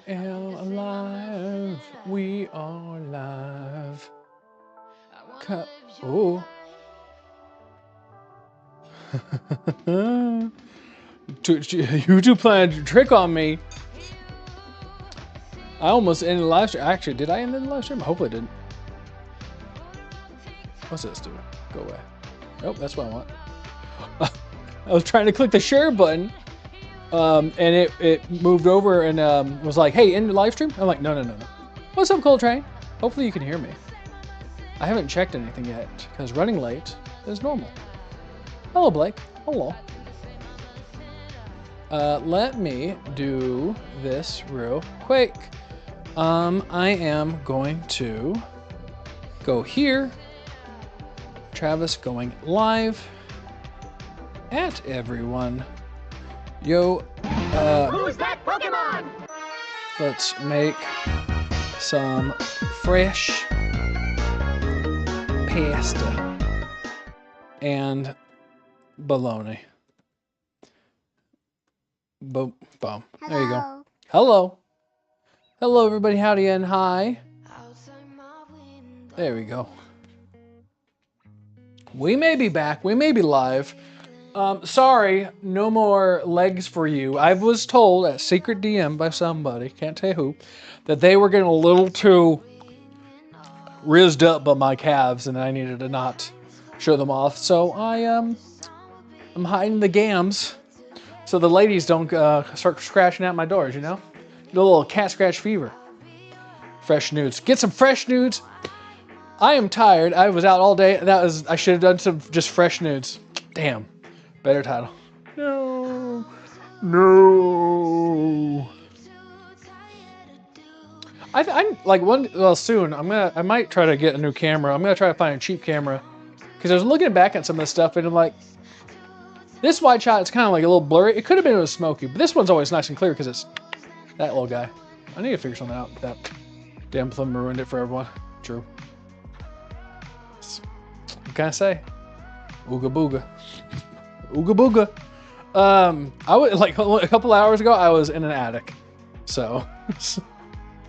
am alive. We are live. Oh. You two planned a trick on me. I almost ended the live stream. Actually, did I end the live stream? Hopefully I didn't. What's this do? Go away. Nope, that's what I want. I was trying to click the share button, and it moved over and was like, hey, end the live stream? I'm like, no. What's up, Coltrane? Hopefully you can hear me. I haven't checked anything yet, because running late is normal. Hello, Blake. Hello. Let me do this real quick. I am going to go here. Travis going live at everyone. Yo, who's that Pokemon? Let's make some fresh pasta and bologna. Boom. Boom. There you go. Hello. Hello, everybody. Howdy and hi. There we go. We may be back. We may be live. Sorry, no more legs for you. I was told at secret DM by somebody, can't tell you who, that they were getting a little too rizzed up by my calves and I needed to not show them off. So I'm hiding the gams so the ladies don't start scratching at my doors, you know? The little cat scratch fever. Fresh nudes. Get some fresh nudes. I am tired. I was out all day. I should have done some just fresh nudes. Damn. Better title. No. I'm like soon. I might try to get a new camera. I'm gonna try to find a cheap camera because I was looking back at some of this stuff and I'm like, this wide shot is kind of like a little blurry. It could have been smoky, but this one's always nice and clear because it's that little guy. I need to figure something out. That damn film ruined it for everyone. True. What can I say? Ooga booga. Ooga booga. I was like a couple hours ago. I was in an attic, so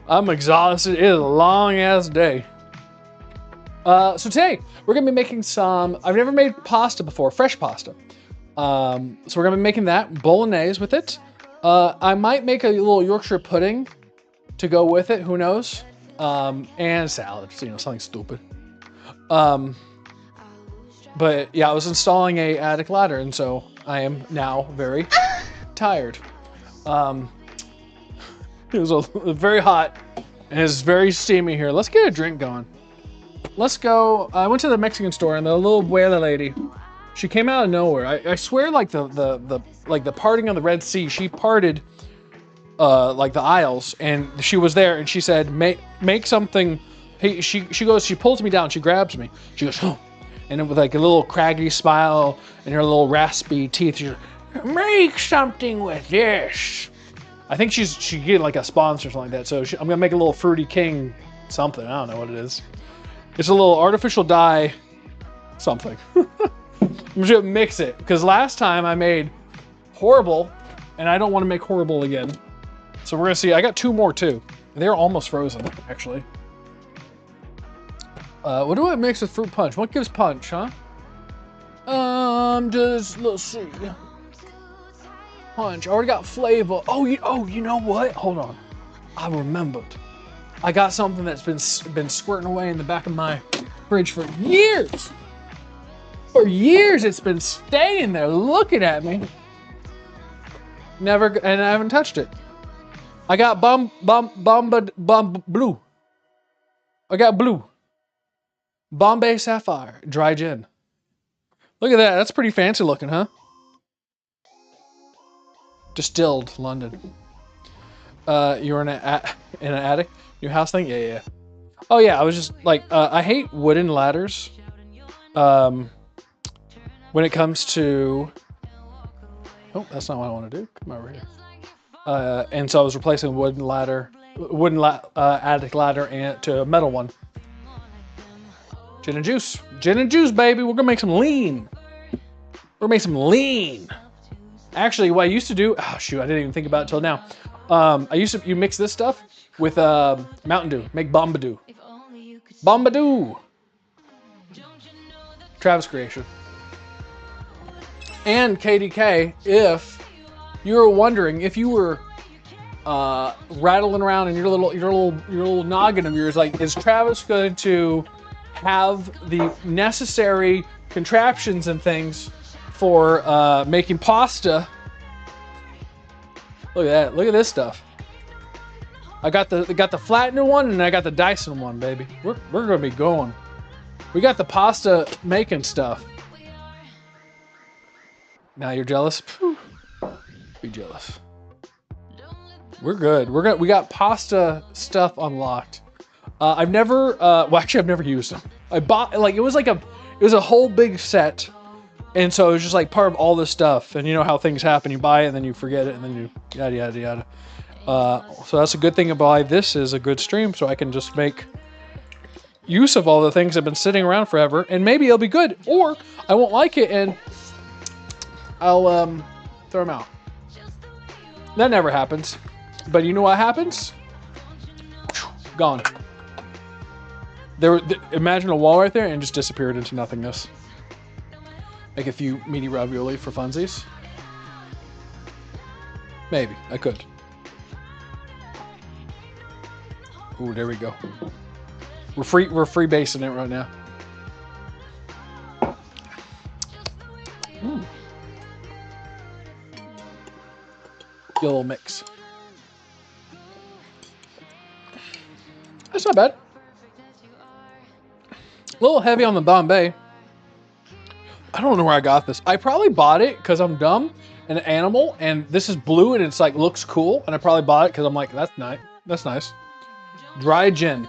I'm exhausted. It is a long ass day. So today we're gonna be making some. I've never made pasta before, fresh pasta. So we're gonna be making that bolognese with it. I might make a little Yorkshire pudding to go with it. Who knows? And salad. So, you know, something stupid. But yeah, I was installing a attic ladder, and so I am now very tired. It was very hot, and it's very steamy here. Let's get a drink going. Let's go. I went to the Mexican store, and the little abuela lady, she came out of nowhere. I swear, like the parting of the Red Sea, she parted like the aisles, and she was there, and she said, make something. Hey, she pulls me down, she grabs me, she goes, oh. And with like a little craggy smile and her little raspy teeth, she's like, make something with this. I think she getting like a sponsor or something like that. So I'm gonna make a little Fruity King something. I don't know what it is. It's a little artificial dye something. I'm just gonna mix it because last time I made horrible, and I don't want to make horrible again. So we're gonna see. I got two more too. They're almost frozen actually. What do I mix with fruit punch? What gives punch, huh? Let's see. Punch. I already got flavor. Oh, you know what? Hold on. I remembered. I got something that's been squirting away in the back of my fridge for years. For years, it's been staying there, looking at me. Never, and I haven't touched it. I got blue. I got blue. Bombay Sapphire, dry gin. Look at that. That's pretty fancy looking, huh? Distilled, London. You were in an attic? New house thing? Yeah. Oh yeah, I was just like, I hate wooden ladders. When it comes to... Oh, that's not what I want to do. Come over here. And so I was replacing a wooden attic ladder to a metal one. Gin and juice, baby. We're gonna make some lean. Actually, what I used to do, oh shoot, I didn't even think about it till now. You mix this stuff with Mountain Dew, make Bombadoo. Bombadoo! Travis creation. And KDK, if you were wondering, if you were rattling around in your little noggin of yours, like, is Travis going to have the necessary contraptions and things for making pasta? Look at that! Look at this stuff. I got the flattener one and I got the Dyson one, baby. We're gonna be going. We got the pasta making stuff. Now you're jealous? Be jealous. We're good. We got pasta stuff unlocked. I've never I've never used them. I bought, like, it was a whole big set, and so it was just like part of all this stuff. And you know how things happen: you buy it and then you forget it, and then you yada yada yada. So that's a good thing about this is a good stream, so I can just make use of all the things that have been sitting around forever, and maybe it'll be good, or I won't like it and I'll throw them out. That never happens. But you know what happens? Gone. Imagine a wall right there and it just disappeared into nothingness. Make a few meaty ravioli for funsies. Maybe I could. Ooh, there we go. We're free basing it right now. Get a little mix. That's not bad. A little heavy on the Bombay. I don't know where I got this. I probably bought it because I'm dumb and an animal, and this is blue and it's like looks cool, and I probably bought it because I'm like, that's nice. That's nice. Dry gin.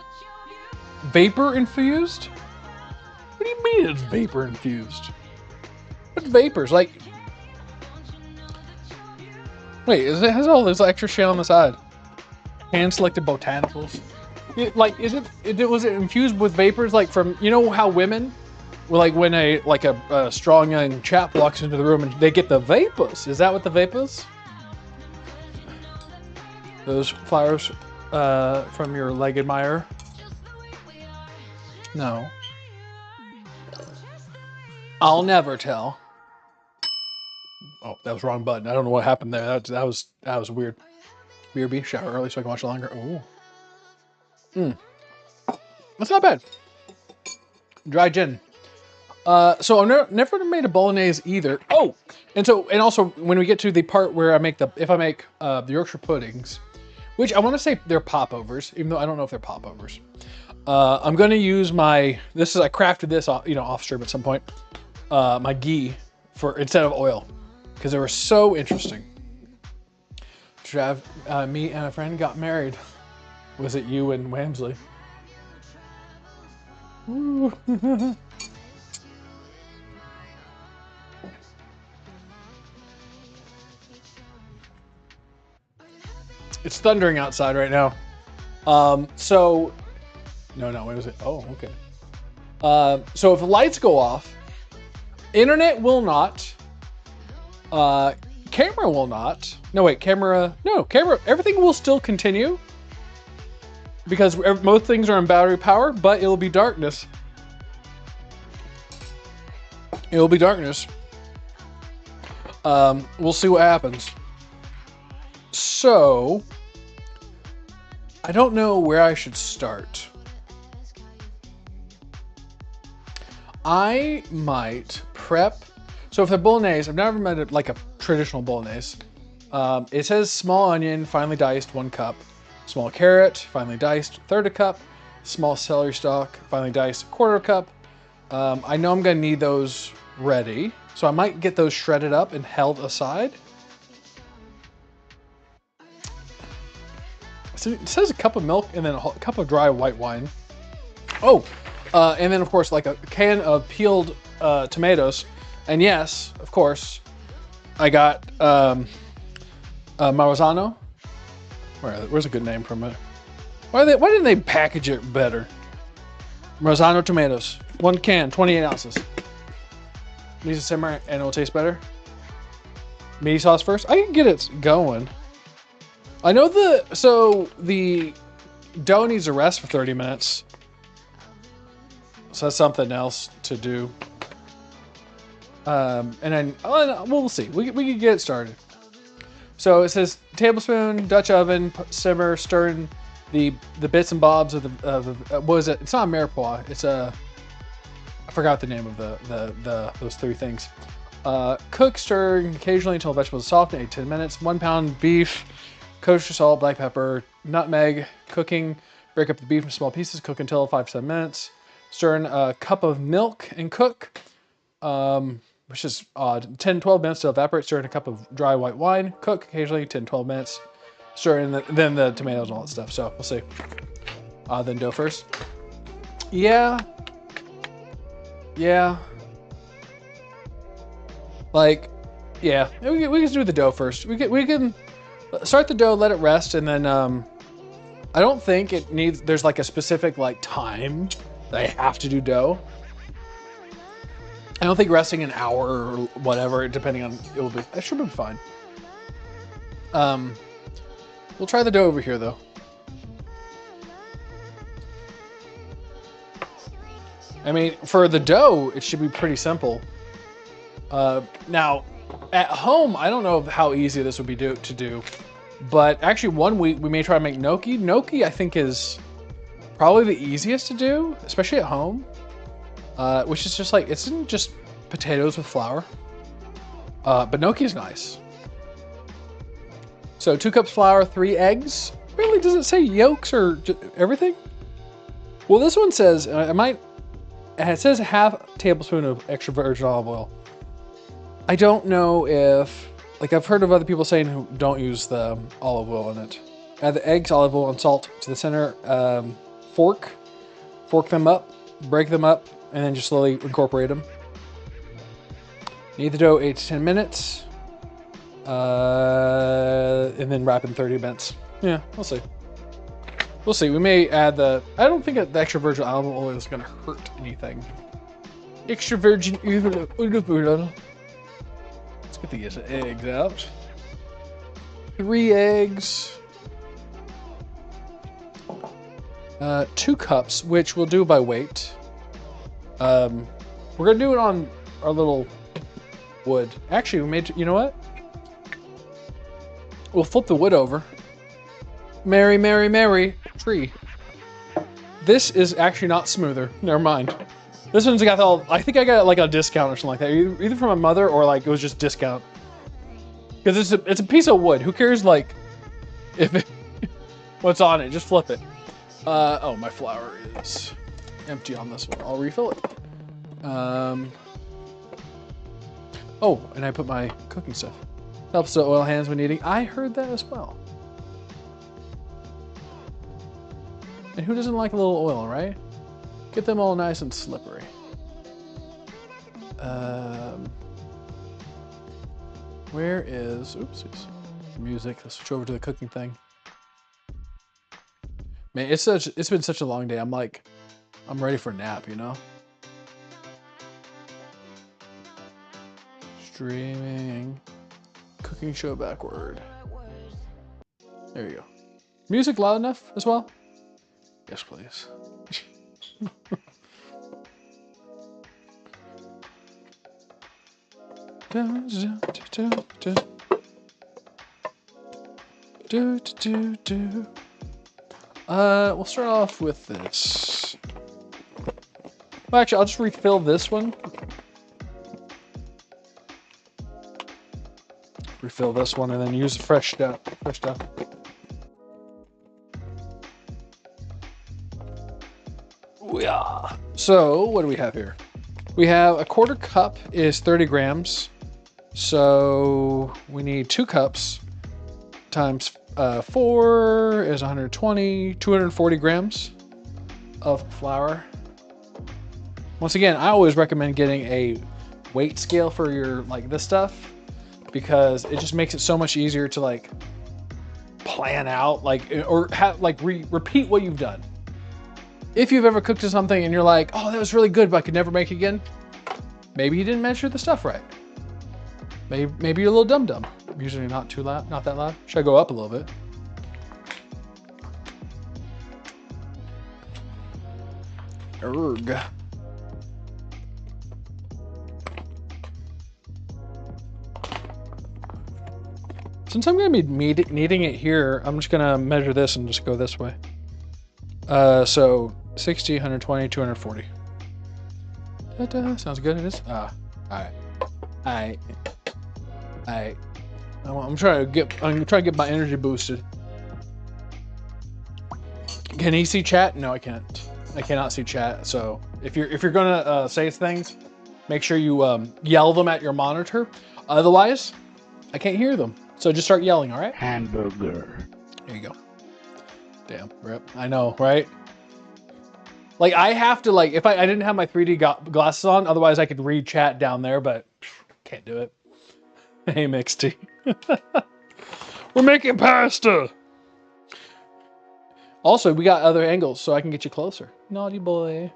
Vapor infused? What do you mean it's vapor infused? What vapors? Like, wait, it has all this extra shit on the side. Hand selected botanicals. Was it infused with vapors, like from, you know how women, like when a strong young chap walks into the room and they get the vapors? Is that what the vapors? Those flowers from your leg admirer? No. I'll never tell. Oh, that was the wrong button. I don't know what happened there. That was weird. BRB, shower early so I can watch it longer. Ooh. That's not bad. Dry gin. So I've never made a bolognese either. Oh, and also when we get to the part where I make the Yorkshire puddings, which I want to say they're popovers, even though I don't know if they're popovers. I'm going to use I crafted this off stream at some point. My ghee instead of oil, because they were so interesting. Me and a friend got married. Was it you and Wamsley? Ooh. It's thundering outside right now. No, when was it? Oh, okay. So if the lights go off, internet will not. Camera will not. No, camera, everything will still continue. Because most things are on battery power, but it'll be darkness. It'll be darkness. We'll see what happens. So, I don't know where I should start. I might prep. So if they're bolognese, I've never made it like a traditional bolognese. It says small onion, finely diced, 1 cup. Small carrot, finely diced, 1/3 cup. Small celery stalk, finely diced, 1/4 cup. I know I'm gonna need those ready, so I might get those shredded up and held aside. So it says a cup of milk and then a cup of dry white wine. Oh, and then of course like a can of peeled tomatoes. And yes, of course, I got Marzano. Where's a good name from it? Why didn't they package it better? Marzano tomatoes. 1 can, 28 ounces. Needs to simmer and it'll taste better. Meaty sauce first. I can get it going. I know the dough needs to rest for 30 minutes. So that's something else to do. And then we'll see. We can get it started. So it says tablespoon, Dutch oven, simmer, stirring the bits and bobs of the what is it? It's not mirepoix. It's I forgot the name of those three things. Cook, stir occasionally until vegetables are soft in 8 to 10 minutes. 1 pound beef, kosher salt, black pepper, nutmeg. Cooking, break up the beef into small pieces. Cook until 5 to 7 minutes. Stir in a cup of milk and cook. Which is odd. 10-12 minutes to evaporate. Stir in a cup of dry white wine. Cook occasionally 10-12 minutes. Stir in then the tomatoes and all that stuff. So we'll see. Then dough first. Yeah. Like, yeah. We can do the dough first. We can start the dough, let it rest, and then I don't think it needs. There's like a specific like time that I have to do dough. I don't think resting an hour or whatever, depending on it should be fine. We'll try the dough over here though. I mean, for the dough, it should be pretty simple. Now, at home, I don't know how easy this would be to do, but actually one week we may try to make gnocchi. Gnocchi, I think, is probably the easiest to do, especially at home. Which is just like, it's just potatoes with flour. But gnocchi is nice. So 2 cups flour, 3 eggs. Really, does it say yolks or everything? Well, this one says, it says ½ tablespoon of extra virgin olive oil. I don't know if, like I've heard of other people saying who don't use the olive oil in it. Add the eggs, olive oil, and salt to the center. Fork them up, break them up, and then just slowly incorporate them. Knead the dough 8 to 10 minutes. And then wrap in 30 minutes. Yeah, we'll see. We'll see. We may add I don't think the extra virgin olive oil is going to hurt anything. Extra virgin olive oil. Let's get the eggs out. 3 eggs. 2 cups, which we'll do by weight. We're gonna do it on our little wood. Actually, you know what? We'll flip the wood over. Mary, Mary, Mary, tree. This is actually not smoother. Never mind. This one's got I think I got like a discount or something like that. Either from my mother or like it was just discount. Because it's a piece of wood. Who cares like what's on it? Just flip it. Oh, my flour is empty on this one. I'll refill it. Oh, and I put my cooking stuff. Helps the oil hands when eating. I heard that as well. And who doesn't like a little oil, right? Get them all nice and slippery. Where is, oopsies, music? Let's switch over to the cooking thing. Man, it's been such a long day. I'm ready for a nap, you know? Streaming. Cooking show backward. There you go. Music loud enough as well? Yes, please. We'll start off with this. Well, actually, I'll just refill this one. Refill this one and then use fresh stuff. Yeah. So, what do we have here? We have a 1/4 cup is 30 grams. So, we need 2 cups times 4 is 120, 240 grams of flour. Once again, I always recommend getting a weight scale for your, like, this stuff, because it just makes it so much easier to, like, plan out, like, or have, like, repeat what you've done. If you've ever cooked something and you're like, oh, that was really good, but I could never make it again, maybe you didn't measure the stuff right. Maybe you're a little dum-dum. Usually not too loud, not that loud. Should I go up a little bit? Erg. Since I'm gonna be needing it here, I'm just gonna measure this and just go this way. So 60, 120, 240. Sounds good. It is. All right. I'm trying to get my energy boosted. Can he see chat? No, I can't. I cannot see chat. So if you're gonna say things, make sure you yell them at your monitor. Otherwise, I can't hear them. So just start yelling. All right. Hamburger. There you go. Damn, rip. I know, right? Like I have to if I didn't have my 3D glasses on, otherwise I could read chat down there, but can't do it. Hey, Mixty. We're making pasta. Also, we got other angles, so I can get you closer. Naughty boy.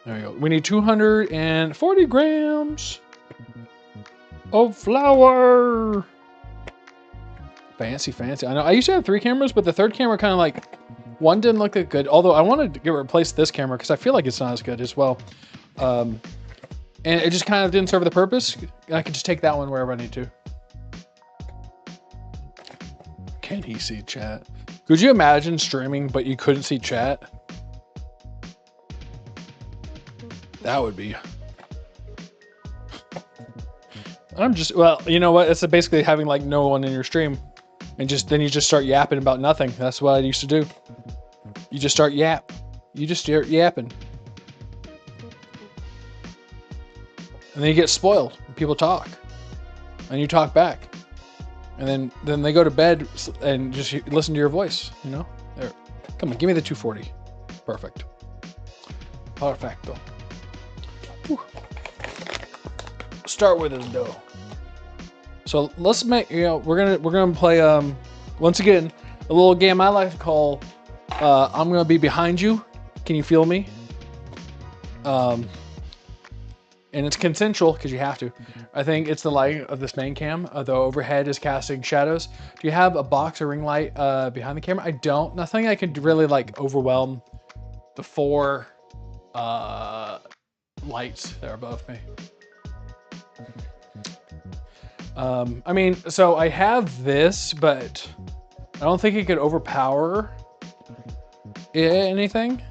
There we go. We need 240 grams of flour. Fancy. I know. I used to have 3 cameras, but the third camera kind of one didn't look that good. Although I wanted to replace this camera because I feel like it's not as good as well. And it just kind of didn't serve the purpose. I could just take that one wherever I need to. Can he see chat? Could you imagine streaming, but you couldn't see chat? That would be. Well, you know what? It's basically having no one in your stream. And then you just start yapping about nothing. That's what I used to do. You just start yapping. And then you get spoiled. People talk. And you talk back. And then they go to bed and just listen to your voice, you know? There. Come on, give me the 240. Perfect. Perfecto. Whew. Start with this dough. So let's make, we're gonna play once again a little game I like to call I'm gonna be behind you. Can you feel me? And it's consensual because you have to. I think it's the light of this main cam. The overhead is casting shadows. Do you have a box or ring light behind the camera? I don't. Nothing I could really overwhelm the 4 lights that are above me. I mean, so I have this, but I don't think it could overpower anything.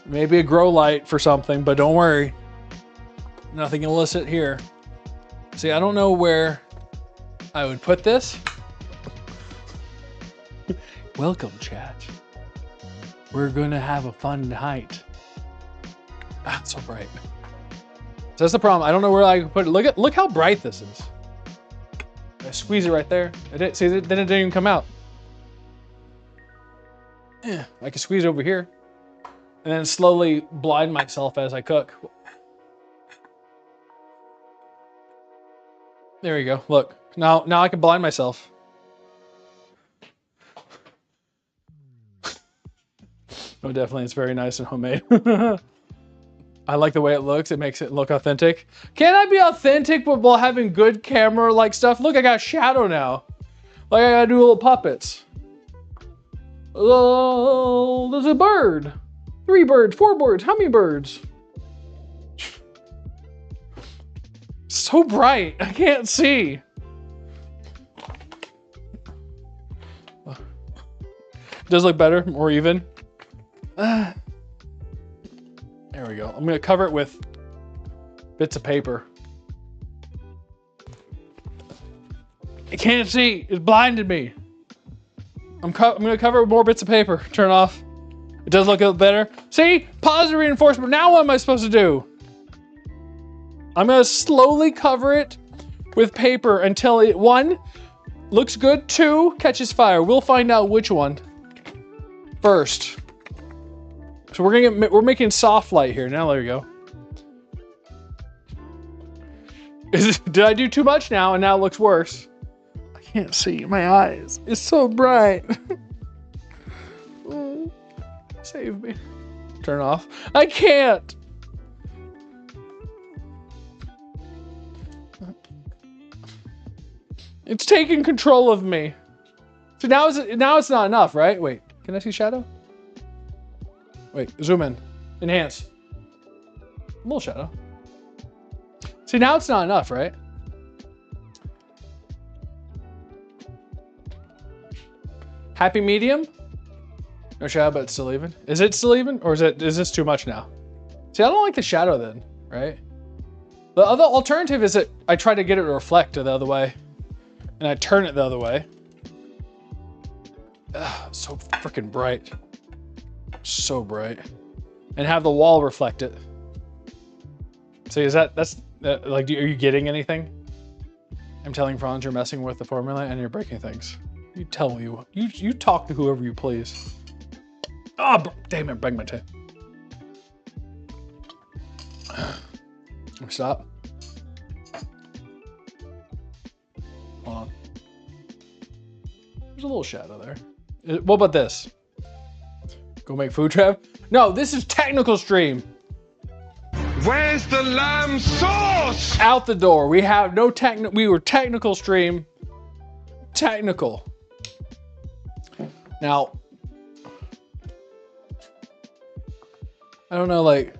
Maybe a grow light for something, but don't worry. Nothing illicit here. See, I don't know where I would put this. Welcome, chat. We're gonna have a fun night. Ah, it's so bright. So that's the problem. I don't know where I can put it. Look how bright this is. I squeeze it right there. Then it didn't even come out. Yeah, I can squeeze it over here. And then slowly blind myself as I cook. There you go. Look. Now I can blind myself. Oh, definitely. It's very nice and homemade. I like the way it looks. It makes it look authentic. Can I be authentic while having good camera stuff? Look, I got shadow now. I gotta do little puppets. Oh, there's a bird. 3 birds, 4 birds, how many birds? So bright, I can't see. Does look better, more even. There we go. I'm gonna cover it with bits of paper. I can't see, it blinded me. I'm gonna cover it with more bits of paper. Turn off. It does look a little better. See? Positive reinforcement. Now what am I supposed to do? I'm gonna slowly cover it with paper until it, 1, looks good, 2, catches fire. We'll find out which one first. So we're making soft light here. Now there you go. Did I do too much now and now it looks worse? can't see my eyes. It's so bright. Save me. Turn off. I can't. It's taking control of me. So now it's not enough, right? Wait, can I see shadow? Wait, zoom in. Enhance. A little shadow. See, now it's not enough, right? Happy medium? No shadow, but it's still even. Is it still even? Or is this too much now? See, I don't like the shadow then, right? The other alternative is that I try to get it to reflect the other way. And I turn it the other way. Ugh, so freaking bright. So bright. And have the wall reflect it. See, that's like, are you getting anything? I'm telling Franz you're messing with the formula and you're breaking things. You tell me, you talk to whoever you please. Oh, damn it, bang my tail. Stop. Hold on. There's a little shadow there. What about this? Go make food trap? No, this is technical stream. Where's the lamb sauce? Out the door. We have no we were technical stream. Technical. Now, I don't know, like,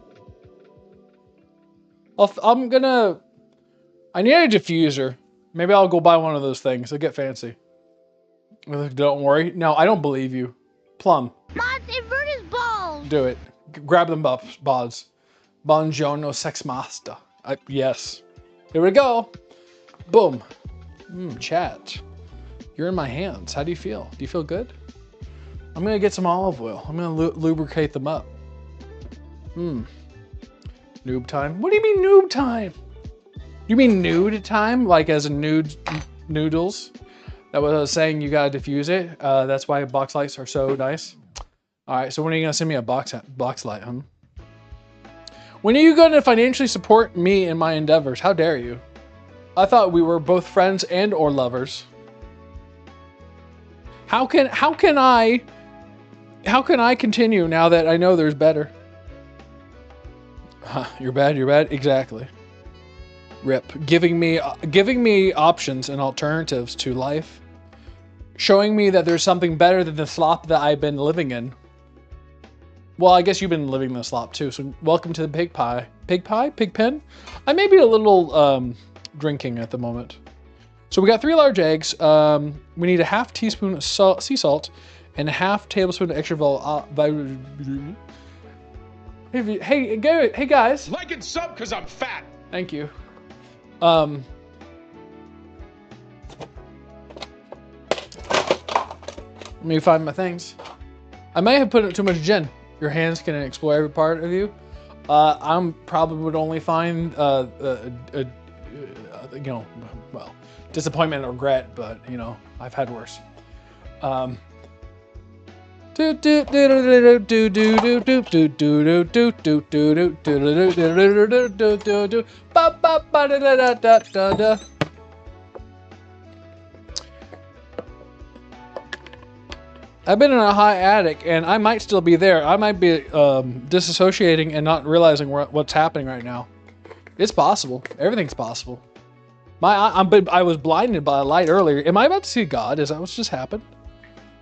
I need a diffuser. Maybe I'll go buy one of those things. I'll get fancy. Don't worry. No, I don't believe you. Plum. Mods, invert his balls. Do it. Grab them up, Bods. Buongiorno, sex master. Yes. Here we go. Boom. Chat. You're in my hands. How do you feel? Do you feel good? I'm gonna get some olive oil. I'm gonna lubricate them up. Noob time? What do you mean noob time? You mean nude time? Like as in noodles? That was I was saying, you gotta diffuse it. That's why box lights are so nice. All right, so when are you gonna send me a box light, huh? When are you gonna financially support me in my endeavors? How dare you? I thought we were both friends and or lovers. How can I continue now that I know there's better? You're bad, exactly. Rip. Giving me options and alternatives to life. Showing me that there's something better than the slop that I've been living in. Well, I guess you've been living in the slop too, so welcome to the pig pie. Pig pie? Pig pen? I may be a little drinking at the moment. So we got 3 large eggs. We need a half teaspoon of sea salt and a half tablespoon of extra Hey guys. Like and sub because I'm fat. Thank you. Let me find my things. I may have put in too much gin. Your hands can explore every part of you. I'm probably would only find you know, well, disappointment and regret, but you know, I've had worse. I've been in a high attic, and I might still be there. I might be disassociating and not realizing what's happening right now. It's possible. Everything's possible. I was blinded by a light earlier. Am I about to see God? Is that what's just happened?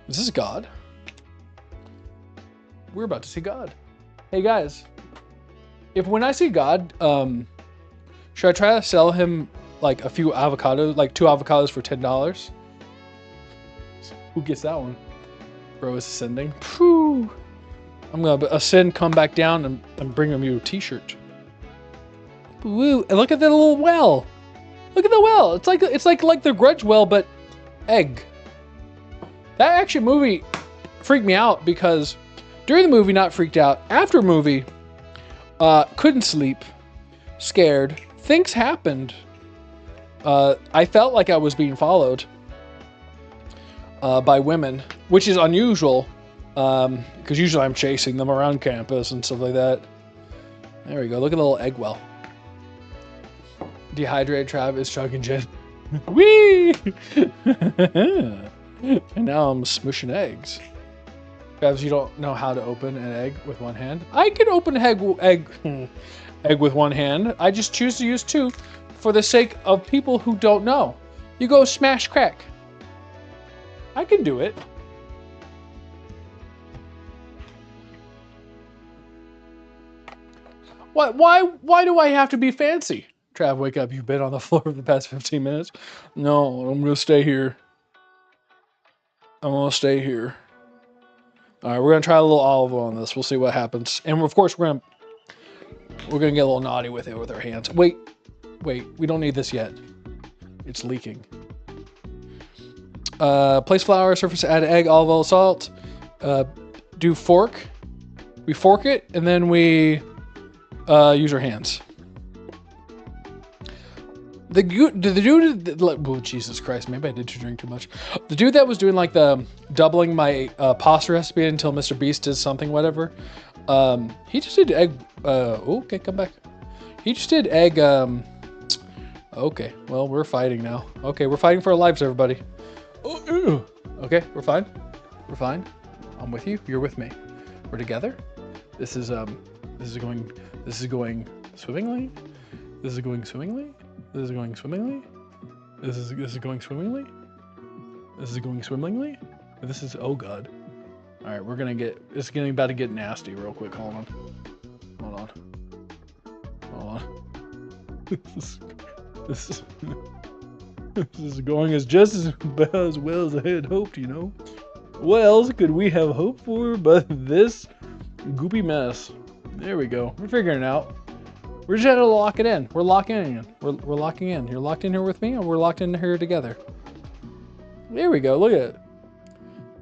Is this God? We're about to see God. Hey guys, when I see God, should I try to sell him like a few avocados, like 2 avocados for $10? Who gets that one? Bro is ascending. Phew. I'm gonna ascend, come back down, and bring him you a t-shirt. Woo! And look at that little well. Look at the well. It's like the Grudge well, but egg. That actually movie freaked me out because during the movie, not freaked out. After movie, couldn't sleep, scared. Things happened. I felt like I was being followed by women, which is unusual because usually I'm chasing them around campus and stuff like that. There we go. Look at the little egg well. Dehydrated Trav is chugging gin. Whee! And now I'm smushing eggs. Because you don't know how to open an egg with one hand. I can open an egg with one hand. I just choose to use two for the sake of people who don't know. You go smash crack. I can do it. Why do I have to be fancy? Trav, wake up. You've been on the floor for the past 15 minutes. No, I'm gonna stay here. I'm gonna stay here. All right, we're gonna try a little olive oil on this. We'll see what happens. And of course, we're gonna get a little naughty with it with our hands. Wait, we don't need this yet. It's leaking. Place flour, surface, add egg, olive oil, salt. Do fork. We fork it, and then we use our hands. The dude, oh, Jesus Christ, maybe I did drink too much. The dude that was doing like the doubling my pasta recipe until Mr. Beast did something, whatever. He just did egg. Okay, come back. He just did egg. Okay, well, we're fighting now. Okay, we're fighting for our lives, everybody. Oh, okay, we're fine. We're fine. I'm with you. You're with me. We're together. This is going swimmingly. This is going swimmingly. This is going swimmingly. This is going swimmingly. This is going swimmingly. This is, oh God. All right, it's getting about to get nasty real quick. Hold on. This is going as just as well as I had hoped, you know. What else could we have hoped for but this goopy mess? There we go. We're figuring it out. We're just gonna lock it in. We're locking in. We're locking in. You're locked in here with me, and we're locked in here together. There we go. Look at it.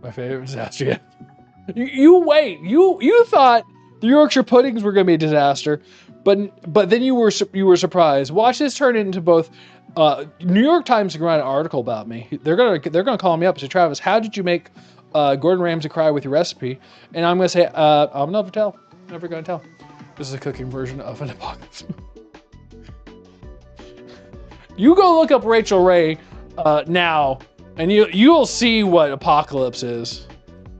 My favorite disaster yet. You wait. You thought the Yorkshire puddings were gonna be a disaster, but then you were surprised. Watch this turn into both. New York Times can write an article about me. They're gonna call me up and say, Travis, how did you make Gordon Ramsay cry with your recipe? And I'm gonna say, I'll never tell. Never gonna tell. This is a cooking version of an apocalypse. You go look up Rachel Ray now, and you'll see what apocalypse is.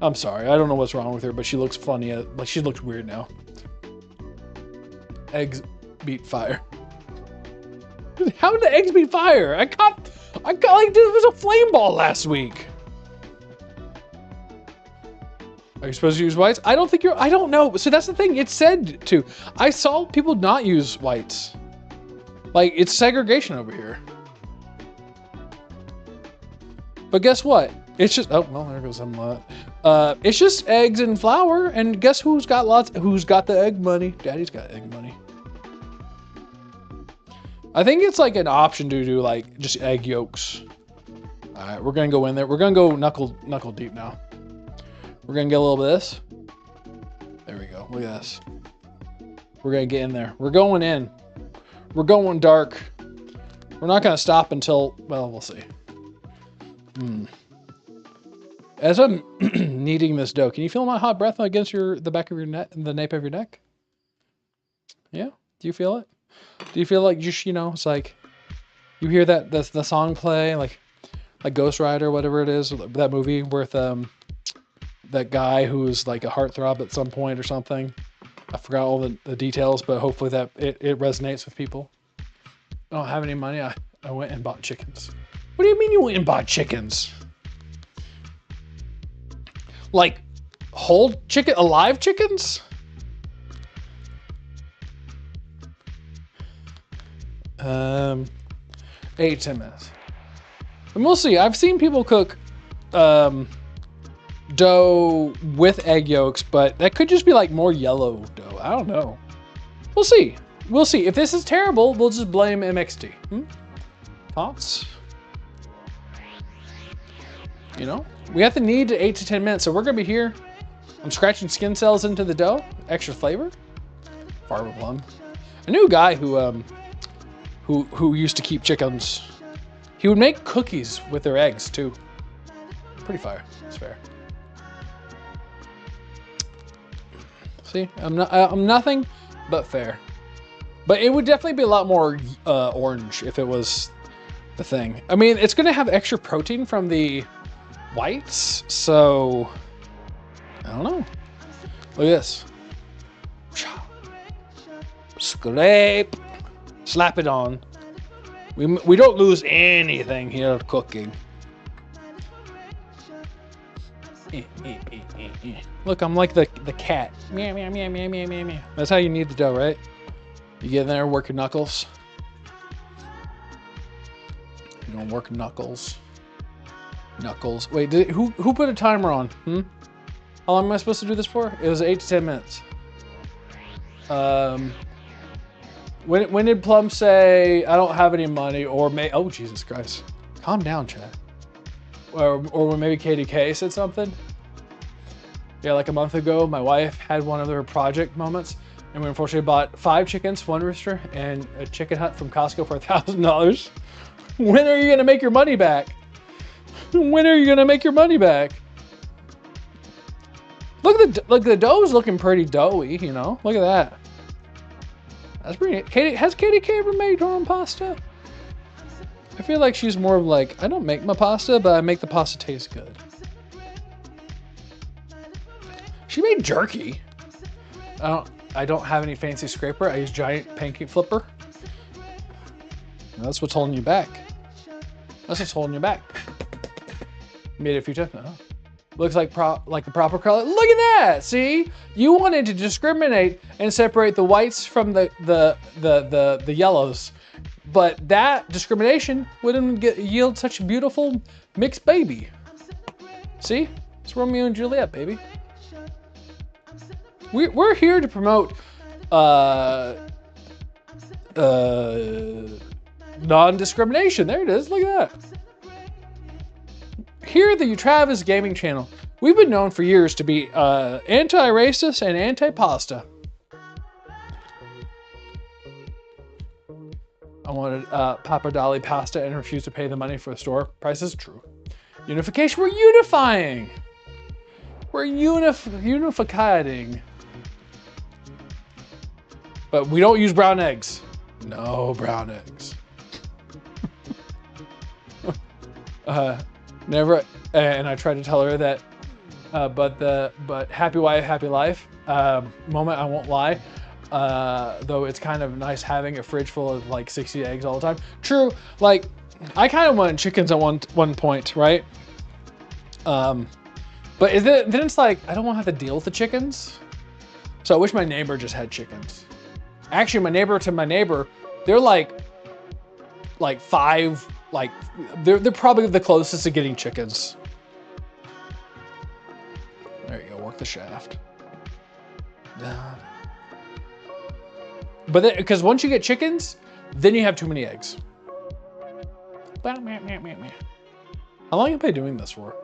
I'm sorry, I don't know what's wrong with her, but she looks funny. Like she looks weird now. Eggs beat fire. How did the eggs beat fire? I got like there was a flame ball last week. Are you supposed to use whites? I don't know. So that's the thing. It said to. I saw people not use whites. Like, it's segregation over here. But guess what? It's just, oh, well, there goes some lot. It's just eggs and flour. And guess who's got the egg money? Daddy's got egg money. I think it's like an option to do like just egg yolks. All right, we're going to go in there. We're going to go knuckle deep now. We're gonna get a little bit of this. There we go. Look at this. We're gonna get in there. We're going in. We're going dark. We're not gonna stop until, well, we'll see. As I'm kneading this dough, can you feel my hot breath against the back of your neck, the nape of your neck? Yeah. Do you feel it? Do you feel like just, it's like you hear the song play, like Ghost Rider, whatever it is, that movie with that guy who's like a heartthrob at some point or something. I forgot all the details, but hopefully that it resonates with people. I don't have any money. I went and bought chickens. What do you mean you went and bought chickens? Like whole chicken, alive chickens? 8-10 minutes. And we'll see. I've seen people cook dough with egg yolks, but that could just be like more yellow dough. I don't know. We'll see. We'll see. If this is terrible, we'll just blame MXT. Thoughts? We have to knead to 8 to 10 minutes, so we're gonna be here. I'm scratching skin cells into the dough. Extra flavor. Farmer plum. I knew a guy who used to keep chickens. He would make cookies with their eggs too. Pretty fire. It's fair. See, I'm nothing but fair. But it would definitely be a lot more orange if it was the thing. I mean, it's gonna have extra protein from the whites, so I don't know. Look at this. Scrape. Slap it on. We don't lose anything here cooking. Look, I'm like the cat. Meow, meow, meow, meow, meow, meow, meow. That's how you knead the dough, right? You get in there, work your knuckles. You don't work knuckles. Knuckles. Wait, who put a timer on? How long am I supposed to do this for? It was 8 to 10 minutes. When did Plum say I don't have any money, or oh Jesus Christ, calm down, Chad. Or when maybe Katie K said something. Yeah, like a month ago, my wife had one of her project moments, and we unfortunately bought 5 chickens, 1 rooster, and a chicken hut from Costco for $1,000. When are you gonna make your money back? When are you gonna make your money back? Look, the dough's looking pretty doughy, you know. Look at that. That's pretty. Has Katie K ever made her own pasta? I feel like she's more of like, I don't make my pasta, but I make the pasta taste good. She made jerky. I don't have any fancy scraper. I use giant pancake flipper. That's what's holding you back. That's what's holding you back. Made it a few times. Oh. Looks like the proper color. Look at that! See, you wanted to discriminate and separate the whites from the yellows, but that discrimination wouldn't yield such a beautiful mixed baby. See, it's Romeo and Juliet, baby. We're here to promote non-discrimination. There it is. Look at that. Here at the Utravis Gaming Channel, we've been known for years to be anti-racist and anti-pasta. I wanted pappardelle pasta and refused to pay the money for the store prices. True. Unification. We're unifying. We're unifying. But we don't use brown eggs. No brown eggs. Never, and I tried to tell her that, but happy wife, happy life moment, I won't lie. Though it's kind of nice having a fridge full of like 60 eggs all the time. True, like I kind of wanted chickens at one point, right? But then it's like, I don't want to have to deal with the chickens. So I wish my neighbor just had chickens. Actually, my neighbor, they're like 5, like they're probably the closest to getting chickens. There you go, work the shaft. But then, because once you get chickens, then you have too many eggs. How long have I been doing this for?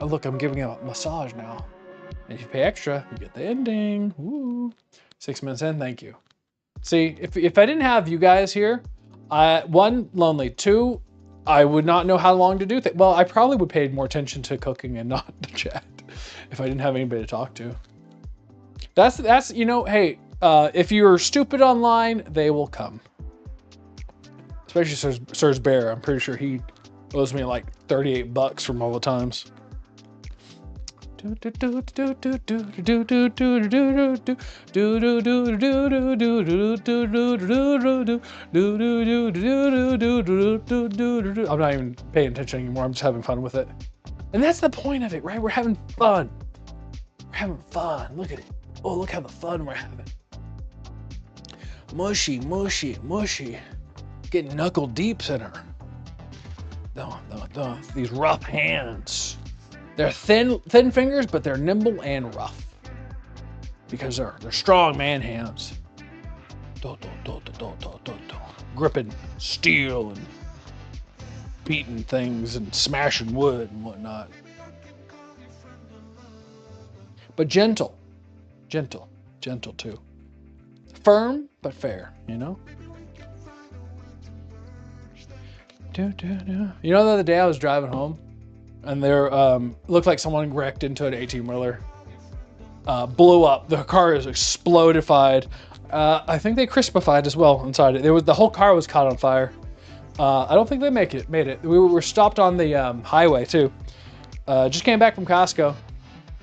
Look, I'm giving a massage now. And if you pay extra, you get the ending. Woo. 6 minutes in, thank you. See, if I didn't have you guys here, 1, lonely. 2, I would not know how long to do things. Well, I probably would pay more attention to cooking and not the chat if I didn't have anybody to talk to. That's you know, hey, if you're stupid online, they will come. Especially Sirs Bear. I'm pretty sure he owes me like $38 from all the times. I'm not even paying attention anymore. I'm just having fun with it. And that's the point of it, right? We're having fun. We're having fun. Look at it. Oh, look how the fun we're having. Mushy, mushy, mushy. Getting knuckle deeps in her. These rough hands. They're thin fingers, but they're nimble and rough. Because they're strong man hands. Gripping steel and beating things and smashing wood and whatnot. But gentle too. Firm, but fair, you know? You know, the other day I was driving home and there looked like someone wrecked into an 18-wheeler. blew up. The car is explodified. I think they crispified as well inside it. The whole car was caught on fire. I don't think they made it. We were stopped on the highway too. Just came back from Costco,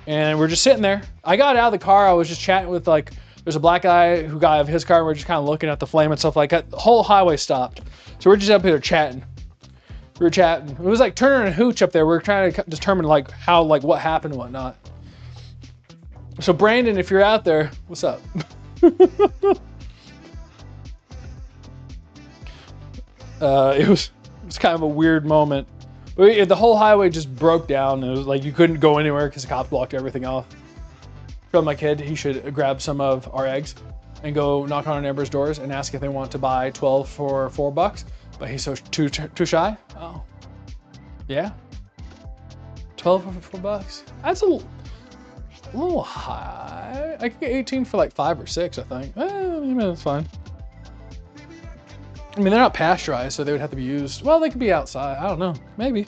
and we're just sitting there. I got out of the car. I was just chatting with like, there's a black guy who got out of his car. And we're just kind of looking at the flame and stuff like that. The whole highway stopped. So we're just up here chatting. We were chatting. It was like Turner and Hooch up there. We were trying to determine like how, like what happened and whatnot. So Brandon, if you're out there, what's up? It was kind of a weird moment. The whole highway just broke down. It was like you couldn't go anywhere because the cops blocked everything off. Told my kid he should grab some of our eggs and go knock on our neighbor's doors and ask if they want to buy 12 for $4. But he's so too shy. Oh, yeah. 12 for $4. That's a little high. I could get 18 for like 5 or 6, I think. That's fine. I mean, they're not pasteurized, so they would have to be used. Well, they could be outside. I don't know. Maybe.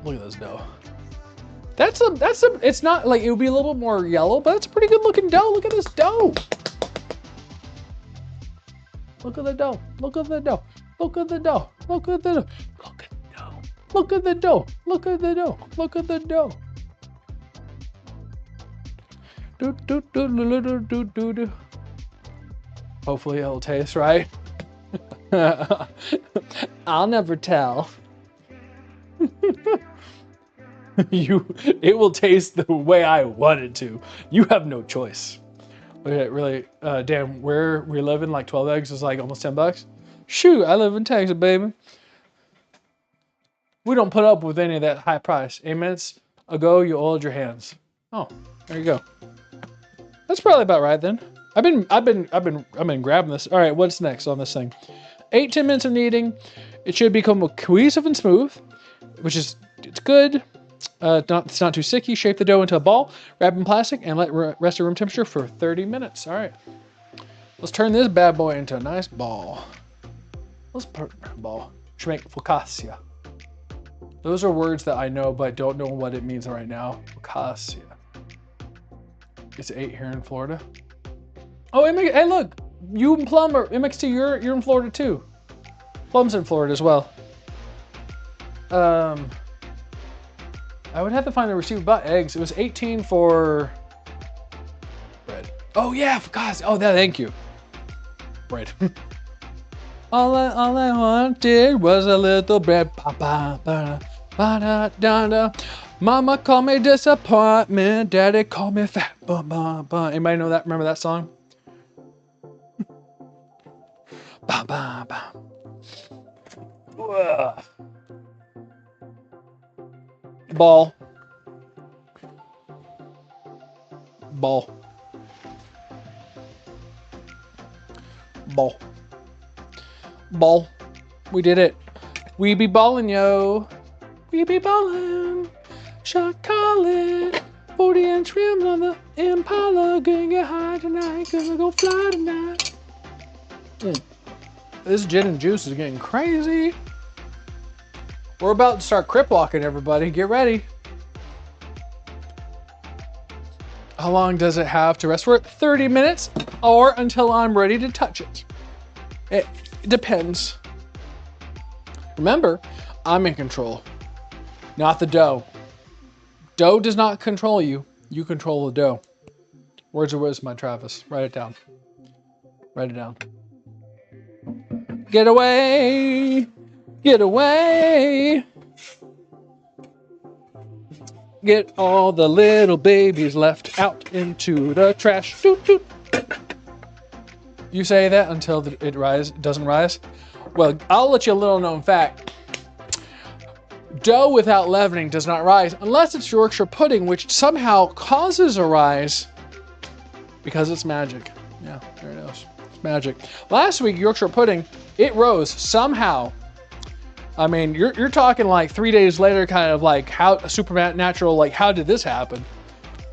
Look at this dough. It's not like, it would be a little bit more yellow, but it's a pretty good looking dough. Look at this dough. Look at the dough. Look at the dough. Look at the dough. Look at the dough. Look at the dough. Look at the dough. Look at the dough. Look at the dough. Hopefully it'll taste right. I'll never tell. It will taste the way I want it to. You have no choice. Okay, really, damn, where we live in, like 12 eggs is like almost $10. Shoot, I live in Texas, baby. We don't put up with any of that high price. 8 minutes ago, you oiled your hands. Oh, there you go. That's probably about right then. I've been grabbing this. All right, what's next on this thing? 8-10 minutes of kneading. It should become cohesive and smooth, which is, it's good. It's not too sticky. Shape the dough into a ball, wrap in plastic, and let rest at room temperature for 30 minutes. All right, let's turn this bad boy into a nice ball. Let's put ball. Should make focaccia. Those are words that I know, but don't know what it means right now. Focaccia. It's 8 here in Florida. Oh, hey, look, you and Plum are MXT. You're in Florida too. Plum's in Florida as well. I would have to find the receipt about eggs. It was 18 for bread. Oh yeah, for God's. Oh, thank you. Bread. all I wanted was a little bread. Ba ba ba ba da da da. Mama called me disappointment. Daddy called me fat. Ba ba ba. Anybody know that? Remember that song? Ba ba ba. Ugh. Ball. Ball. Ball. Ball. We did it. We be ballin', yo. We be ballin'. Shot callin'. 40-inch rims on the Impala. Gonna get high tonight. Gonna go fly tonight. This gin and juice is getting crazy. We're about to start crip walking, everybody. Get ready. How long does it have to rest for? 30 minutes or until I'm ready to touch it. It depends. Remember, I'm in control, not the dough. Dough does not control you. You control the dough. Words of wisdom by Travis. Write it down. Write it down. Get away. Get away. Get all the little babies left out into the trash. Doot, doot. You say that until it doesn't rise? Well, I'll let you a little known fact. Dough without leavening does not rise unless it's Yorkshire pudding, which somehow causes a rise because it's magic. Yeah, there it is. It's magic. Last week, Yorkshire pudding, it rose somehow. I mean, you're talking like 3 days later, kind of like how supernatural, like how did this happen?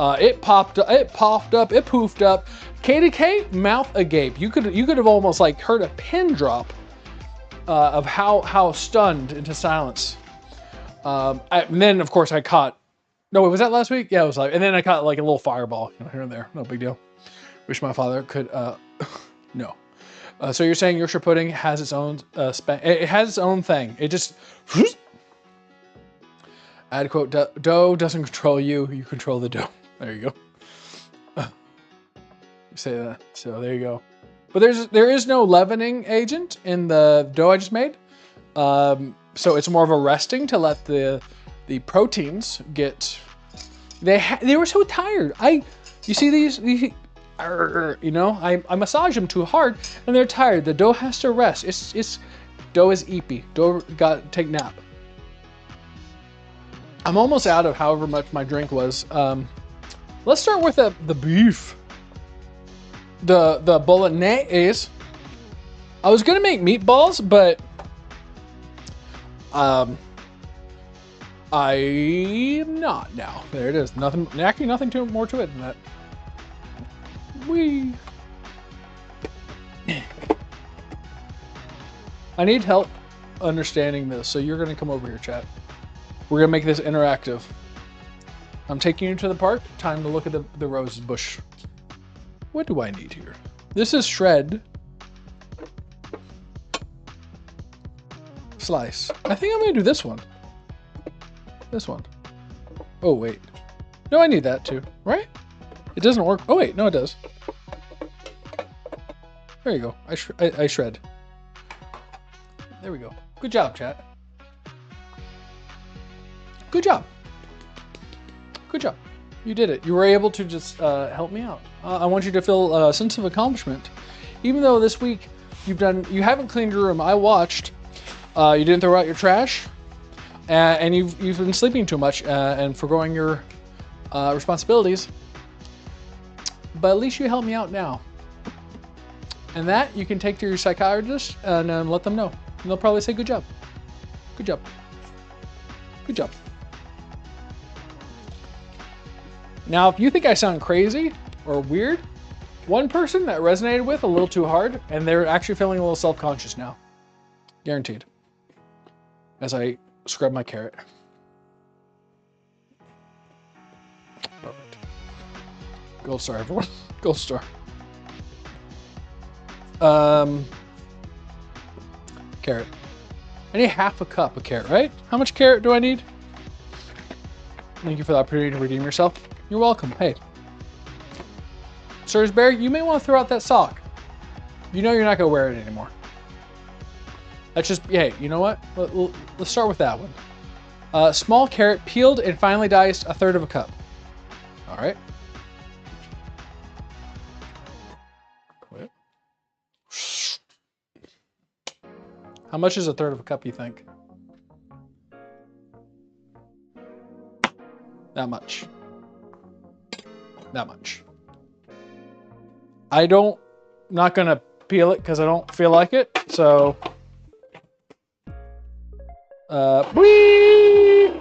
It popped up, it poofed up. Katie K, mouth agape. You could have almost like heard a pin drop of how stunned into silence. And then of course I caught No, wait, was that last week? Yeah, it was like, and then I caught like a little fireball, here and there. No big deal. Wish my father could, no. So you're saying Yorkshire pudding has its own, it has its own thing. It just, add quote, dough doesn't control you, you control the dough. There you go. You say that, so there you go. But there is no leavening agent in the dough I just made. So it's more of a resting to let the proteins get, they were so tired. You see these you know, I massage them too hard and they're tired. The dough has to rest. Dough is eepy. Dough got to take nap. I'm almost out of however much my drink was. Let's start with the beef. The Bolognese. I was gonna make meatballs, but I'm not now. There it is. Actually nothing more to it than that. Whee. I need help understanding this, so you're gonna come over here, chat. We're gonna make this interactive. I'm taking you to the park. Time to look at the rose bush. What do I need here? This is shred. Slice. I think I'm gonna do this one. This one. Oh, wait. No, I need that too, right? It doesn't work. Oh, wait. No, it does. There you go. I shred. There we go. Good job, chat. Good job. Good job. You did it. You were able to just help me out. I want you to feel a sense of accomplishment. Even though this week you haven't cleaned your room. I watched. You didn't throw out your trash. And you've been sleeping too much and forgoing your responsibilities. But at least you helped me out now. And that you can take to your psychiatrist and let them know. And they'll probably say, good job. Good job. Good job. Now, if you think I sound crazy or weird, one person that resonated with a little too hard, and they're actually feeling a little self-conscious now. Guaranteed. As I scrub my carrot. Perfect. Gold star, everyone. Gold star. Carrot. I need half a cup of carrot, right? How much carrot do I need? Thank you for the opportunity to redeem yourself. You're welcome. Hey. Sursberry, you may want to throw out that sock. You know you're not going to wear it anymore. That's just, hey, you know what? Let's start with that one. Small carrot, peeled and finely diced, 1/3 of a cup. All right. How much is 1/3 of a cup, you think? That much. That much. I'm not gonna peel it because I don't feel like it, so. Whee!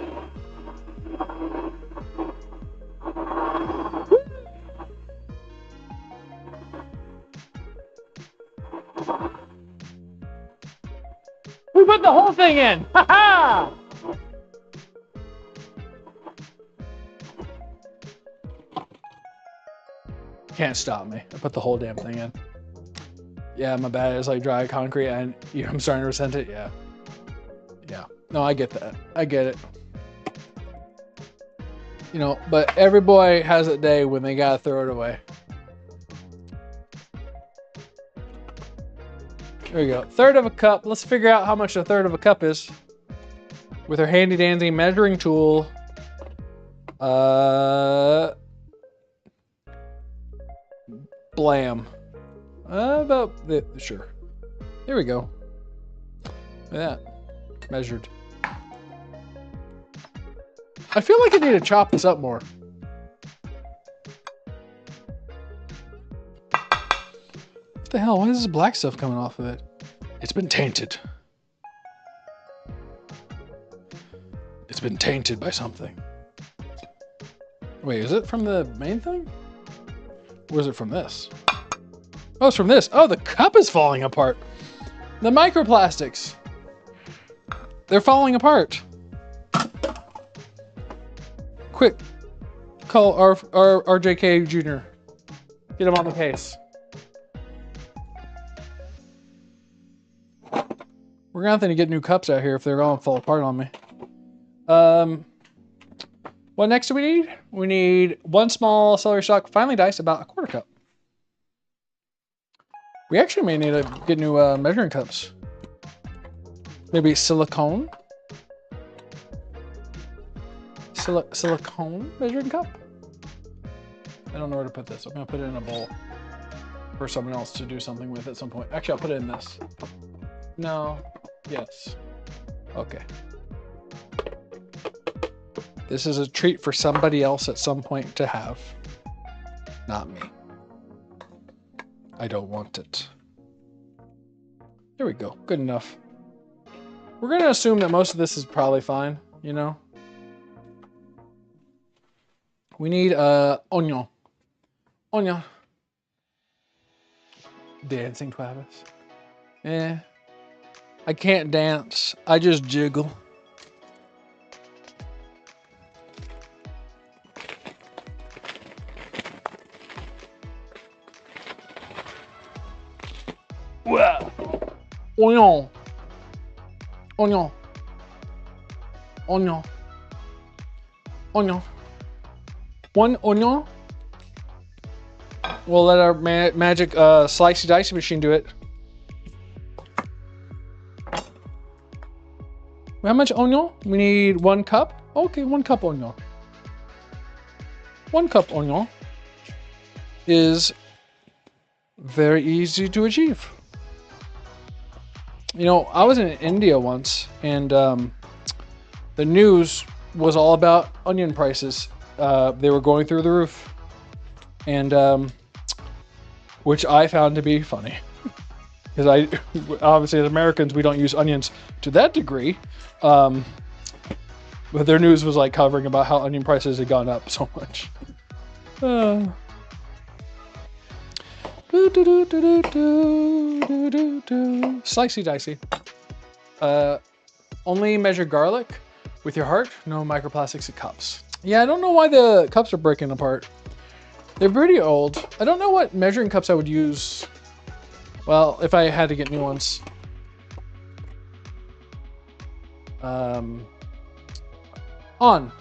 We put the whole thing in! Ha ha! Can't stop me. I put the whole damn thing in. Yeah, my bad. It's like dry concrete and I'm starting to resent it. Yeah. Yeah. No, I get that. I get it. You know, but every boy has a day when they gotta throw it away. There we go. 1/3 of a cup. Let's figure out how much 1/3 of a cup is. With our handy dandy measuring tool. Blam. Sure. There we go. Look at that. Measured. I feel like I need to chop this up more. What the hell? Why is this black stuff coming off of it? It's been tainted. It's been tainted by something. Wait, is it from the main thing? Or is it from this? Oh, it's from this. Oh, the cup is falling apart. The microplastics. They're falling apart. Quick, call RJK Jr. Get him on the case. We're gonna have to get new cups out here if they're gonna fall apart on me. What next do we need? We need 1 small celery stalk, finely diced, about 1/4 cup. We actually may need to get new measuring cups. Maybe silicone? Silicone measuring cup? I don't know where to put this. I'm gonna put it in a bowl for someone else to do something with at some point. Actually, I'll put it in this. No. Yes. Okay. This is a treat for somebody else at some point to have. Not me. I don't want it. There we go. Good enough. We're going to assume that most of this is probably fine, you know? We need onion. Onion. Dancing Travis. I can't dance. I just jiggle. Onion. Onion. Onion. Onion. 1 onion. We'll let our magic slicey dicey machine do it. How much onion? We need 1 cup. Okay, 1 cup onion. 1 cup onion is very easy to achieve. You know, I was in India once, and the news was all about onion prices. They were going through the roof, and which I found to be funny, because obviously as Americans we don't use onions to that degree, but their news was like covering about how onion prices had gone up so much. Slicey dicey. Only measure garlic with your heart. No microplastics in cups. Yeah, I don't know why the cups are breaking apart. They're pretty old. I don't know what measuring cups I would use. Well, if I had to get new ones. On.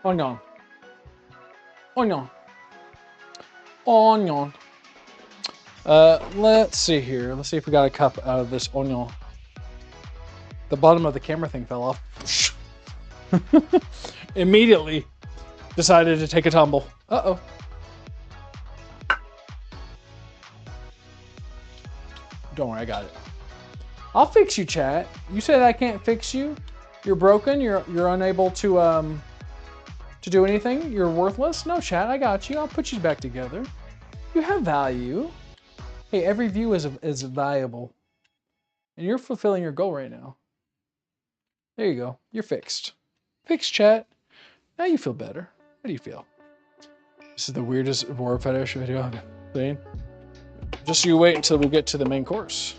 Onion. Onion. Onion. Let's see here. Let's see if we got a cup out of this onion. The bottom of the camera thing fell off. Immediately decided to take a tumble. Uh-oh. Don't worry, I got it. I'll fix you, chat. You said I can't fix you? You're broken? You're unable to do anything? You're worthless? No, chat, I got you. I'll put you back together. You have value. Hey, every view is valuable. And you're fulfilling your goal right now. There you go. You're fixed. Fixed, chat. Now you feel better. How do you feel? This is the weirdest war fetish video I've seen. Just you wait until we get to the main course.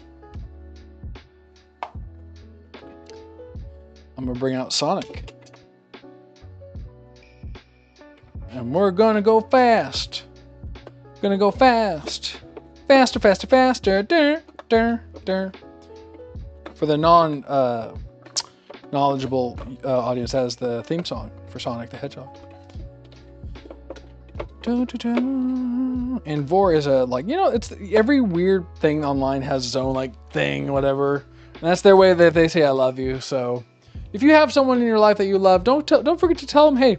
I'm gonna bring out Sonic. And we're gonna go fast. Gonna go fast. Faster, faster, faster. Dur, dur, dur. For the knowledgeable audience, that is the theme song for Sonic the Hedgehog. And vor is a, like, you know, it's every weird thing online has its own like thing, whatever. And that's their way that they say I love you. So if you have someone in your life that you love, don't forget to tell them, hey,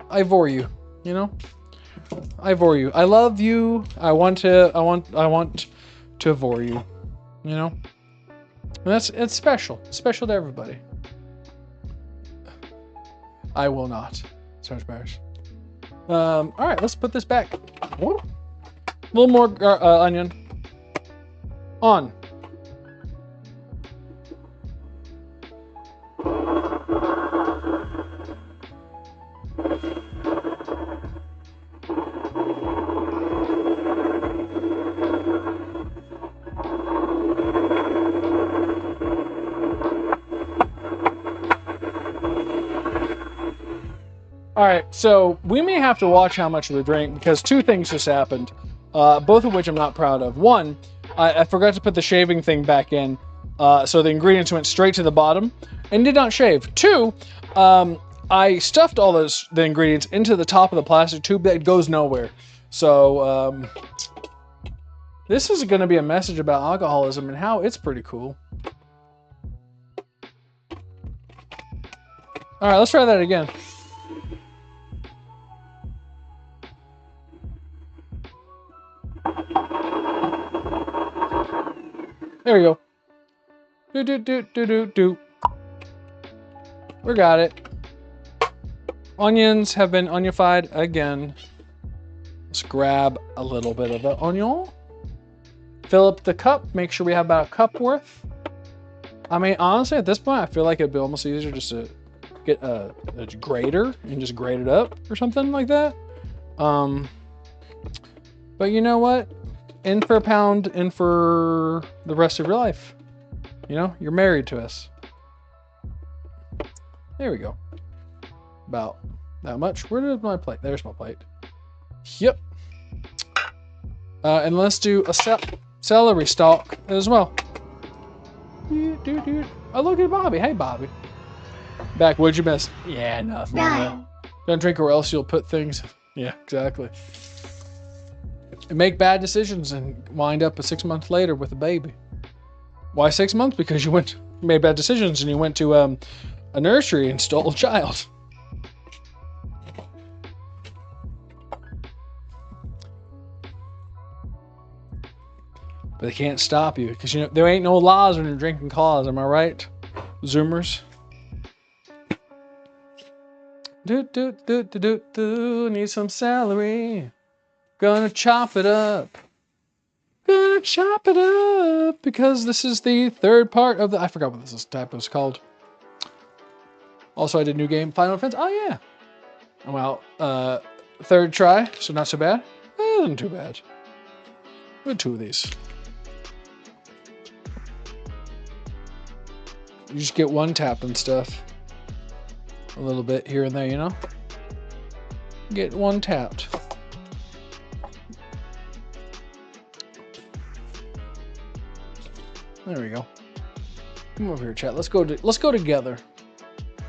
I vor you. You know, I vor you. I love you. I want to vor you. You know, and it's special. It's special to everybody. I will not. Sarge Bears. All right, let's put this back. Whoa. A little more onion. On. All right, so we may have to watch how much of the drink because two things just happened, both of which I'm not proud of. One, I forgot to put the shaving thing back in, so the ingredients went straight to the bottom and did not shave. Two, I stuffed all the ingredients into the top of the plastic tube that goes nowhere. So this is going to be a message about alcoholism and how it's pretty cool. All right, let's try that again. There we go. Do. We got it. Onions have been onionified again. Let's grab a little bit of the onion. Fill up the cup. Make sure we have about a cup worth. I mean, honestly, at this point, I feel like it'd be almost easier just to get a grater and just grate it up or something like that. But you know what? In for a pound, in for the rest of your life. You know, you're married to us. There we go. About that much. Where did my plate? There's my plate. Yep. And let's do a celery stalk as well. Oh, look at Bobby. Hey, Bobby. Back, what'd you miss? Yeah, nothing. Don't drink or else you'll put things. Yeah, exactly. And make bad decisions and wind up 6 months later with a baby. Why 6 months? Because you made bad decisions and you went to a nursery and stole a child. But they can't stop you because you know there ain't no laws when you're drinking cause. Am I right, Zoomers? Need some celery. Gonna chop it up. Because this is the third part of the. I forgot what this type was called. Also, I did new game Final Fantasy. Oh yeah. Well, third try, so not so bad. Not too bad. We had two of these. You just get one tap and stuff. A little bit here and there, you know? Get one tapped. There we go. Come over here, chat. Let's go together.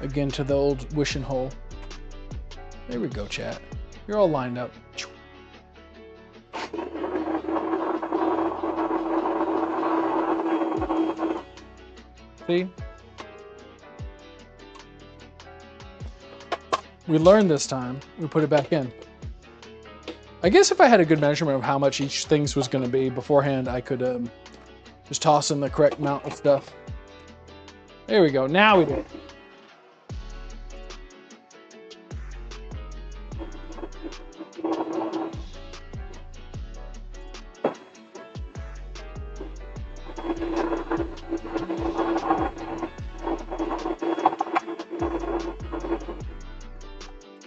Again to the old wishing hole. There we go, chat. You're all lined up. See? We learned this time. We put it back in. I guess if I had a good measurement of how much each thing was going to be beforehand, I could just toss in the correct amount of stuff. There we go. Now we do it.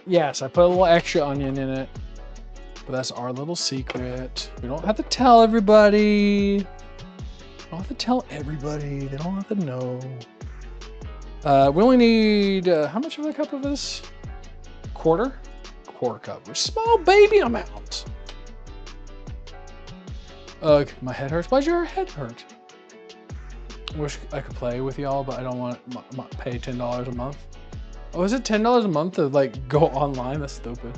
Yes, I put a little extra onion in it, but that's our little secret. We don't have to tell everybody. We don't have to tell everybody. They don't have to know. We only need, how much of a cup of this? Quarter cup. A small baby amount. Ugh, my head hurts. Why'd your head hurt? Wish I could play with y'all, but I don't want to pay $10 a month. Oh, is it $10 a month to like go online? That's stupid.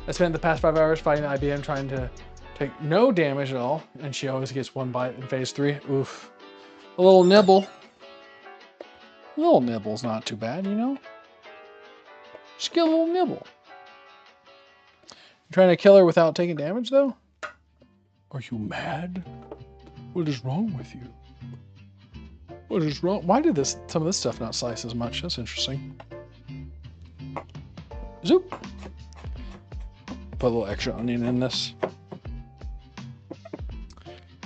I spent the past 5 hours fighting the IBM trying to take no damage at all, and she always gets one bite in phase 3. Oof. A little nibble. A little nibble's not too bad, you know? Just get a little nibble. Trying to kill her without taking damage, though? Are you mad? What is wrong with you? What is wrong? Why did some of this stuff not slice as much? That's interesting. Zoop. Put a little extra onion in this.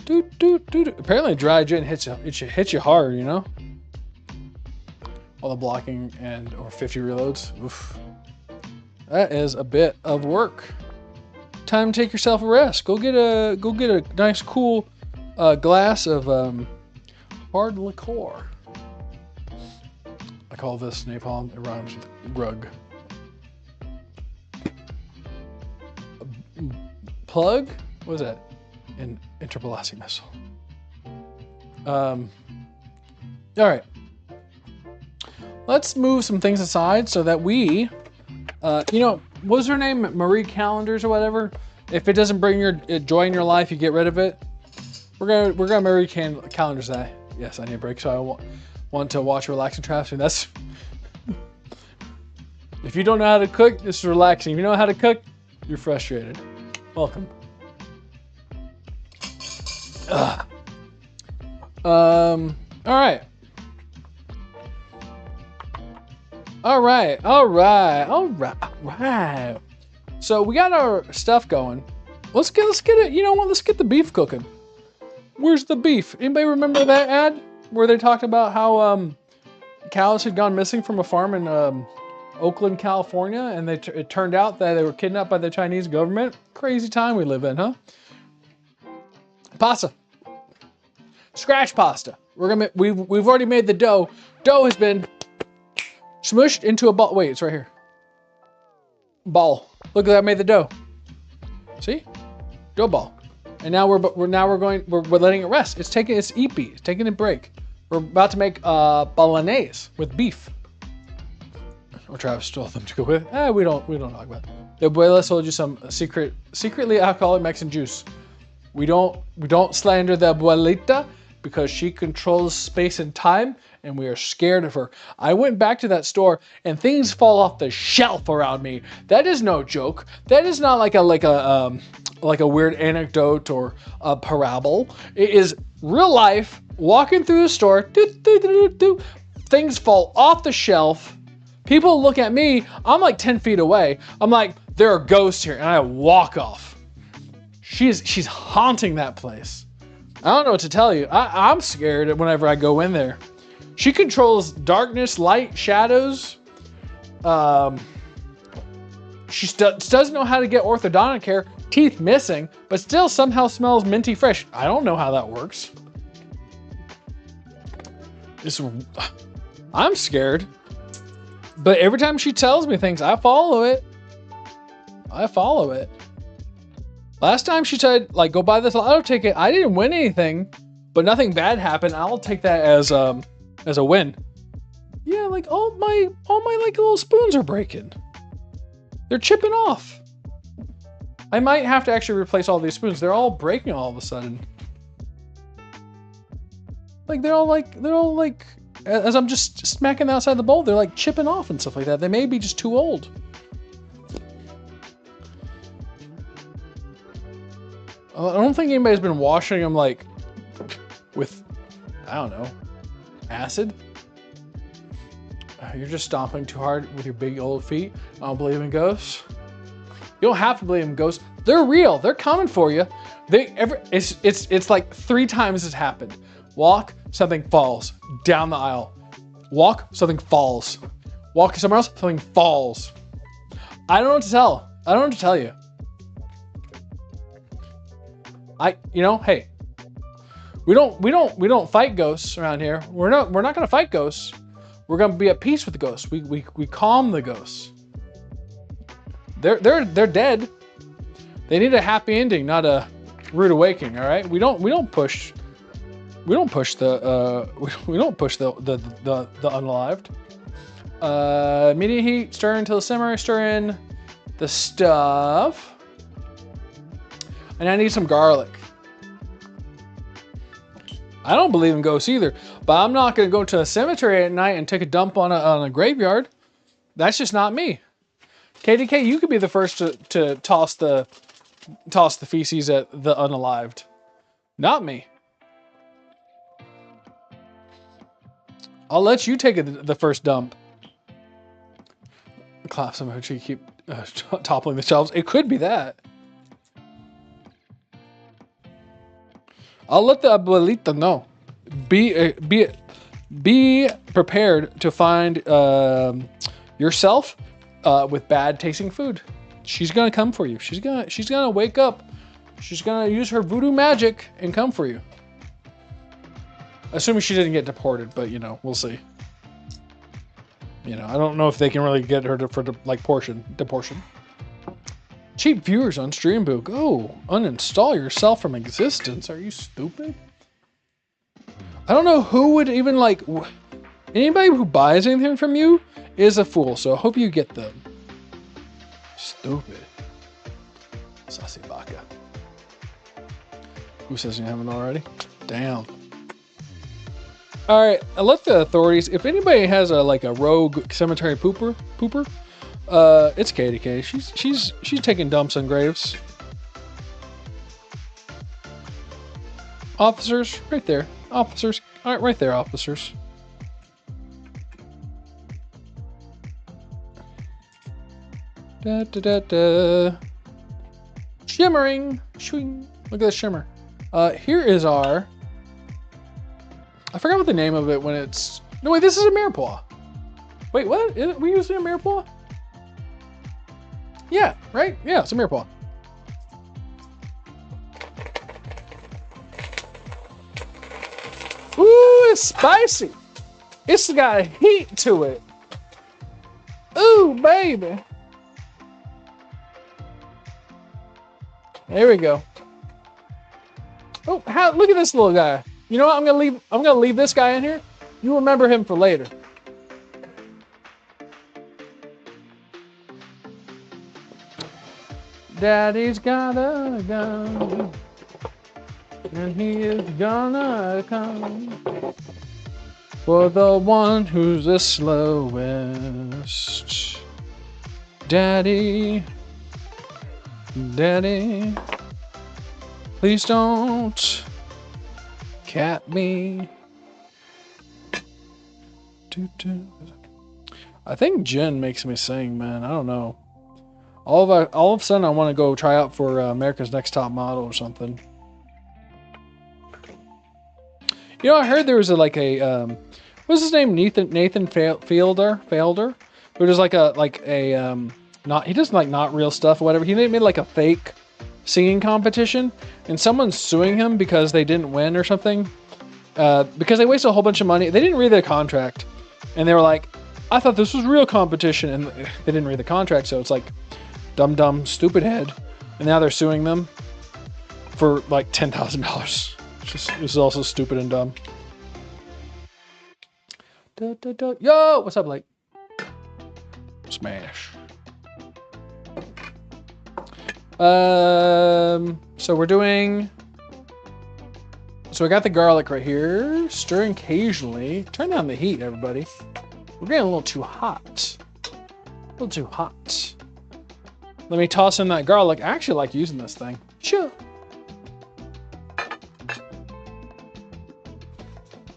Doot, doot, doot. Apparently dry gin hits you hard, you know? All the blocking or 50 reloads. Oof. That is a bit of work. Time to take yourself a rest. Go get a nice cool glass of hard liqueur. I call this napalm. It rhymes with rug. Plug? What is that? An interpolating missile. All right. Let's move some things aside so that we, you know, what was her name? Marie Callender's or whatever. If it doesn't bring your joy in your life, you get rid of it. We're gonna Marie Callender's that. Yes, I need a break, so I want to watch relaxing traveling. That's if you don't know how to cook, this is relaxing. If you know how to cook, you're frustrated. Welcome. All right. So we got our stuff going. Let's get it. You know what? Let's get the beef cooking. Where's the beef? Anybody remember that ad where they talked about how cows had gone missing from a farm in Oakland, California, and it turned out that they were kidnapped by the Chinese government? Crazy time we live in, huh? Pasta. Scratch pasta. We've already made the dough. Dough has been smushed into a ball. Wait, it's right here. Ball. Look at that. I made the dough. See? Dough ball. And now we're letting it rest. It's taking its EP. It's taking a break. We're about to make Bolognese with beef. Or Travis stole them to go with. We don't talk about it. The abuela sold you some secretly alcoholic Mexican juice. We don't slander the abuelita because she controls space and time, and we are scared of her. I went back to that store and things fall off the shelf around me. That is no joke. That is not like a weird anecdote or a parable. It is real life. Walking through the store, things fall off the shelf. People look at me. I'm like 10 feet away. I'm like, there are ghosts here, and I walk off. She's haunting that place. I don't know what to tell you. I'm scared whenever I go in there. She controls darkness, light, shadows. She doesn't know how to get orthodontic care. Teeth missing, but still somehow smells minty fresh. I don't know how that works. I'm scared. But every time she tells me things, I follow it. Last time she said, like, go buy this lotto ticket. I didn't win anything, but nothing bad happened. I'll take that as a win. Yeah, like all my like little spoons are breaking. They're chipping off. I might have to actually replace all these spoons. They're all breaking all of a sudden. Like they're all like as I'm just smacking the outside of the bowl, they're like chipping off and stuff like that. They may be just too old. I don't think anybody's been washing them like with, I don't know, acid. You're just stomping too hard with your big old feet. I don't believe in ghosts. You don't have to believe in ghosts. They're real. They're coming for you. It's like 3 times it's happened. Walk, something falls down the aisle. Walk, something falls. Walk somewhere else, something falls. I don't know what to tell. I don't know what to tell you. Hey, we don't fight ghosts around here. We're not gonna fight ghosts. We're gonna be at peace with the ghosts. We calm the ghosts. They're dead. They need a happy ending, not a rude awakening. All right. We don't push the unalived. Medium heat. Stir until simmer. Stir in the stuff. And I need some garlic. I don't believe in ghosts either, but I'm not going to go to a cemetery at night and take a dump on a graveyard. That's just not me. KDK, you could be the first to toss the feces at the unalived. Not me. I'll let you take the first dump. Clap somehow to keep toppling the shelves. It could be that. I'll let the abuelita know. Be prepared to find yourself with bad tasting food. She's gonna come for you. She's gonna wake up. She's gonna use her voodoo magic and come for you. Assuming she didn't get deported, but you know, we'll see. You know, I don't know if they can really get her for deportation. Cheap viewers on Streambook. Go uninstall yourself from existence. Are you stupid? I don't know who would even like. Anybody who buys anything from you is a fool. So I hope you get them. Stupid. Sassy baka. Who says you haven't already? Damn. All right, I let the authorities. If anybody has a rogue cemetery pooper, it's KDK. She's taking dumps on graves. Officers, right there. Officers, all right, right there, officers. Da da da da. Shimmering, shwing. Look at the shimmer. Here is our. I forgot what the name of it when it's. No wait, this is a mirepoix. Wait, what? We using a mirepoix? Yeah, right? Yeah, it's a mirepoix. Ooh, it's spicy. It's got heat to it. Ooh, baby. There we go. Oh, look at this little guy. You know what? I'm gonna leave this guy in here. You remember him for later. Daddy's got a gun, and he is gonna come for the one who's the slowest. Daddy, Daddy, please don't cat me. I think Jen makes me sing, man. I don't know. All of a sudden, I want to go try out for America's Next Top Model or something. You know, I heard there was what's his name? Nathan Fielder, who does he does not real stuff or whatever. He made like a fake singing competition, and someone's suing him because they didn't win or something. Because they wasted a whole bunch of money. They didn't read their contract, and they were like, "I thought this was real competition," and they didn't read the contract, so it's like. Dumb, stupid head, and now they're suing them for like $10,000. It's also stupid and dumb. Yo, what's up, Blake? Smash. So we're doing. So I got the garlic right here, stirring occasionally. Turn down the heat, everybody. We're getting a little too hot. A little too hot. Let me toss in that garlic. I actually like using this thing. Sure.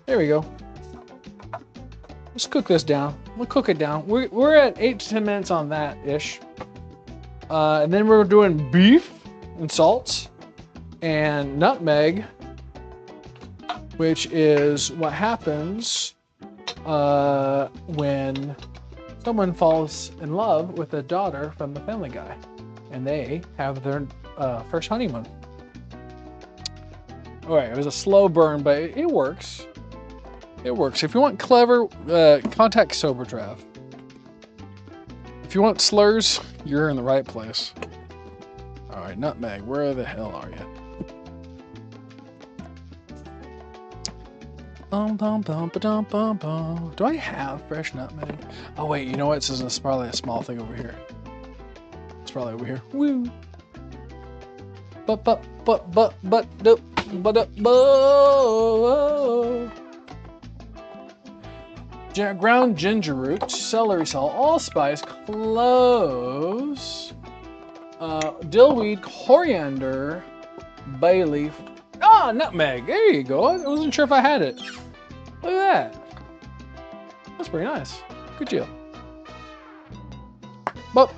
There we go. Let's cook this down. We'll cook it down. We're at 8 to 10 minutes on that ish. And then we're doing beef and salt and nutmeg, which is what happens when someone falls in love with a daughter from the Family Guy, and they have their first honeymoon. All right, it was a slow burn, but it works. It works. If you want clever, contact SoberTrav. If you want slurs, you're in the right place. All right, nutmeg, where the hell are you? Do I have fresh nutmeg? Oh wait, you know what? This is probably a small thing over here. It's probably over here. Woo. But nope. Ground ginger root, celery salt, allspice, cloves, dillweed, coriander, bay leaf. Ah, nutmeg. There you go. I wasn't sure if I had it. Look at that. That's pretty nice. Good deal. But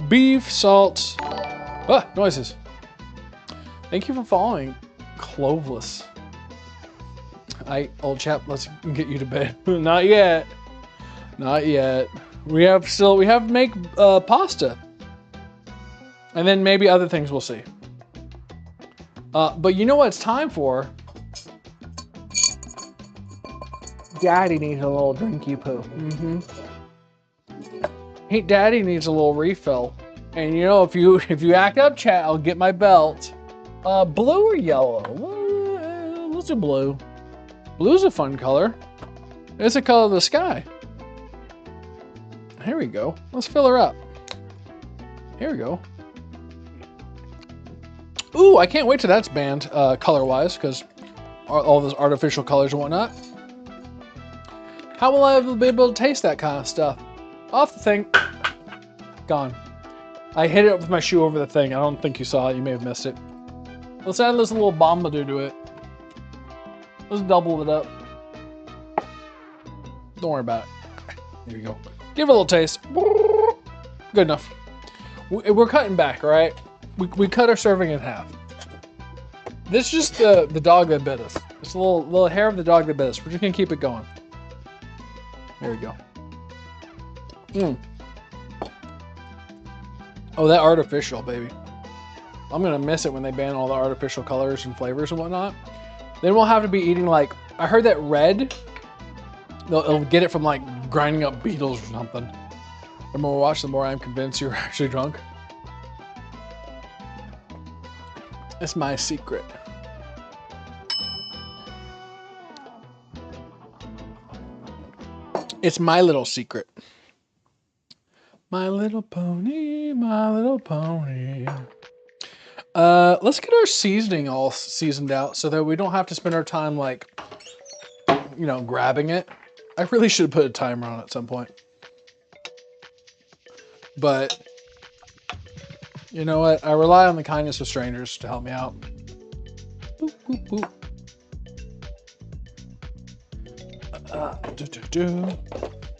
beef, salt. Ah, noises. Thank you for following, Cloveless. Old chap, let's get you to bed. Not yet. Not yet. We have to make pasta. And then maybe other things we'll see. But you know what it's time for? Daddy needs a little drinky poo. Daddy needs a little refill. And you know, if you act up, chat, I'll get my belt. Blue or yellow? Let's do blue. Blue's a fun color. It's the color of the sky. Here we go. Let's fill her up. Here we go. Ooh, I can't wait till that's banned color-wise, because all those artificial colors and whatnot. How will I be able to taste that kind of stuff? Off the thing. Gone. I hit it with my shoe over the thing. I don't think you saw it. You may have missed it. Let's add this little bombadoo to it. Let's double it up. Don't worry about it. Here you go. Give it a little taste. Good enough. We're cutting back, all right? We cut our serving in half. This is just the dog that bit us. It's a little hair of the dog that bit us. We're just gonna keep it going. There we go. Oh, that artificial, baby. I'm gonna miss it when they ban all the artificial colors and flavors and whatnot. Then we'll have to be eating like, I heard that red, they'll get it from like grinding up beetles or something. The more we watch, the more I'm convinced you're actually drunk. It's my secret. It's my little secret. My little pony, my little pony. Let's get our seasoning all seasoned out so that we don't have to spend our time like, you know, grabbing it. I really should put a timer on it at some point. But you know what? I rely on the kindness of strangers to help me out. Boop, boop, boop.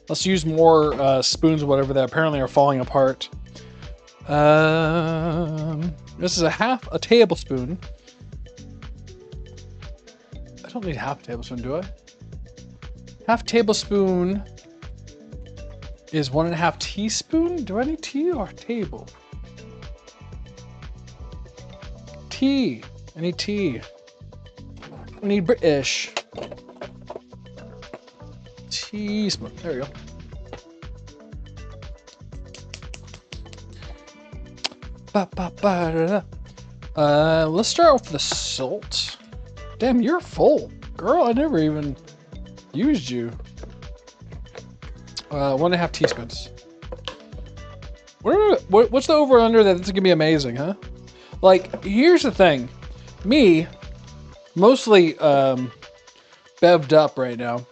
Let's use more spoons or whatever that apparently are falling apart. This is half a tablespoon. I don't need half a tablespoon, do I? Half tablespoon is 1.5 teaspoon. Do I need tea or table? Tea. I need tea. I need British. Teaspoon. There we go. Let's start with the salt. Damn, you're full. Girl, I never even used you. 1.5 teaspoons. What's the over under that? This is gonna be amazing, huh? Like, here's the thing. Me, mostly bevved up right now,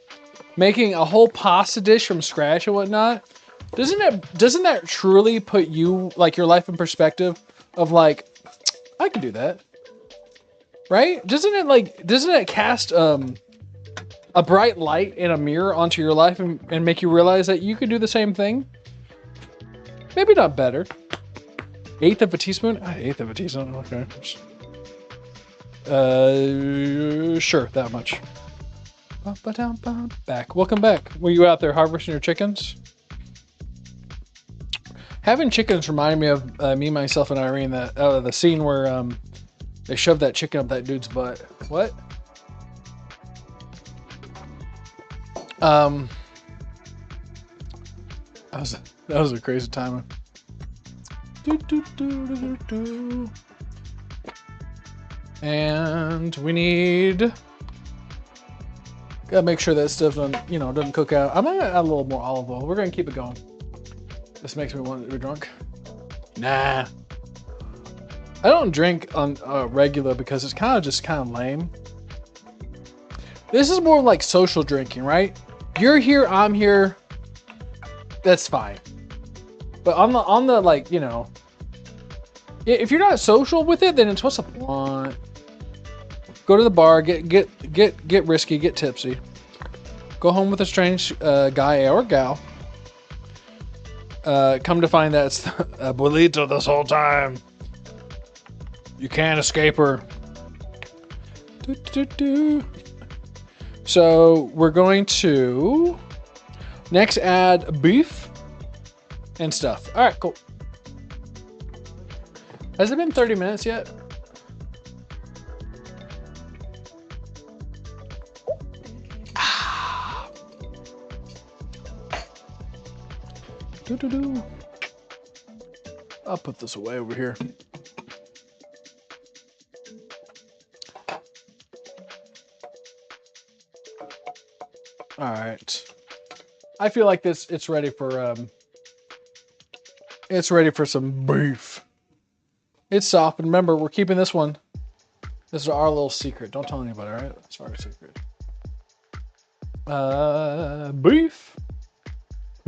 making a whole pasta dish from scratch and whatnot. Doesn't that truly put you, like, your life in perspective of like, I could do that, right? Doesn't it cast a bright light in a mirror onto your life and make you realize that you could do the same thing? Maybe not better. 1/8 of a teaspoon? 1/8 of a teaspoon, okay. Sure, that much. Back. Welcome back. Were you out there harvesting your chickens? Having chickens reminded me of me, myself, and Irene, the scene where they shoved that chicken up that dude's butt. What? That was a crazy timing. And we need. Gotta make sure that stuff doesn't cook out. I'm gonna add a little more olive oil. We're gonna keep it going. This makes me want to be drunk. Nah. I don't drink on regular because it's just kind of lame. This is more like social drinking, right? You're here, I'm here. That's fine. But on the like, you know, if you're not social with it, then it's what's the point? Go to the bar, get risky, get tipsy. Go home with a strange guy or gal. Come to find that it's Abuelita this whole time. You can't escape her. So we're going to next add beef and stuff. All right, cool. Has it been 30 minutes yet? I'll put this away over here. All right. I feel like it's ready for some beef. It's soft, and remember, we're keeping this one. This is our little secret. Don't tell anybody, all right? It's our secret. Beef.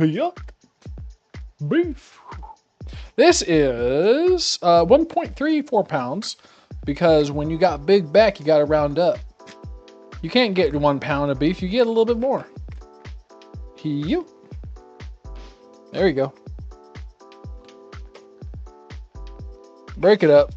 Yuck. Beef. This is 1.34 pounds because when you got big back, you got to round up. You can't get 1 pound of beef. You get a little bit more. There you go. Break it up.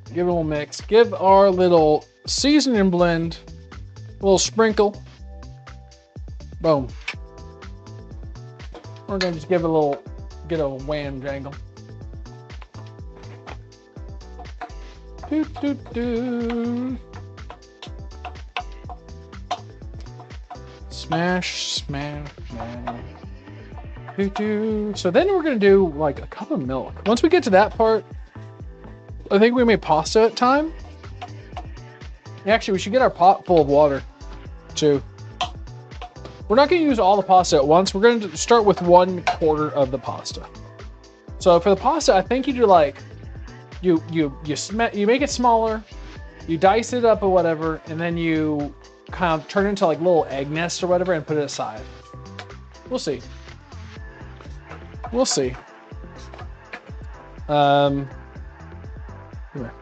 Give it a little mix. Give our little seasoning blend a little sprinkle. Boom. We're gonna just give it get a wham jangle. Smash, smash, smash. So then we're gonna do like a cup of milk. Once we get to that part, I think we made pasta at time. Actually, we should get our pot full of water too. We're not going to use all the pasta at once. We're going to start with 1/4 of the pasta. So for the pasta, I think you do like you make it smaller, you dice it up or whatever, and then you kind of turn it into like little egg nests or whatever and put it aside. We'll see. We'll see. Here.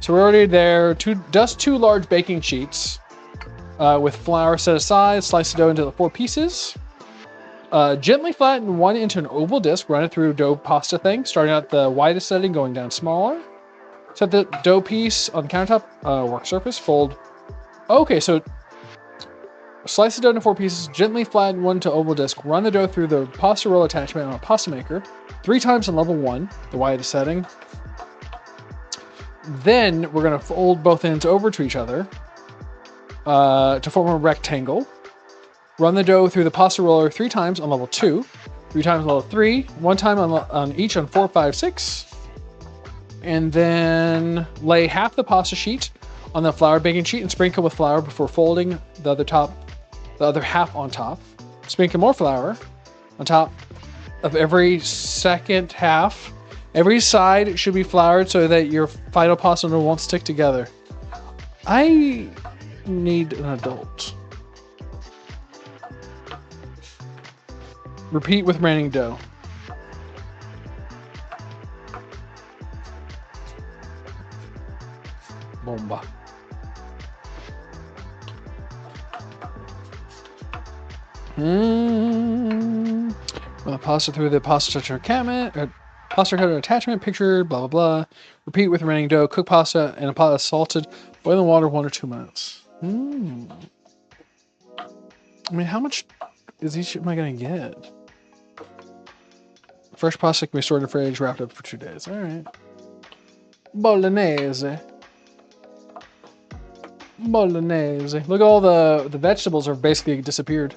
So we're already there. Dust 2 large baking sheets with flour set aside. Slice the dough into the 4 pieces. Gently flatten one into an oval disc. Run it through dough pasta thing, starting at the widest setting, going down smaller. Set the dough piece on the countertop work surface. Fold. Okay, so slice the dough into 4 pieces. Gently flatten one to oval disc. Run the dough through the pasta roll attachment on a pasta maker 3 times on level 1, the widest setting. Then we're going to fold both ends over to each other to form a rectangle. Run the dough through the pasta roller 3 times on level 2, 3 times on level 3, 1 time on each on 4, 5, 6. And then lay half the pasta sheet on the flour baking sheet and sprinkle with flour before folding the other half on top. Sprinkle more flour on top of every second half. Every side should be floured so that your final pasta won't stick together. I need an adult. Repeat with remaining dough. Bomba. Run the pasta through the pasta cutter attachment, picture, blah, blah, blah. Repeat with remaining dough. Cook pasta in a pot of salted boiling water 1 or 2 minutes. I mean, how much is each am I going to get? Fresh pasta can be stored in the fridge, wrapped up for 2 days. All right. Bolognese. Bolognese. Look, all the vegetables are basically disappeared.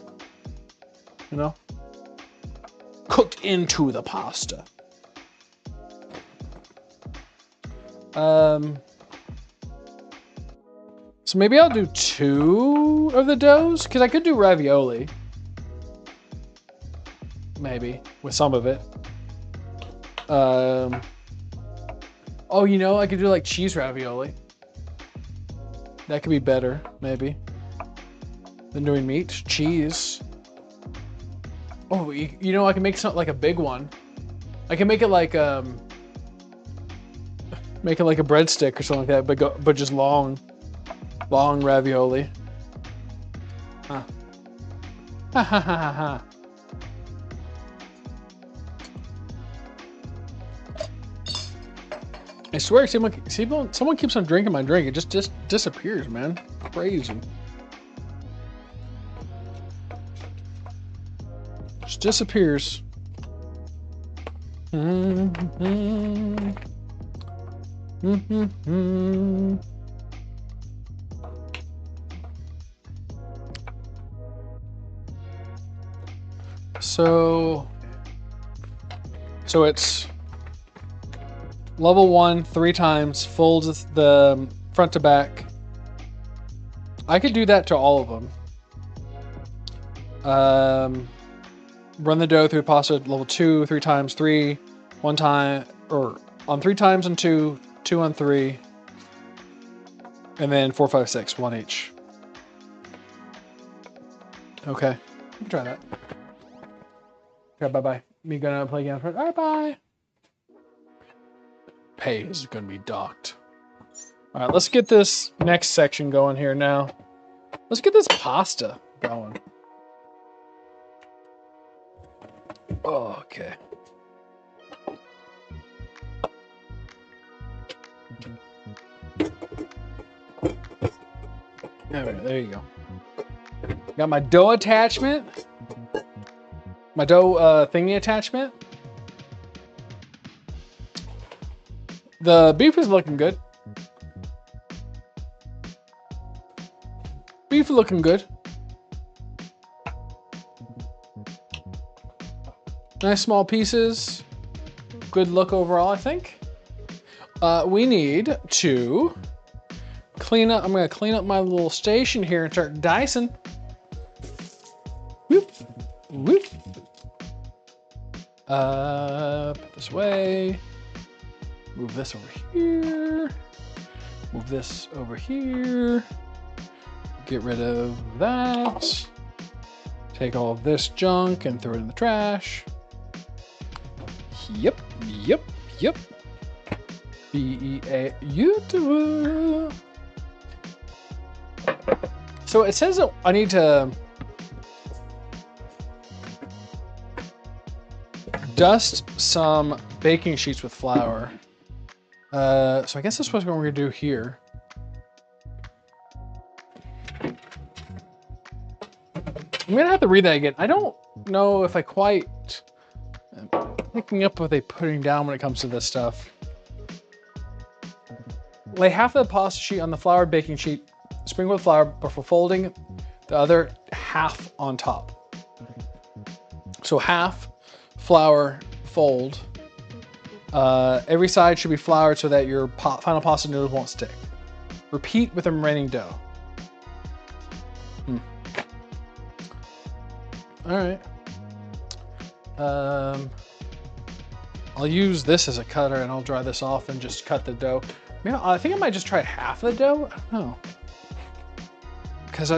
You know? Cooked into the pasta. So maybe I'll do 2 of the doughs, because I could do ravioli. Maybe, with some of it. Oh, you know, I could do like cheese ravioli. That could be better, maybe, than doing meat. Cheese. Oh, you know, I can make something like a big one. I can make it like a breadstick or something like that, but just long ravioli. Huh. Ha ha ha ha ha. I swear, someone keeps on drinking my drink. It just disappears, man. Crazy. Just disappears. So it's level 1 3 times, folds the front to back. I could do that to all of them. Run the dough through pasta level 2 3 times, 3 1 time, or on 3 times on 2, 2 on 3, and then 4 5 6 1 each. Okay, we can try that. Okay, bye. Me gonna play again. All right, bye. Pay is gonna be docked. All right, let's get this next section going here now. Let's get this pasta going. Oh, okay. There you go. Got my dough attachment. My dough thingy attachment. The beef is looking good. Beef looking good. Nice small pieces. Good look overall, I think. We need to clean up. I'm going to clean up my little station here and start dicing. Whoop, whoop. Put this away. Move this over here. Move this over here. Get rid of that. Take all of this junk and throw it in the trash. Yep. B-E-A, YouTuber. So it says that I need to dust some baking sheets with flour. So I guess that's what we're gonna do here. I'm gonna have to read that again. I don't know if I quite am picking up what they're putting down when it comes to this stuff. Lay half of the pasta sheet on the flour baking sheet, sprinkle with flour before folding the other half on top. So half flour, fold. Every side should be floured so that your final pasta noodles won't stick. Repeat with the remaining dough. All right. I'll use this as a cutter and I'll dry this off and just cut the dough. Maybe, I think I might just try half of the dough. I don't know. Because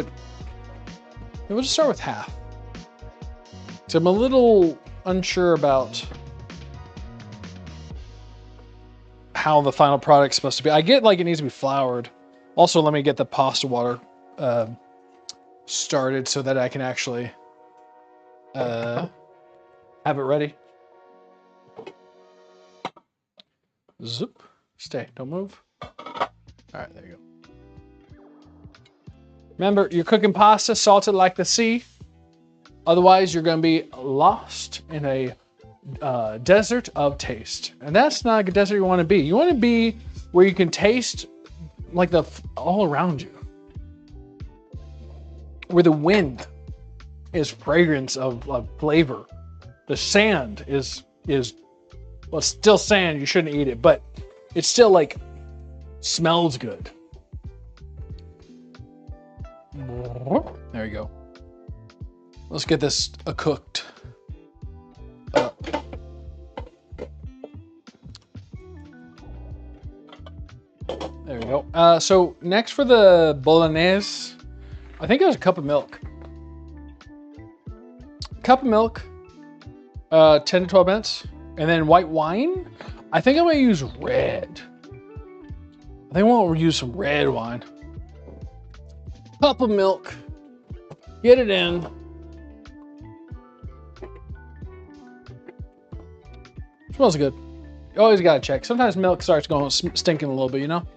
we'll just start with half. So I'm a little unsure about how the final product's supposed to be. I get like it needs to be floured. Also, let me get the pasta water started so that I can actually have it ready. Zoop. Stay. Don't move. All right, there you go. Remember, you're cooking pasta, salted like the sea. Otherwise, you're going to be lost in a desert of taste. And that's not a desert you want to be. You want to be where you can taste like the all around you. Where the wind is fragrance of flavor. The sand is well, it's still sand. You shouldn't eat it, but it's still like smells good. There you go. Let's get this cooked. There we go. So next for the Bolognese, I think it was a cup of milk. Cup of milk, 10 to 12 minutes. And then white wine, I think I'm gonna use red. I think we'll use some red wine. Cup of milk, get it in. Smells good. You always gotta check. Sometimes milk starts going stinking a little bit, you know?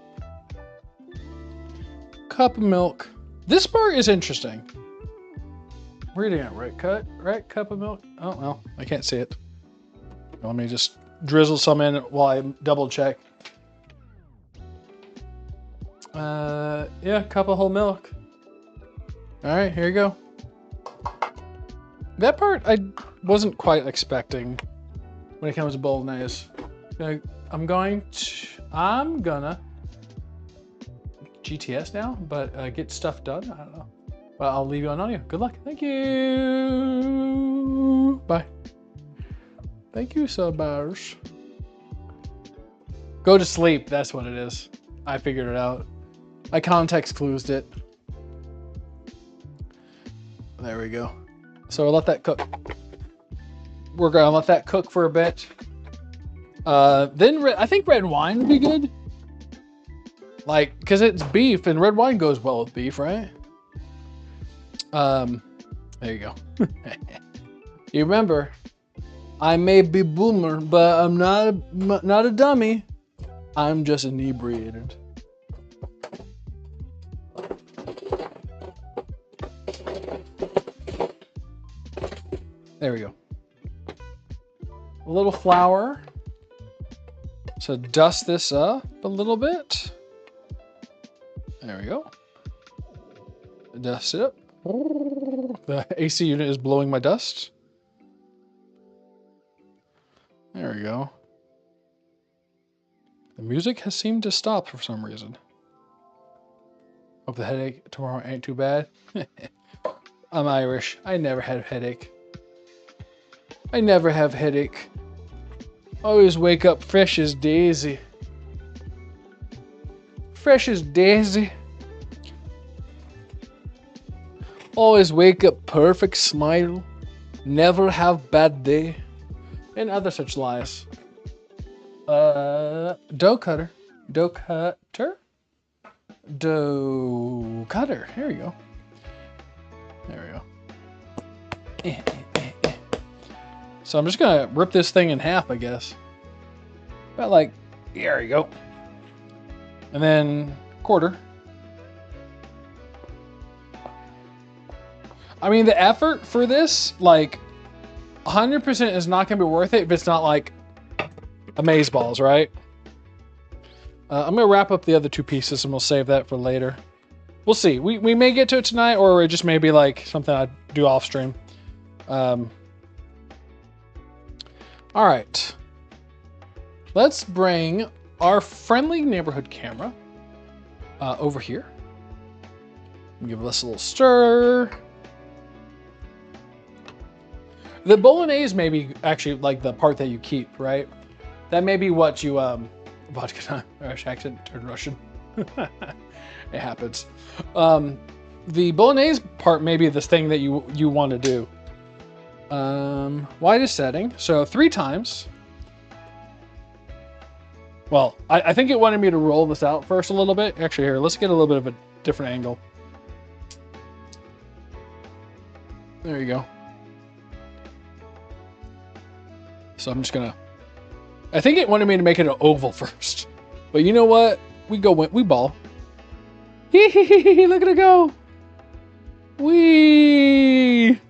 Cup of milk. This part is interesting. Reading it right cup of milk. Oh well, I can't see it. Let me just drizzle some in while I double check. Yeah, cup of whole milk. All right, here you go. That part I wasn't quite expecting when it comes to bolognese. I'm gonna GTS now, but get stuff done. I don't know. Well, I'll leave you on audio. Good luck. Thank you. Bye. Thank you, subbers. Go to sleep. That's what it is. I figured it out. I context clues it. There we go. So we'll let that cook. We're gonna let that cook for a bit. Then I think red wine would be good. Like, cause it's beef and red wine goes well with beef, right? There you go. You remember, I may be boomer, but I'm not a dummy. I'm just inebriated. There we go. A little flour. So dust this up a little bit. There we go. Dust it up. The AC unit is blowing my dust. There we go. The music has seemed to stop for some reason. Hope the headache tomorrow ain't too bad. I'm Irish. I never had a headache. I never have headache. Always wake up fresh as daisy. Fresh as daisy. Always wake up perfect smile. Never have bad day. And other such lies. Dough cutter. Dough cutter? Dough cutter. Here we go. There we go. So I'm just gonna rip this thing in half, I guess. About like, there you go. And then quarter. I mean, the effort for this, like, 100% is not gonna be worth it if it's not like amazeballs, right? I'm gonna wrap up the other two pieces and we'll save that for later. We'll see. We may get to it tonight, or it just may be like something I do off stream. All right. Let's bring our friendly neighborhood camera over here. Give this a little stir. The bolognese may be actually like the part that you keep, right? That may be what you vodka time. Irish accent turned Russian. It happens. The bolognese part may be this thing that you want to do. Widest setting, so 3 times. Well, I think it wanted me to roll this out first a little bit. Actually, here, let's get a little bit of a different angle. There you go. So I'm just gonna, I think it wanted me to make it an oval first. But you know what? We ball. Hee hee hee hee, look at it go. Wee.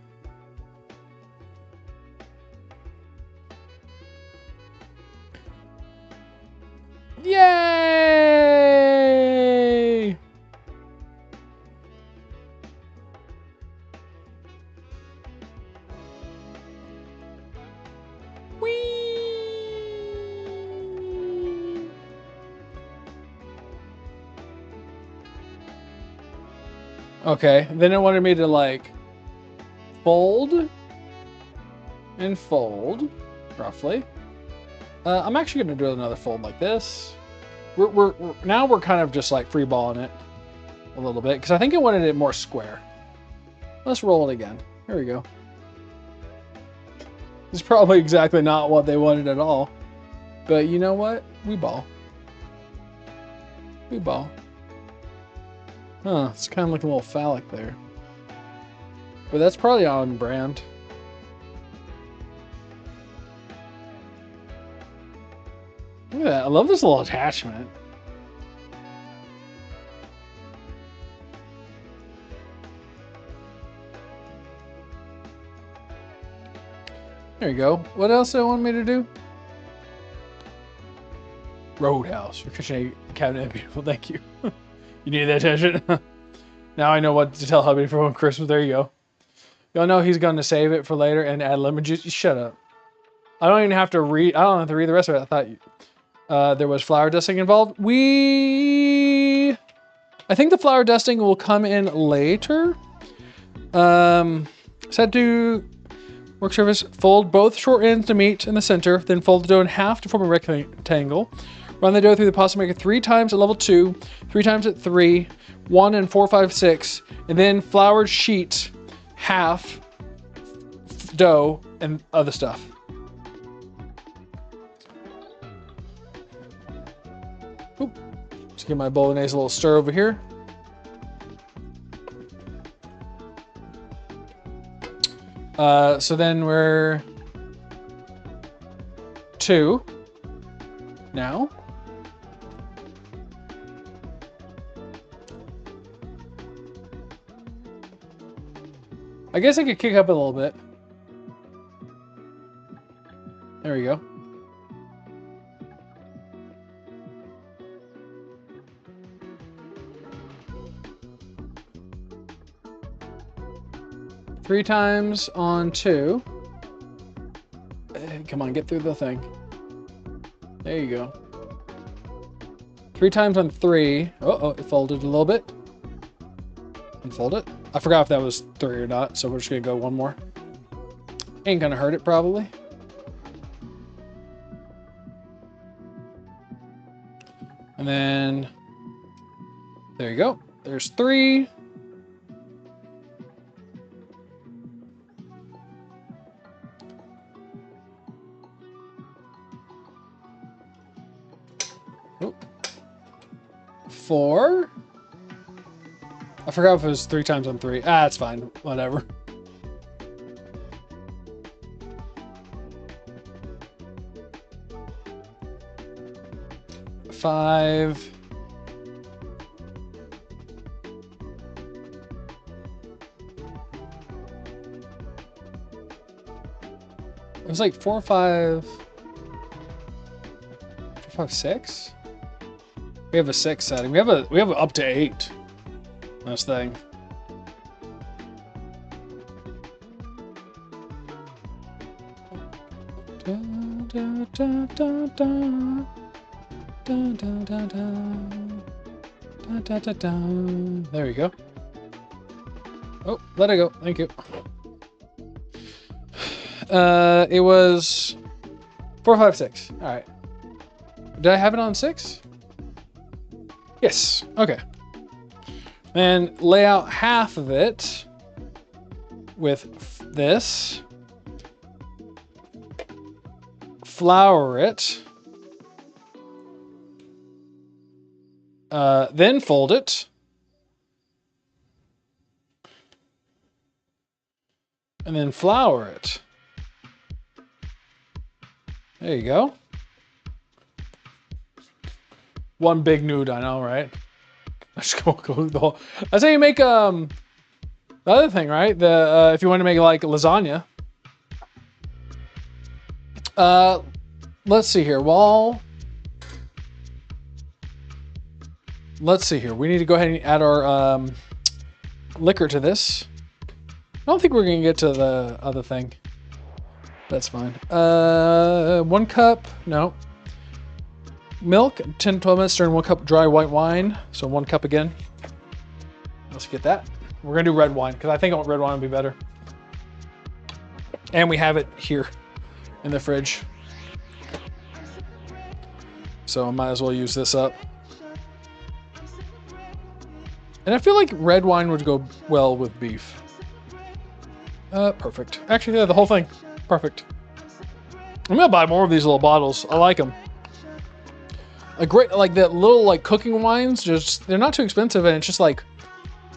Yay! Okay, then it wanted me to like fold and fold, roughly. I'm actually gonna do another fold like this. Now we're kind of just like free balling it a little bit because I think it wanted it more square. Let's roll it again. Here we go. It's probably exactly not what they wanted at all. But you know what? We ball. We ball. Huh, it's kind of looking a little phallic there. But that's probably on brand. Look at that. I love this little attachment. There you go. What else do I want me to do? Roadhouse. Your kitchen cabinet, beautiful. Thank you. You need that attention. Now I know what to tell hubby for Christmas. There you go. Y'all know he's going to save it for later and add lemon juice. Shut up. I don't even have to read. I don't have to read the rest of it. I thought there was flour dusting involved. I think the flour dusting will come in later. Set to work surface. Fold both short ends to meet in the center. Then fold the dough in half to form a rectangle. Run the dough through the pasta maker 3 times at level 2, 3 times at 3, 1 and 4, 5, 6, and then floured sheet half dough and other stuff. Oop. Let's give my bolognese a little stir over here. So then we're 2 now. I guess I could kick up a little bit. There we go. Three times on 2. Come on, get through the thing. There you go. 3 times on 3. Oh, it folded a little bit. Unfold it. I forgot if that was 3 or not, so we're just gonna go one more. Ain't gonna hurt it, probably. And then, there you go. There's 3. Oop. 4. I forgot if it was 3 times on 3. Ah, it's fine. Whatever. Five. It was like 4, 5. 4, 5, 6. We have a 6 setting. We have up to 8. This thing. There we go. Oh, let it go. Thank you. It was 4, 5, 6. All right. Did I have it on 6? Yes. Okay. And lay out half of it with this. Flour it. Then fold it. And then flour it. There you go. One big nude, I know, right? Let's go the whole. That's how you make the other thing, right? The if you want to make like lasagna. Let's see here. Let's see here. We need to go ahead and add our liquor to this. I don't think we're gonna get to the other thing. That's fine. 1 cup. No. Milk, 10 to 12 minutes, stir in 1 cup dry white wine. So 1 cup again. Let's get that. We're gonna do red wine because I think red wine would be better. And we have it here in the fridge. So I might as well use this up. And I feel like red wine would go well with beef. Perfect. Actually, yeah, the whole thing. Perfect. I'm gonna buy more of these little bottles. I like them. A great, like that little like cooking wines, just they're not too expensive, and it's just like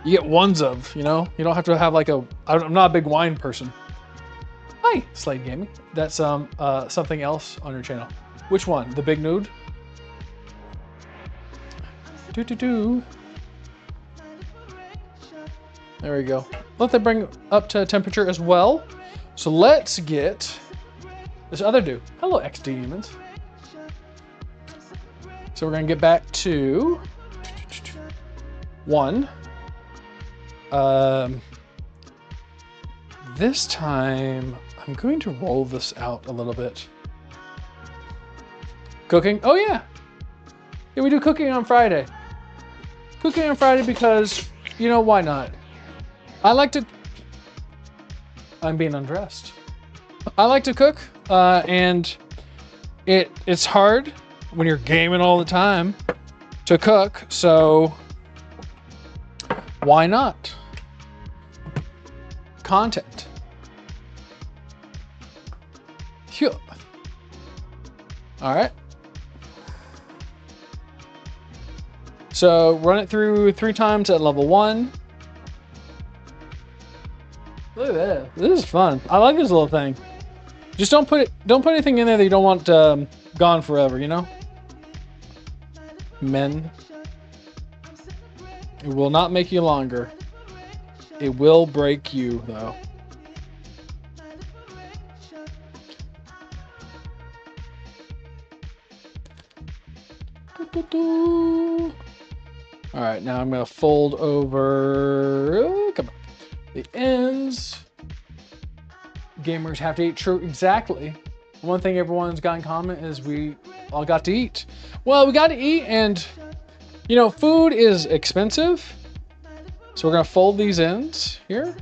you get ones of, you know? You don't have to have like a, I'm not a big wine person. Hi, Slade Gaming. That's something else on your channel. Which one? The Big Nude? There we go. Let that bring up to temperature as well. So let's get this other dude. Hello, XD humans. So we're gonna get back to 1. This time I'm going to roll this out a little bit. Cooking? Oh yeah. Yeah, we do cooking on Friday. Cooking on Friday because, you know, why not? I like to... I'm being undressed. I like to cook, and it's hard when you're gaming all the time to cook, so why not? Content. Phew. All right. So run it through 3 times at level 1. Look at that. This is fun. I like this little thing. Just don't put anything in there that you don't want gone forever, you know? Men. It will not make you longer. It will break you, though. All right, now I'm gonna fold over. Come on. The ends. Gamers have to eat. True, exactly. One thing everyone's got in common is we all got to eat. Well, we got to eat, and you know, food is expensive. So we're gonna fold these ends here.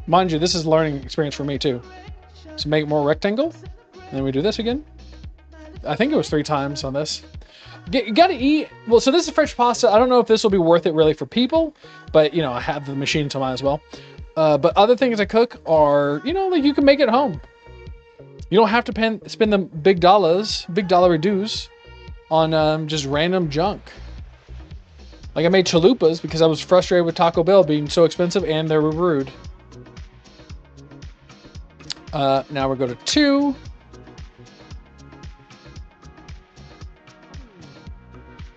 Mind you, this is a learning experience for me too. So make more rectangle. And then we do this again. I think it was 3 times on this. You gotta eat. Well, so this is fresh pasta. I don't know if this will be worth it really for people, but you know, I have the machine, so might as well. But other things I cook are, you know, like you can make it at home. You don't have to spend the big dollar dues on just random junk. Like I made chalupas because I was frustrated with Taco Bell being so expensive and they were rude. Now we go to 2.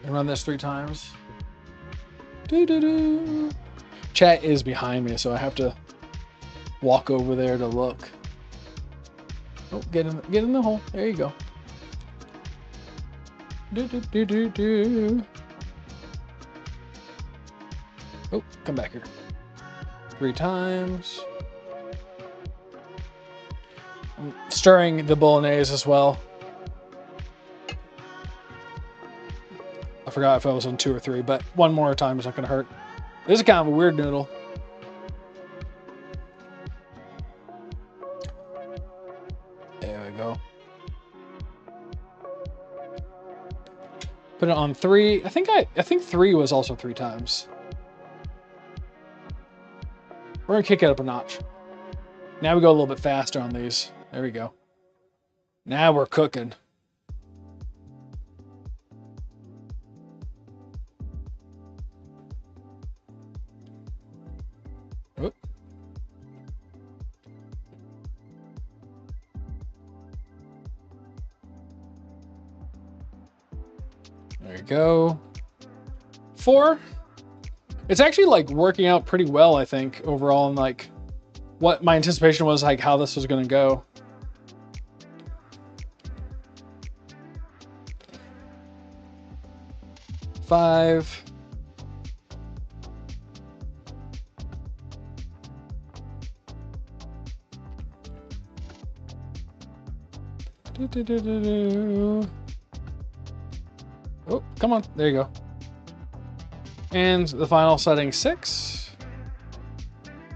And run this 3 times. Doo-doo-doo. Chat is behind me, so I have to walk over there to look. Oh, get in the hole. There you go. Do. Oh, come back here. 3 times. I'm stirring the Bolognese as well. I forgot if I was on 2 or 3, but 1 more time is not gonna hurt. This is kind of a weird noodle. There we go. Put it on 3. I think 3 was also 3 times. We're gonna kick it up a notch. Now we go a little bit faster on these. There we go. Now we're cooking. Oop. There you go. 4. It's actually like working out pretty well, I think, overall, and like what my anticipation was, like how this was going to go. Five. Oh, come on. There you go. And the final setting, 6.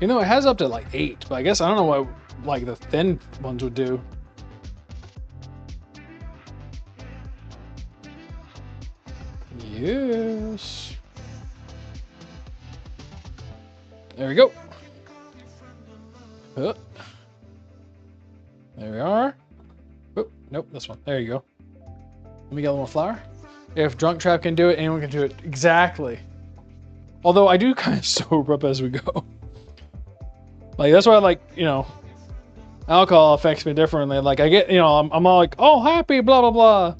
You know, it has up to like 8, but I guess I don't know what like the thin ones would do. Yes. There we go. Oh. There we are. Oh, nope, this one. There you go. Let me get a little more flour. If Drunk Trap can do it, anyone can do it. Exactly. Although I do kind of sober up as we go. Like, that's why, like, you know, alcohol affects me differently. Like, I get, you know, I'm all like, oh, happy, blah, blah,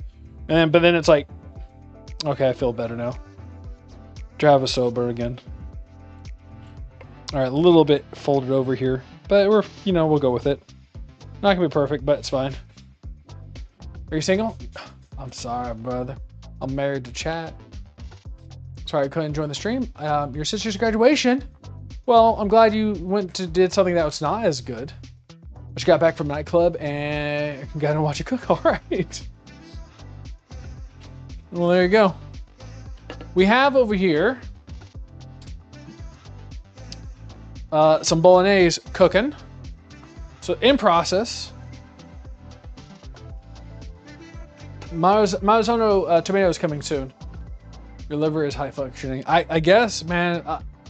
blah. But then it's like, okay, I feel better now. Travis sober again. All right, a little bit folded over here. But we're, you know, we'll go with it. Not gonna be perfect, but it's fine. Are you single? I'm sorry, brother. I'm married to chat. Sorry I couldn't join the stream. Your sister's graduation. Well, I'm glad you did something that was not as good. I just got back from nightclub and got to watch you cook. All right. Well, there you go. We have over here some Bolognese cooking. So in process. Marzano tomatoes coming soon. Your liver is high functioning. I guess, man.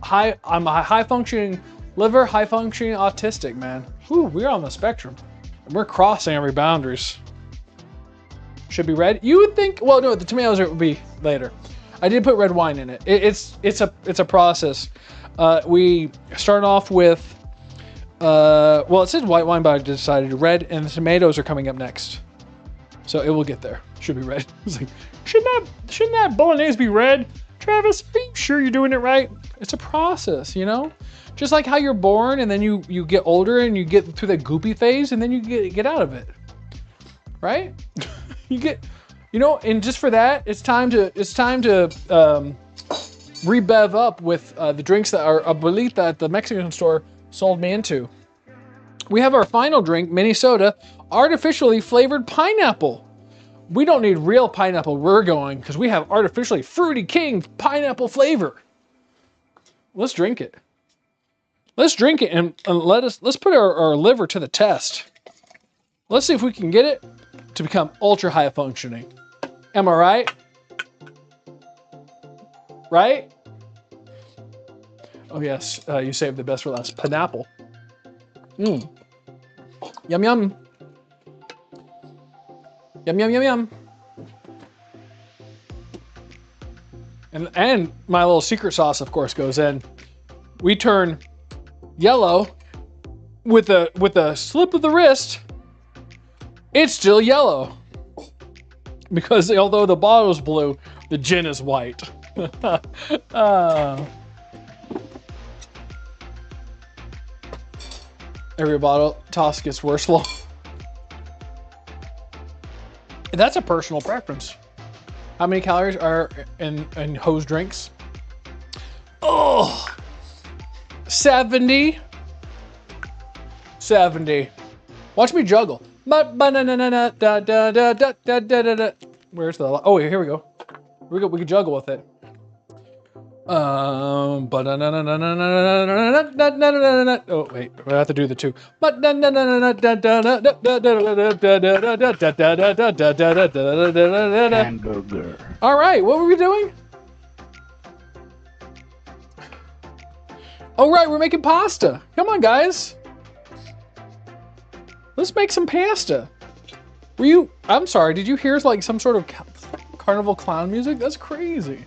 I'm a high functioning liver, high functioning autistic, man. Whew, we're on the spectrum. And we're crossing every boundaries. Should be red. You would think. Well, no, the tomatoes would be later. I did put red wine in it. It's a process. We start off with. Well, it says white wine, but I decided red, and the tomatoes are coming up next. So it will get there. Should be red. It's like, shouldn't that Bolognese be red? Travis, are you sure you're doing it right? It's a process, you know? Just like how you're born and then you get older and you get through that goopy phase and then you get out of it. Right? You get, you know, and just for that, it's time to re-bev up with the drinks that our abuelita at the Mexican store sold me into. We have our final drink, mini soda, artificially flavored pineapple. We don't need real pineapple. We're going because we have artificially fruity king pineapple flavor. Let's drink it. Let's drink it and let's put our liver to the test. Let's see if we can get it to become ultra high functioning. Am I right? Right? Oh yes, you saved the best for last. Pineapple. Mmm. Yum yum. Yum yum yum yum. And my little secret sauce, of course, goes in. We turn yellow with a slip of the wrist. It's still yellow because although the bottle's blue, the gin is white. Every bottle toss gets worse. Well, that's a personal preference. How many calories are in hose drinks? Oh, 70. 70. Watch me juggle. Where's the? Oh, here we go. We can juggle with it. Oh wait, I have to do the two. Hamburger. All right, what were we doing? Oh right, we're making pasta. Come on, guys. Let's make some pasta. Were you? I'm sorry. Did you hear like some sort of carnival clown music? That's crazy.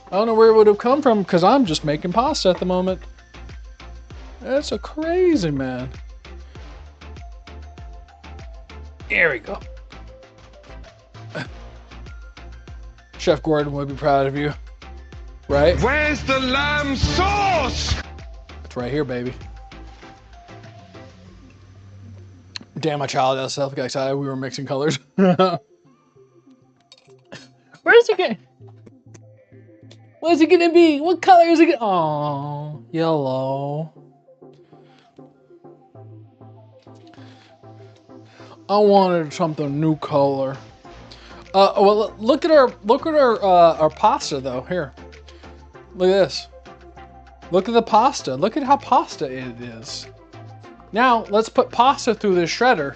I don't know where it would have come from because I'm just making pasta at the moment. That's a crazy, man. Here we go. Chef Gordon would be proud of you. Right? Where's the lamb sauce? It's right here, baby. Damn, my child self got excited. We were mixing colors. Where's it going? What's it gonna be? What color is it? Oh, yellow. I wanted something new color. Well, look at our pasta though. Here, look at this. Look at the pasta. Look at how pasta it is. Now, let's put pasta through this shredder.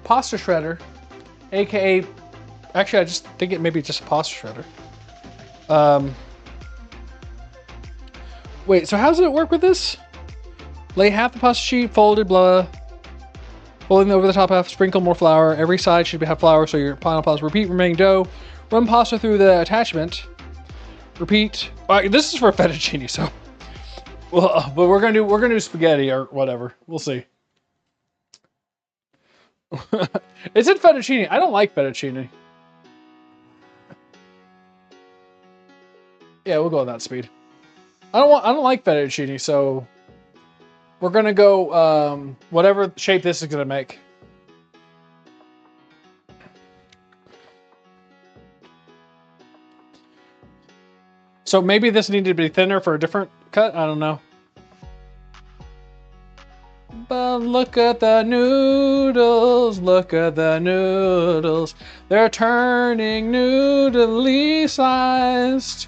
Pasta shredder, aka, actually, I just think it may be just a pasta shredder. Wait, so how does it work with this? Lay half the pasta sheet, folded, blah. Folding over the top half, sprinkle more flour. Every side should have flour, so your final pasta. Repeat remaining dough. Run pasta through the attachment. Repeat. All right, this is for fettuccine, so. Well, but we're gonna do spaghetti or whatever. We'll see. It said fettuccine. I don't like fettuccine. Yeah, we'll go with that speed. I don't like fettuccine, so we're gonna go whatever shape this is gonna make. So maybe this needed to be thinner for a different cut. I don't know. But look at the noodles. Look at the noodles. They're turning noodly sized.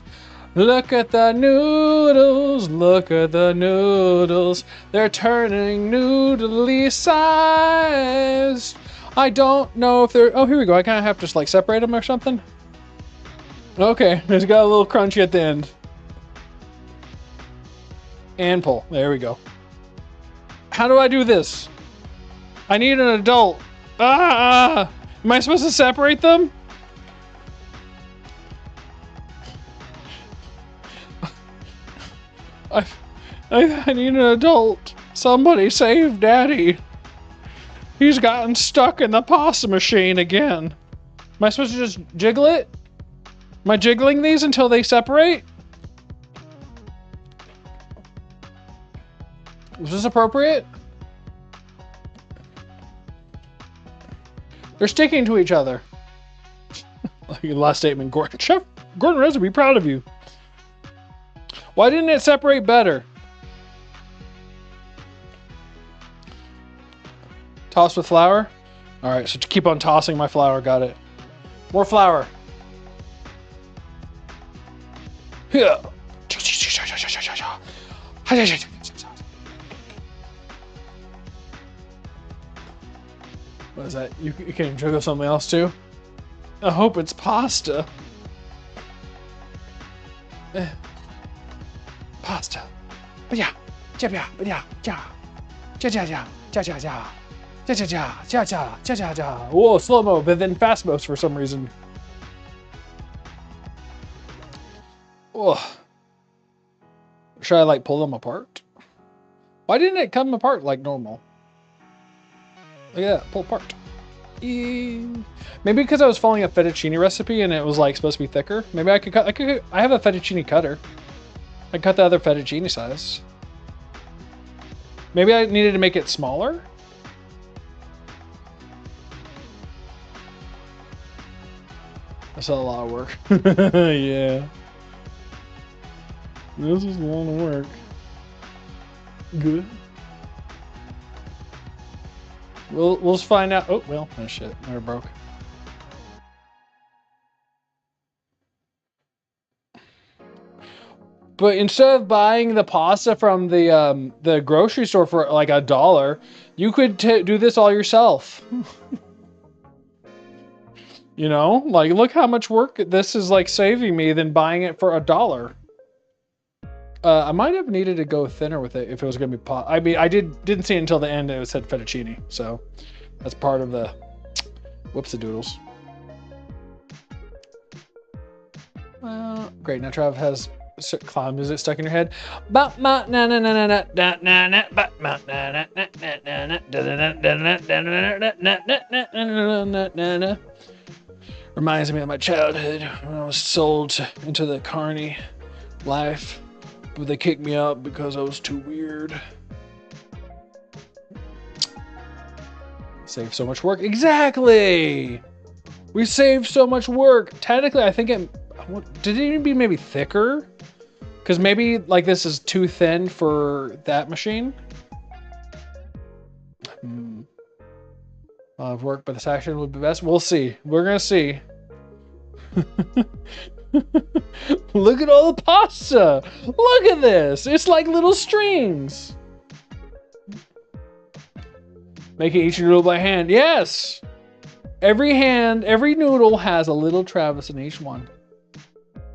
Look at the noodles. Look at the noodles. They're turning noodly sized. I don't know if they're. Oh, here we go. I kind of have to just like separate them or something. Okay, it's got a little crunchy at the end. And pull. There we go. How do I do this? I need an adult. Ah! Am I supposed to separate them? I need an adult. Somebody save Daddy. He's gotten stuck in the pasta machine again. Am I supposed to just jiggle it? Am I jiggling these until they separate? Is this appropriate? They're sticking to each other. Last statement, Gordon. Chef Gordon Reza, be proud of you. Why didn't it separate better? Toss with flour? Alright, so to keep on tossing my flour, got it. More flour. Here. What is that? You can even juggle something else too? I hope it's pasta. Pasta. Yeah. Whoa, slow-mo, but then fast-mo for some reason. Oh. Should I like pull them apart? Why didn't it come apart like normal? Look at that, pull apart. Maybe because I was following a fettuccine recipe and it was like supposed to be thicker. Maybe I could cut. I have a fettuccine cutter. I cut the other fettuccine size. Maybe I needed to make it smaller. That's a lot of work. Yeah. This is a lot of work. Good. We'll just find out. Oh, well, oh shit, they're broke. But instead of buying the pasta from the grocery store for like $1, you could do this all yourself. You know, like look how much work this is like saving me than buying it for $1. I might have needed to go thinner with it if it was going to be pasta. I mean, I didn't see it until the end. It said fettuccine, so that's part of the whoops-a-doodles. Great. Now Trav has clown music stuck in your head. Reminds me of my childhood when I was sold into the carny life. But they kicked me out because I was too weird. Save so much work. Exactly! We saved so much work. Technically, I think did it even be maybe thicker? Because maybe like this is too thin for that machine. A lot of work, but this action would be best. We'll see. We're gonna see. Look at all the pasta. Look at this. It's like little strings. Making each noodle by hand. Yes. Every noodle has a little Travis in each one.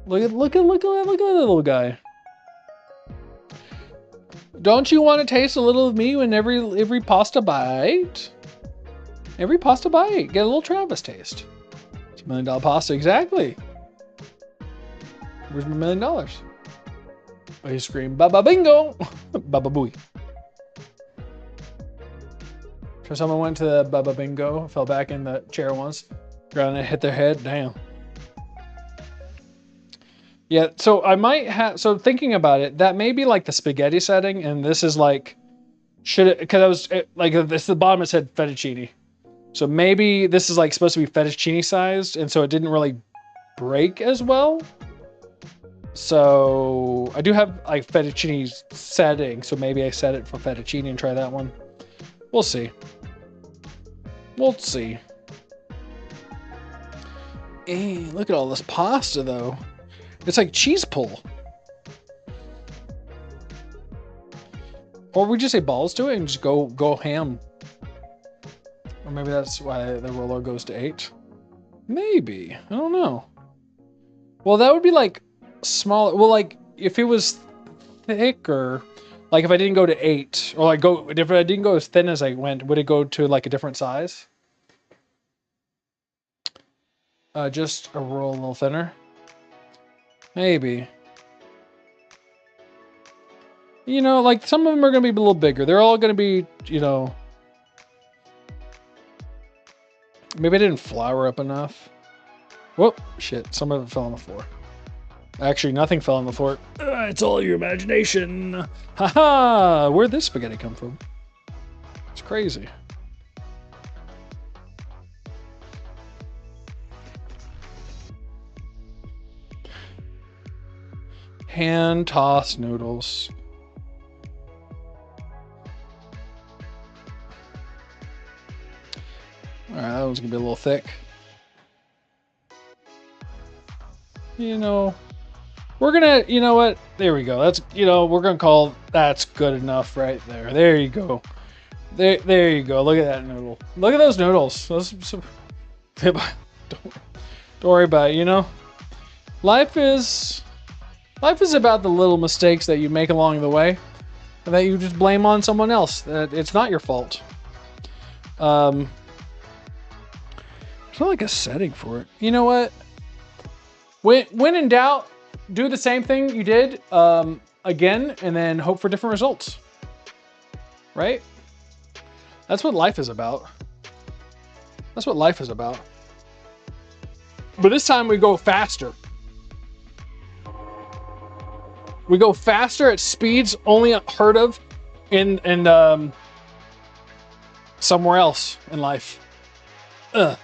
Look at that little guy. Don't you want to taste a little of me in every pasta bite? Every pasta bite, get a little Travis taste. It's $1 million pasta, exactly. Where's my $1 million? Oh, you scream, Baba Bingo! Baba Booey. So someone went to the Baba Bingo, fell back in the chair once, ground and hit their head. Damn. Yeah, so I might have. So thinking about it, that may be like the spaghetti setting, and this is like, should it? Because I was like, this the bottom it said fettuccine, so maybe this is like supposed to be fettuccine sized, and so it didn't really break as well. So I do have like fettuccine setting, so maybe I set it for fettuccine and try that one. We'll see. We'll see. Hey, look at all this pasta though. It's like cheese pull. Or we just say balls to it and just go ham. Or maybe that's why the roller goes to 8. Maybe. I don't know. Well, that would be like smaller. Well, like if it was thicker, like if I didn't go to 8, or like if I didn't go as thin as I went, would it go to like a different size? Just a roll a little thinner. Maybe. You know, like some of them are going to be a little bigger. They're all going to be, you know. Maybe I didn't flour up enough. Whoop, shit. Some of it fell on the floor. Actually, nothing fell on the floor. It's all your imagination. Haha! Where'd this spaghetti come from? It's crazy. Hand tossed noodles. All right, that one's gonna be a little thick. You know, we're gonna, you know what? There we go. That's, you know, we're gonna call that's good enough right there. There you go. There you go. Look at that noodle. Look at those noodles. Don't worry about it, you know? Life is about the little mistakes that you make along the way and that you just blame on someone else. That it's not your fault. It's not like a setting for it. You know what? When in doubt, do the same thing you did again and then hope for different results. Right? That's what life is about. That's what life is about. But this time we go faster. We go faster at speeds only heard of in somewhere else in life. Ugh.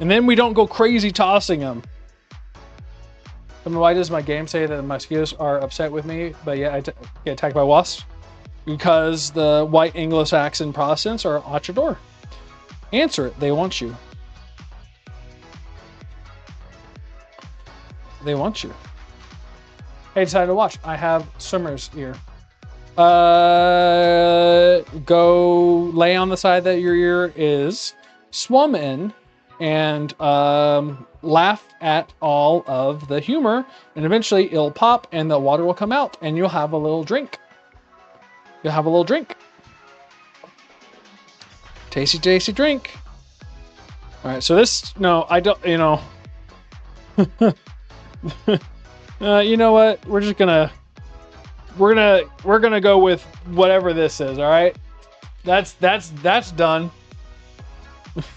And then we don't go crazy tossing them. I mean, why does my game say that the mosquitoes are upset with me, but yet I get attacked by wasps? Because the white Anglo-Saxon Protestants are at your door. Answer it. They want you. They want you. Hey, decided to watch. I have swimmer's ear. Go lay on the side that your ear is swum in and laugh at all of the humor, and eventually it'll pop and the water will come out and you'll have a little drink. You'll have a little drink. Tasty, tasty drink. All right, so this, no, I don't, you know. You know what? We're just gonna, we're gonna go with whatever this is. All right, that's done.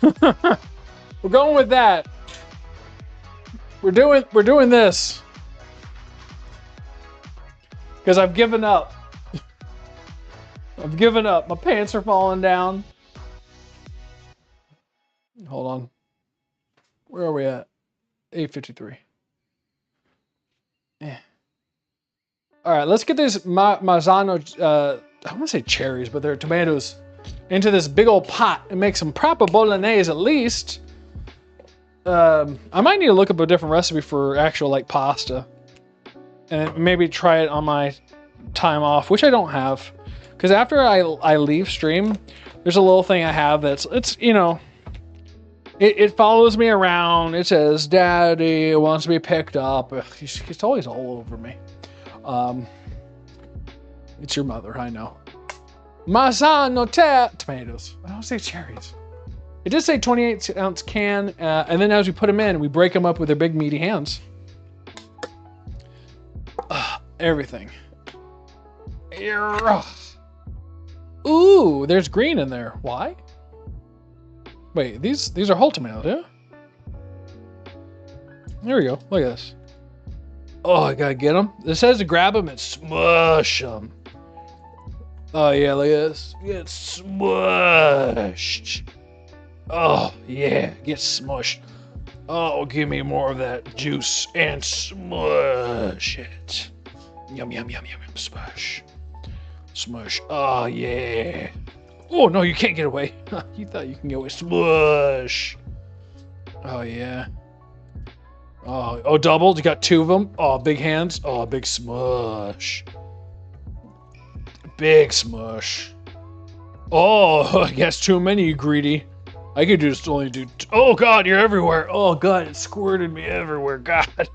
We're going with that. We're doing this because I've given up. I've given up. My pants are falling down. Hold on. Where are we at? 8:53. Yeah. All right, let's get this Marzano. I want to say cherries, but they're tomatoes. into this big old pot and make some proper bolognese at least. I might need to look up a different recipe for actual like pasta, and maybe try it on my time off, which I don't have, because after I leave stream, there's a little thing I have it's you know, it follows me around. It says Daddy wants to be picked up. It's always all over me. It's your mother, I know. My son, no tomatoes. I don't say cherries. It did say 28-ounce can, and then as we put them in, we break them up with their big meaty hands. Everything. Ooh, there's green in there. Why? Wait, these are whole tomatoes, yeah? There we go. Look at this. Oh, I gotta get them. It says to grab them and smush them. Oh yeah, look at this. Get smushed. Oh yeah, get smushed. Oh, give me more of that juice and smush it. Yum, yum, yum, yum, yum. Smush. Smush. Oh yeah. Oh no, you can't get away. You thought you can get away. Smush. Oh yeah. Oh, doubled. You got 2 of them. Oh, big hands. Oh, big smush. Big smush. Oh, I guess too many, you greedy. I could just only do. Oh God, you're everywhere. Oh God, it squirted me everywhere. God.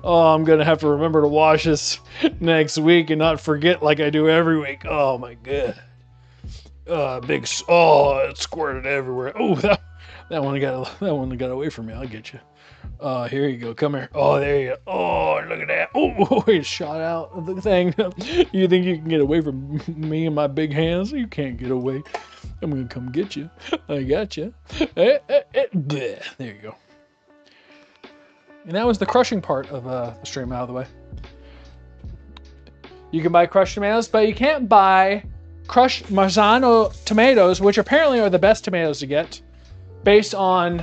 Oh, I'm gonna have to remember to wash this next week and not forget like I do every week. Oh my God. Oh, it squirted everywhere. Oh, that one got away from me. I'll get you. Here you go. Come here. Oh, there you go. Oh, look at that. Oh, it shot out of the thing. You think you can get away from me and my big hands? You can't get away. I'm gonna come get you. I got you. There you go. And that was the crushing part of the stream out of the way. You can buy crushed tomatoes, but you can't buy crushed Marzano tomatoes, which apparently are the best tomatoes to get, based on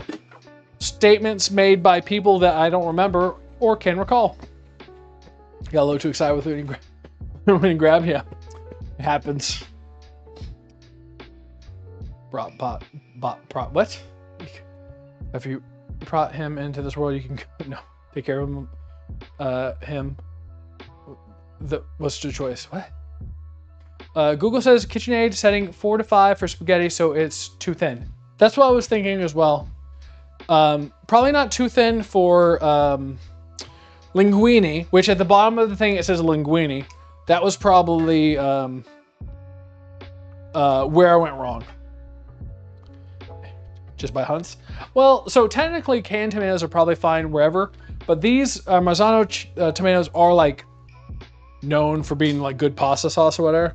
statements made by people that I don't remember or can recall. Got a little too excited with when you grab. Yeah, it happens. What? If you brought him into this world, you can no take care of him. What's the choice? What? Google says KitchenAid setting 4 to 5 for spaghetti, so it's too thin. That's what I was thinking as well. Probably not too thin for linguine, which at the bottom of the thing it says linguine. That was probably where I went wrong. Just by hunts. Well, so technically canned tomatoes are probably fine wherever, but these Marzano tomatoes are like known for being like good pasta sauce or whatever.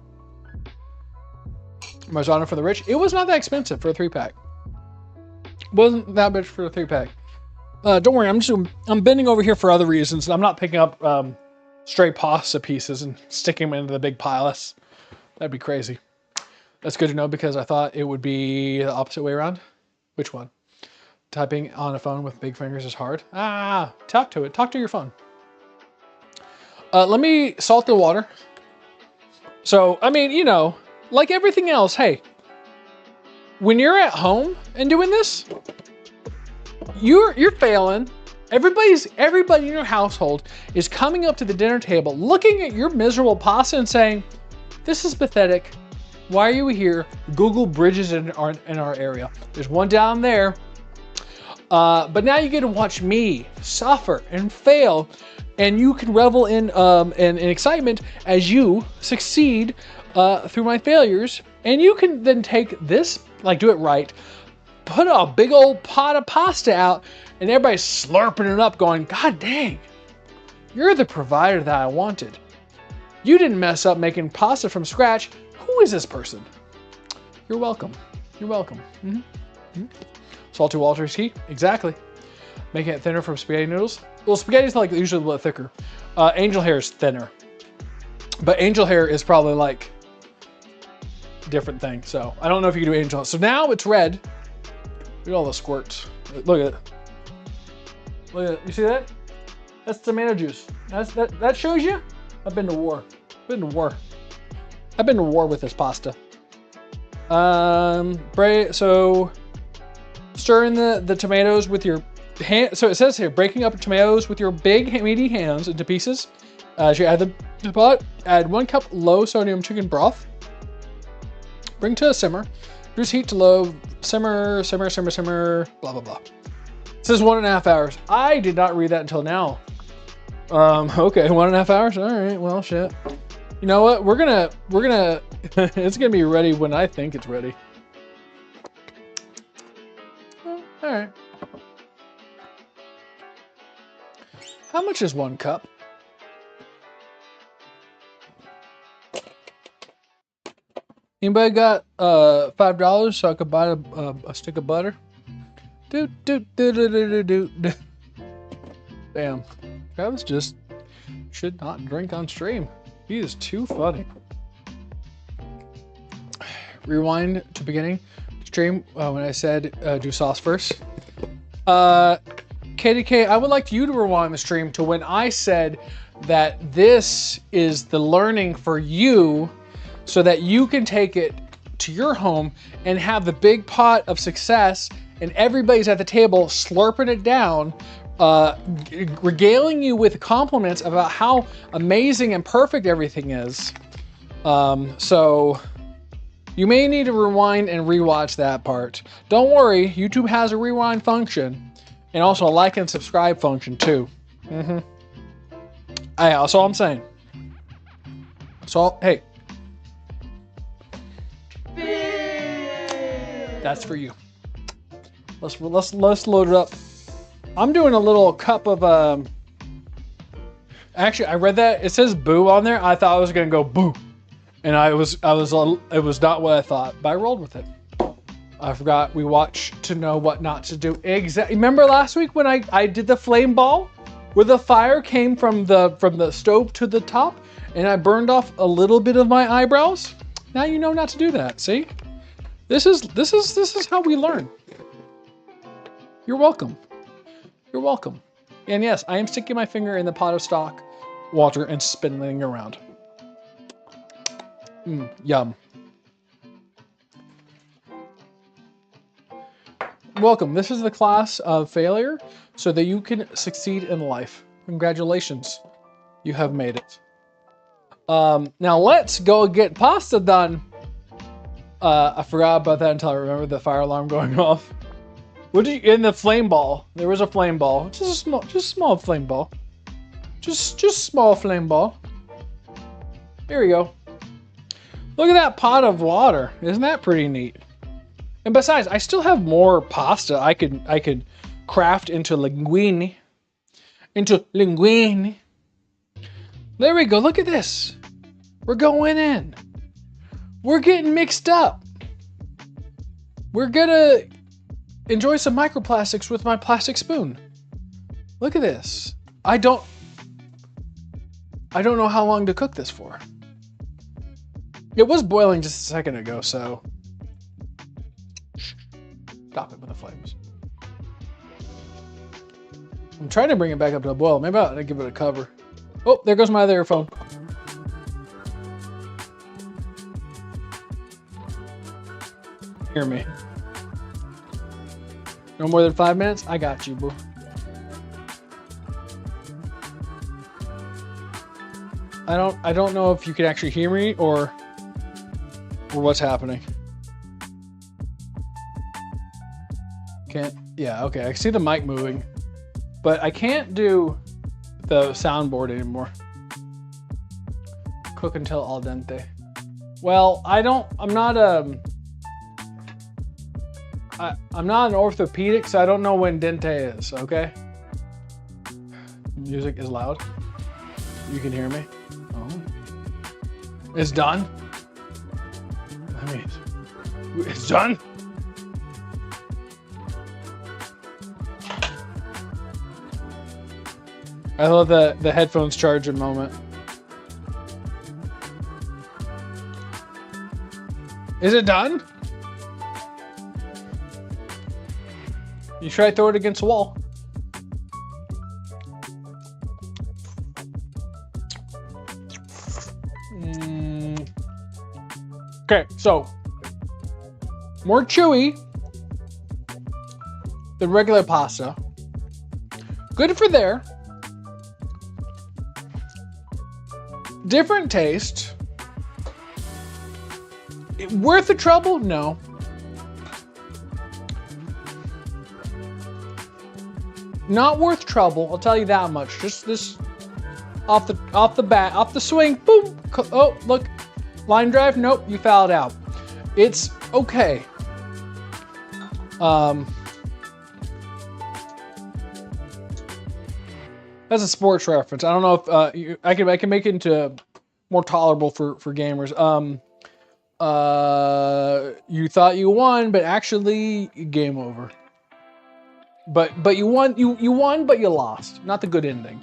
Marzano for the rich. It was not that expensive for a 3-pack. Wasn't that much for a 3-pack. Don't worry, I'm bending over here for other reasons. I'm not picking up stray pasta pieces and sticking them into the big pile. That'd be crazy. That's good to know because I thought it would be the opposite way around. Which one? Typing on a phone with big fingers is hard. Talk to it. Talk to your phone. Let me salt the water. So, I mean, you know, like everything else, hey, when you're at home and doing this, you're failing. Everybody in your household is coming up to the dinner table, looking at your miserable pasta and saying, "This is pathetic. Why are you here?" Google bridges in our area. There's one down there. But now you get to watch me suffer and fail, and you can revel in excitement as you succeed through my failures. And you can then take this, like do it right, put a big old pot of pasta out, and everybody's slurping it up going, "God dang, you're the provider that I wanted. You didn't mess up making pasta from scratch. Who is this person?" You're welcome. You're welcome. Mm-hmm. Mm-hmm. Salty water is key. Exactly. Making it thinner from spaghetti noodles. Well, spaghetti's like usually a little thicker. Angel hair is thinner. But angel hair is probably like a different thing. So I don't know if you can do angel hair. So now it's red. Look at all the squirts. Look at it. Look at it. You see that? That's tomato juice. That shows you I've been to war. I've been to war with this pasta. So stir in the tomatoes with your hand. So it says here, breaking up tomatoes with your big meaty hands into pieces. As you add the pot, add 1 cup low sodium chicken broth. Bring to a simmer. Reduce heat to low. Simmer, blah, blah, blah. It says 1.5 hours. I did not read that until now. Okay, 1.5 hours. All right, well, shit. You know what? We're gonna, it's gonna be ready when I think it's ready. All right. How much is 1 cup? Anybody got $5 so I could buy a stick of butter? Do. Damn, Travis just should not drink on stream. He is too funny. Rewind to beginning stream when I said do sauce first. KDK, I would like you to rewind the stream to when I said that this is the learning for you so that you can take it to your home and have the big pot of success and everybody's at the table slurping it down, regaling you with compliments about how amazing and perfect everything is. So you may need to rewind and rewatch that part. Don't worry, YouTube has a rewind function and also a like and subscribe function too. That's all I'm saying. So, hey. That's for you. Let's load it up. I'm doing a little cup of actually I read that it says boo on there. I thought I was gonna go boo, and it was not what I thought, but I rolled with it. I forgot we watch to know what not to do. Exactly. Remember last week when I did the flame ball, where the fire came from the stove to the top, and I burned off a little bit of my eyebrows. Now you know not to do that. See, this is how we learn. You're welcome. You're welcome. And yes, I am sticking my finger in the pot of stock water and spinning around. Yum. Welcome. This is the class of failure so that you can succeed in life. Congratulations. You have made it. Now let's go get pasta done. I forgot about that until I remember the fire alarm going off. What did you, in the flame ball? There was a flame ball. Just a small flame ball. Just small flame ball. Here we go. Look at that pot of water. Isn't that pretty neat? And besides, I still have more pasta I could craft into linguine. There we go. Look at this. We're going in. We're getting mixed up. We're gonna enjoy some microplastics with my plastic spoon. Look at this. I don't know how long to cook this for. It was boiling just a second ago, so stop it with the flames. I'm trying to bring it back up to a boil. Maybe I'll give it a cover. Oh, there goes my other earphone. Hear me. No more than 5 minutes? I got you, boo. I don't know if you can actually hear me or what's happening. Can't, yeah, okay. I see the mic moving, but I can't do the soundboard anymore. Cook until al dente. Well, I'm not an orthopedic, so I don't know when dente is, okay? Music is loud. You can hear me? Oh. It's done? I mean, it's done? I love the headphones charging moment. Is it done? You try to throw it against the wall. Okay, so more chewy than regular pasta. Good for there. Different taste. Worth the trouble? No. Not worth trouble. I'll tell you that much. Just this off the bat, off the swing. Boom. Oh, look. Line drive. Nope. You fouled out. It's okay. That's a sports reference. I don't know if I can make it into more tolerable for gamers. You thought you won, but actually game over. But you won. You won, but you lost. Not the good ending.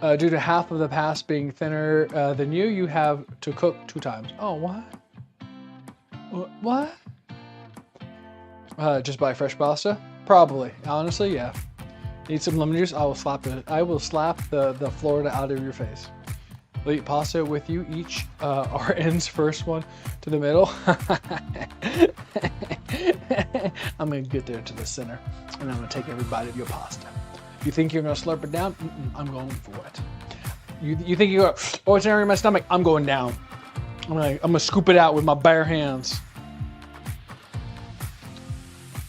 Due to half of the past being thinner than you, you have to cook 2 times. Oh, what? What? Just buy fresh pasta? Probably. Honestly, yeah. Need some lemon juice? I will slap the Florida out of your face. We'll eat pasta with you each. Our ends first one to the middle. I'm gonna get there to the center, and I'm gonna take every bite of your pasta. You think you're gonna slurp it down? I'm going for it. You think you're gonna, oh, it's in my stomach? I'm going down. I'm gonna scoop it out with my bare hands.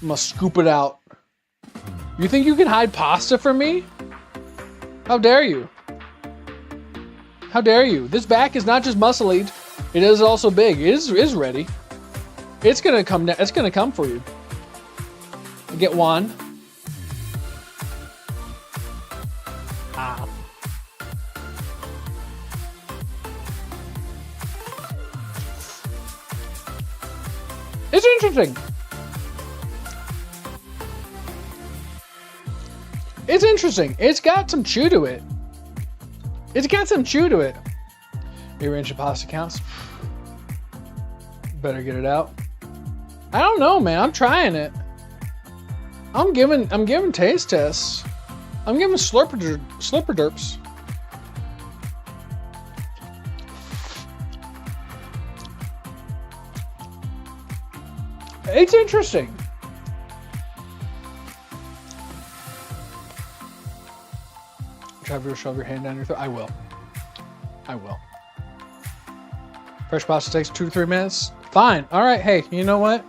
I'm gonna scoop it out. You think you can hide pasta from me? How dare you? How dare you? This back is not just muscled, it is also big. It is ready. It's gonna come. It's gonna come for you. Get one. Ah. It's interesting. It's interesting. It's got some chew to it. Rearrange the pasta counts. Better get it out. I don't know, man. I'm trying it. I'm giving taste tests. I'm giving slurper derps. It's interesting. Try to shove your hand down your throat. I will. Fresh pasta takes 2 to 3 minutes. Fine. All right. Hey, you know what?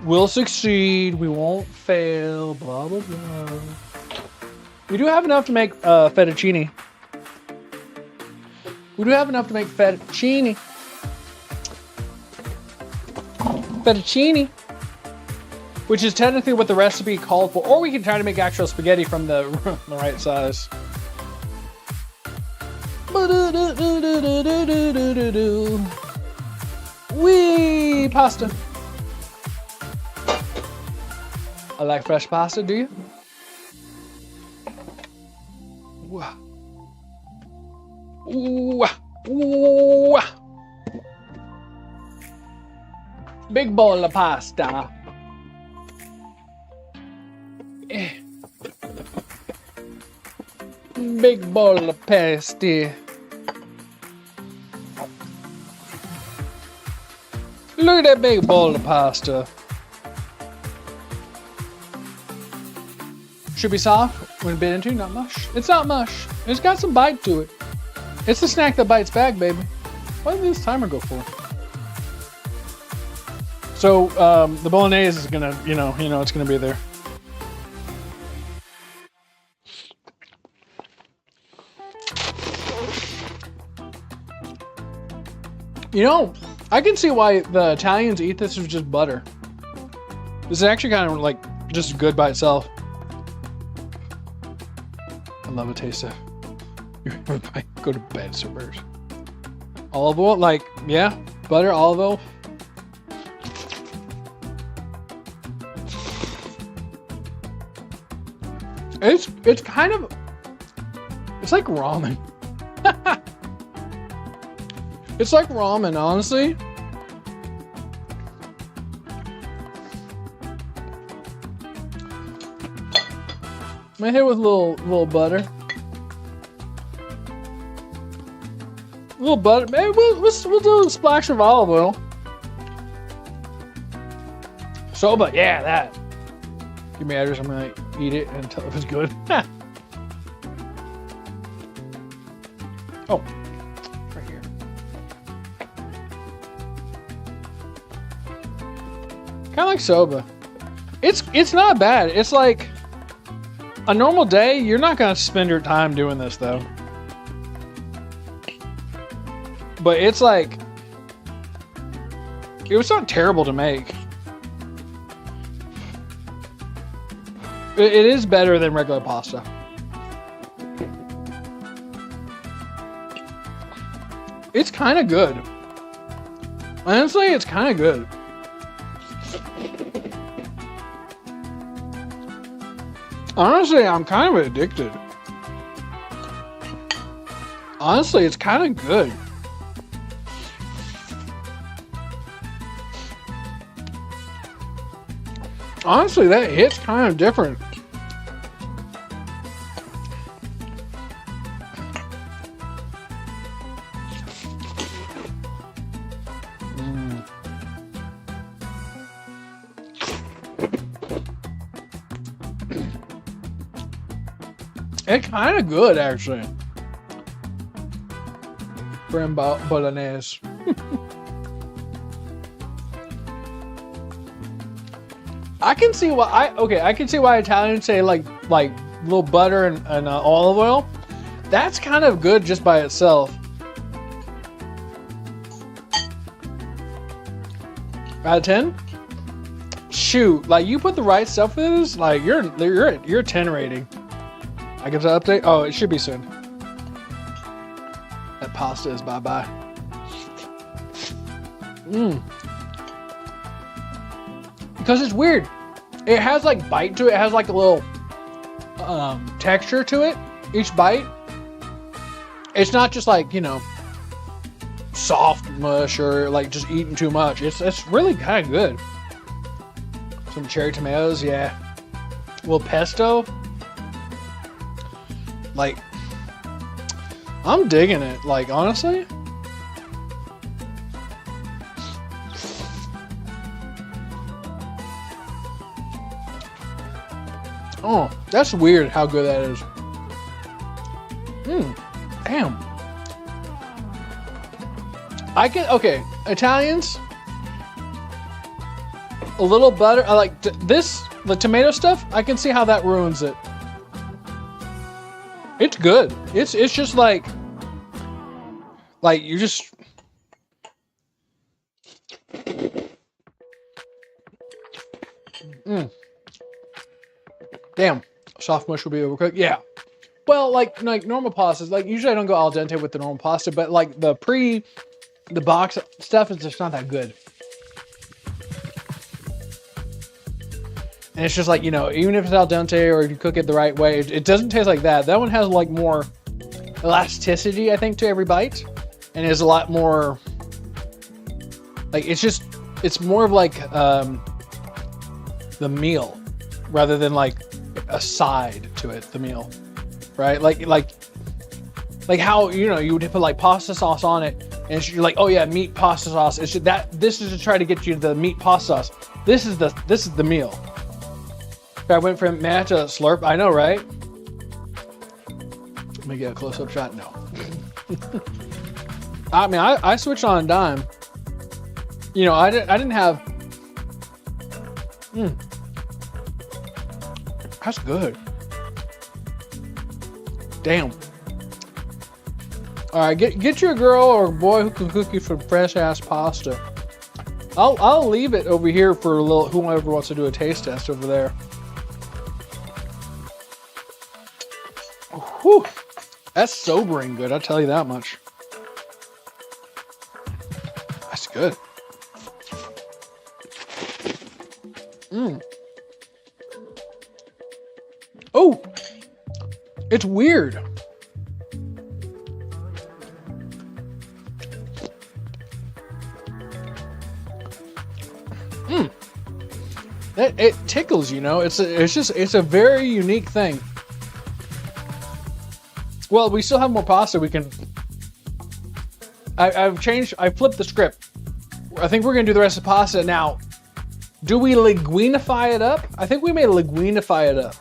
We'll succeed. We won't fail. Blah, blah, blah. We do have enough to make fettuccine. Fettuccine. Which is technically what the recipe called for. Or we can try to make actual spaghetti from the right size. Wee! Pasta. I like fresh pasta, do you? Wah. Wah. Wah. Big bowl of pasta. Big bowl of pasty. Look at that big bowl of pasta. Should be soft when bit into, not mush. It's not mush. It's got some bite to it. It's the snack that bites back, baby. What did this timer go for? So the Bolognese is gonna, you know, it's gonna be there. You know, I can see why the Italians eat this with just butter. This is actually kind of like just good by itself. I love a taste of. Go to bed, Subers. Olive oil, like, yeah, butter, olive oil. It's kind of, it's like ramen. It's like ramen, honestly. I'm gonna hit it with a little butter. A little butter. Maybe we'll do a splash of olive oil. Soba, yeah, that. Give me address, I'm gonna eat it and tell if it's good. Oh, right here. Kind of like soba. It's not bad. It's like a normal day. You're not gonna spend your time doing this though. But it's like, it was not terrible to make. It is better than regular pasta. It's kind of good. Honestly, it's kind of good. Honestly, I'm kind of addicted. Honestly, it's kind of good. Honestly, that hit's kind of different. It's kind of good, actually. Bolognese. I can see why I can see why Italians say like little butter and olive oil. That's kind of good just by itself. Out of 10? Shoot, like you put the right stuff with this, like you're a 10 rating. I give an update. Oh, it should be soon. That pasta is bye-bye. Because it's weird. It has like bite to it. It has like a little texture to it. Each bite. It's not just like, you know, soft mush or like just eating too much. It's really kind of good. Some cherry tomatoes, yeah. A little pesto. Like, I'm digging it. Like, honestly. Oh, that's weird how good that is. Damn. Okay, Italians, a little butter. I like the tomato stuff. I can see how that ruins it. It's good. It's just like you just. Damn, soft mush will be overcooked. Yeah. Well, like normal pastas, like usually I don't go al dente with the normal pasta, but like the box stuff is just not that good. And it's just like, you know, even if it's al dente or if you cook it the right way, it doesn't taste like that. That one has like more elasticity, I think, to every bite, and is a lot more like it's more of like the meal rather than like a side to it, the meal, right? Like how, you know, you would put like pasta sauce on it, and you're like, oh yeah, meat pasta sauce. It's just that this is to try to get you the meat pasta sauce. This is the meal. If I went from mash to slurp, I know, right? Let me get a close-up shot. No. I mean, I switched on a dime. You know, I didn't have. That's good. Damn. All right, get you a girl or a boy who can cook you some fresh ass pasta. I'll leave it over here for a little. Whoever wants to do a taste test over there. Whew. That's sobering good. I'll tell you that much. That's good. Oh, it's weird. It tickles, you know. It's a very unique thing. Well, we still have more pasta. We can. I flipped the script. I think we're gonna do the rest of the pasta now. Do we linguinify it up? I think we may linguinify it up.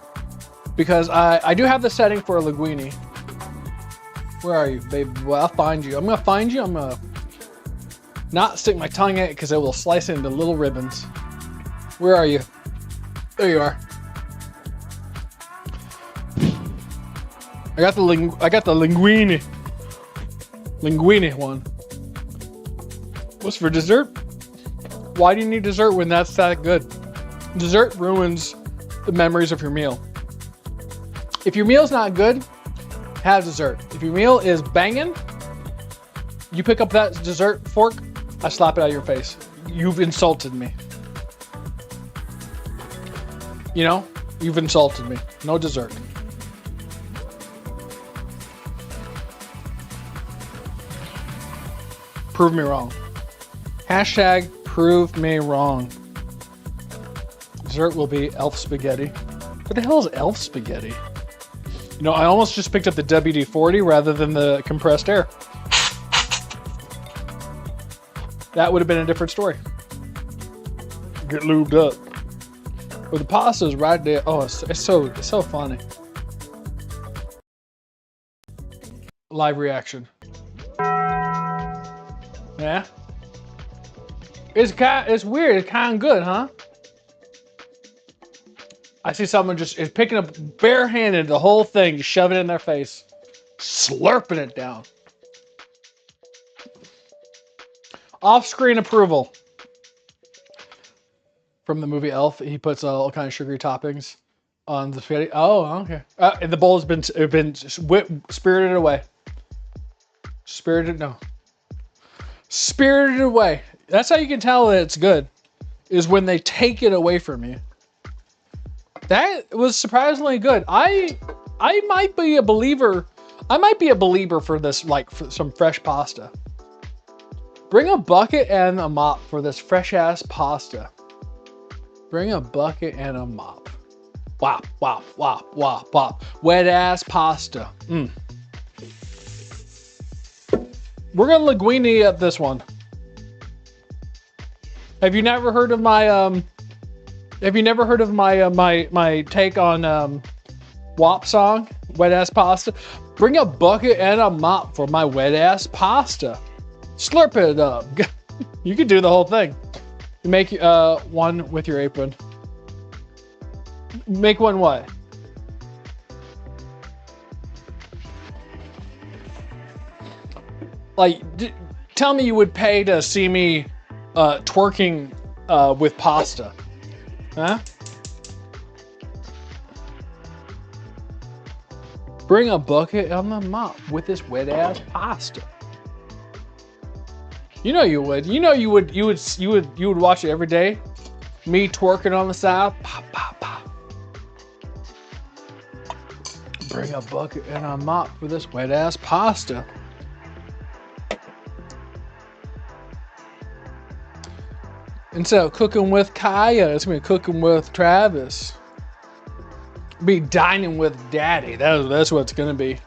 Because I do have the setting for a linguine. Where are you, babe? Well, I'll find you. I'm gonna find you. I'm gonna not stick my tongue in it because it will slice it into little ribbons. Where are you? There you are. I got the linguine. Linguine one. What's for dessert? Why do you need dessert when that's that good? Dessert ruins the memories of your meal. If your meal's not good, have dessert. If your meal is banging, you pick up that dessert fork, I slap it out of your face. You've insulted me. You know, you've insulted me. No dessert. Prove me wrong. Hashtag prove me wrong. Dessert will be elf spaghetti. What the hell is elf spaghetti? You know, I almost just picked up the WD-40 rather than the compressed air. That would have been a different story. Get lubed up. But the pasta is right there. Oh, it's so funny. Live reaction. Yeah. It's weird. It's kind of good, huh? I see someone just is picking up barehanded the whole thing, just shoving it in their face, slurping it down. Off-screen approval. From the movie Elf, he puts all kind of sugary toppings on the spaghetti. Oh, okay. And the bowl has been spirited away. Spirited away. That's how you can tell that it's good, is when they take it away from you. That was surprisingly good. I might be a believer. I might be a believer for this, like for some fresh pasta. Bring a bucket and a mop for this fresh ass pasta. Bring a bucket and a mop. Wop, wop, wop, wop, wop. Wet ass pasta. We're gonna linguine up this one. Have you never heard of my my take on WAP song, wet ass pasta? Bring a bucket and a mop for my wet ass pasta. Slurp it up. You could do the whole thing. Make one with your apron. Make one what? Like, tell me you would pay to see me twerking with pasta. Huh? Bring a bucket and a mop with this wet ass pasta. You know you would. You know you would watch it every day. Me twerking on the side. Pop, pop, pop. Bring a bucket and a mop for this wet ass pasta. Instead of cooking with Kaya, it's gonna be cooking with Travis. Be dining with Daddy. That's what it's gonna be.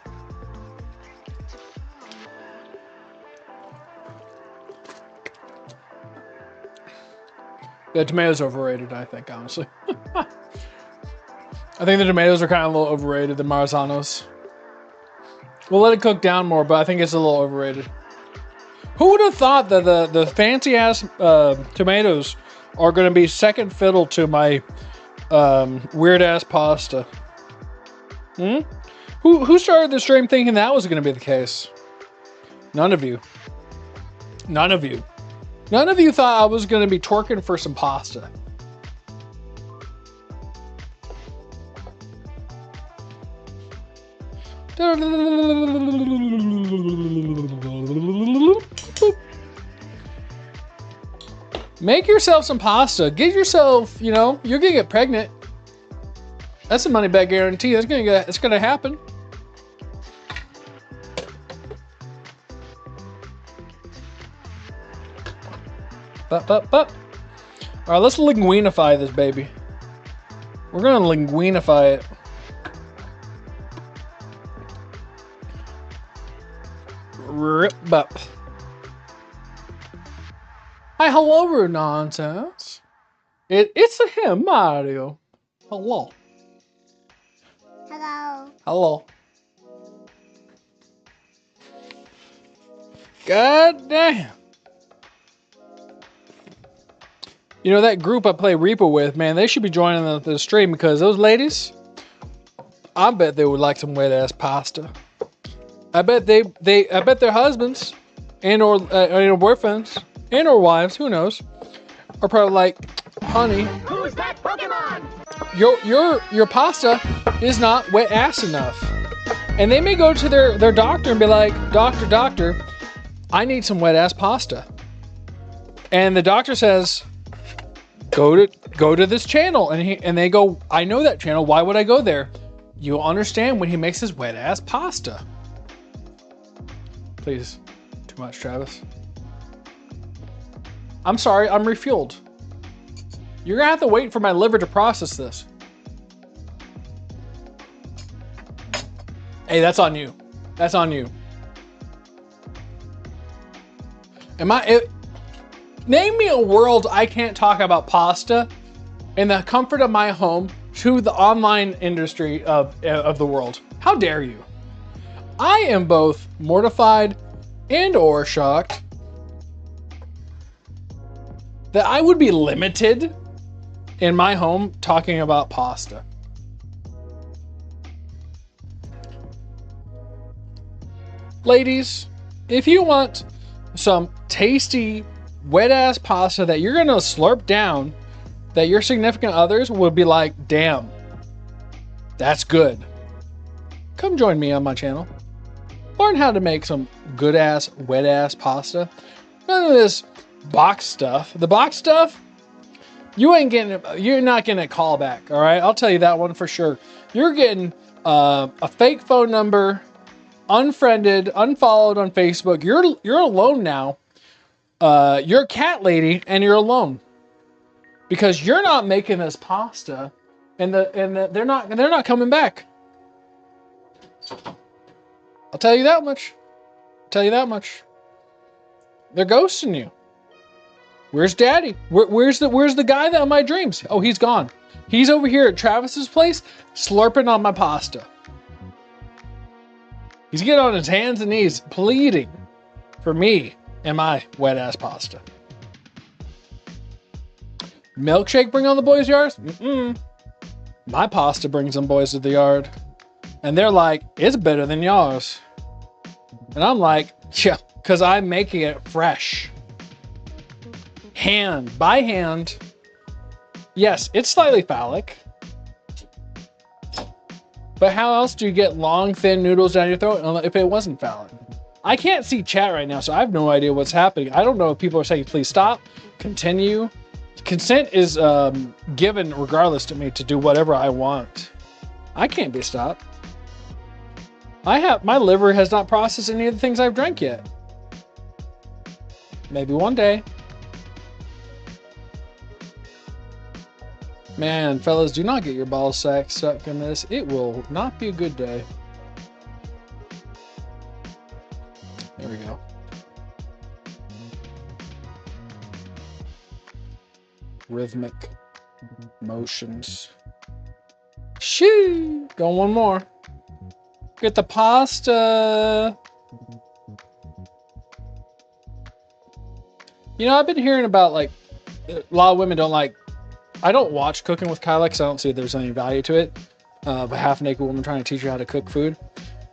The tomatoes are overrated, I think, honestly. I think the tomatoes are kind of a little overrated, the Marzanos. We'll let it cook down more, but I think it's a little overrated. Who would have thought that the fancy ass tomatoes are going to be second fiddle to my weird ass pasta? Who started the stream thinking that was going to be the case? None of you. None of you. None of you thought I was going to be twerking for some pasta. Make yourself some pasta. Get yourself, you know, you're gonna get pregnant. That's a money back guarantee. It's gonna happen. All right, let's linguinify this baby. We're gonna linguinify it. Rip up. Hi, hello, rude nonsense. It's him, Mario. Hello. Hello. Hello. God damn. You know, that group I play Reaper with, man, they should be joining the stream because those ladies, I bet they would like some wet ass pasta. I bet I bet their husbands and or boyfriends and or wives, who knows, are probably like, honey, Who's that Pokemon? your pasta is not wet ass enough. And they may go to their doctor and be like, doctor, I need some wet ass pasta. And the doctor says, go to this channel, and they go, I know that channel. Why would I go there? You'll understand when he makes his wet ass pasta. Please, too much, Travis. I'm sorry, I'm refueled. You're gonna have to wait for my liver to process this. Hey, that's on you. That's on you. Name me a world I can't talk about pasta in the comfort of my home to the online industry of the world. How dare you? I am both mortified and or shocked that I would be limited in my home talking about pasta. Ladies, if you want some tasty wet ass pasta that you're gonna slurp down, that your significant others would be like, damn, that's good. Come join me on my channel. Learn how to make some good ass, wet ass pasta. None of this box stuff. The box stuff, you're not getting a call back, all right? I'll tell you that one for sure. You're getting a fake phone number, unfriended, unfollowed on Facebook. You're alone now. You're a cat lady and you're alone because you're not making this pasta, and they're not coming back. I'll tell you that much. They're ghosting you. Where's Daddy? Where's the guy that in my dreams? Oh, he's gone. He's over here at Travis's place slurping on my pasta. He's getting on his hands and knees pleading for me and my wet ass pasta. Milkshake bring on the boys' yards? Mm-mm. My pasta brings them boys to the yard. And they're like, it's better than yours. And I'm like, yeah, because I'm making it fresh. By hand. Yes, it's slightly phallic. But how else do you get long, thin noodles down your throat if it wasn't phallic? I can't see chat right now, so I have no idea what's happening. I don't know if people are saying, please stop, continue. Consent is given regardless to me to do whatever I want. I can't be stopped. My liver has not processed any of the things I've drank yet. Maybe one day. Man, fellas, do not get your ball sack stuck in this. It will not be a good day. There we go. Rhythmic motions. Shoo! Going one more. Get the pasta. You know, I've been hearing about like a lot of women don't like. I don't watch Cooking with Kyla because I don't see there's any value to it. A half-naked woman trying to teach you how to cook food.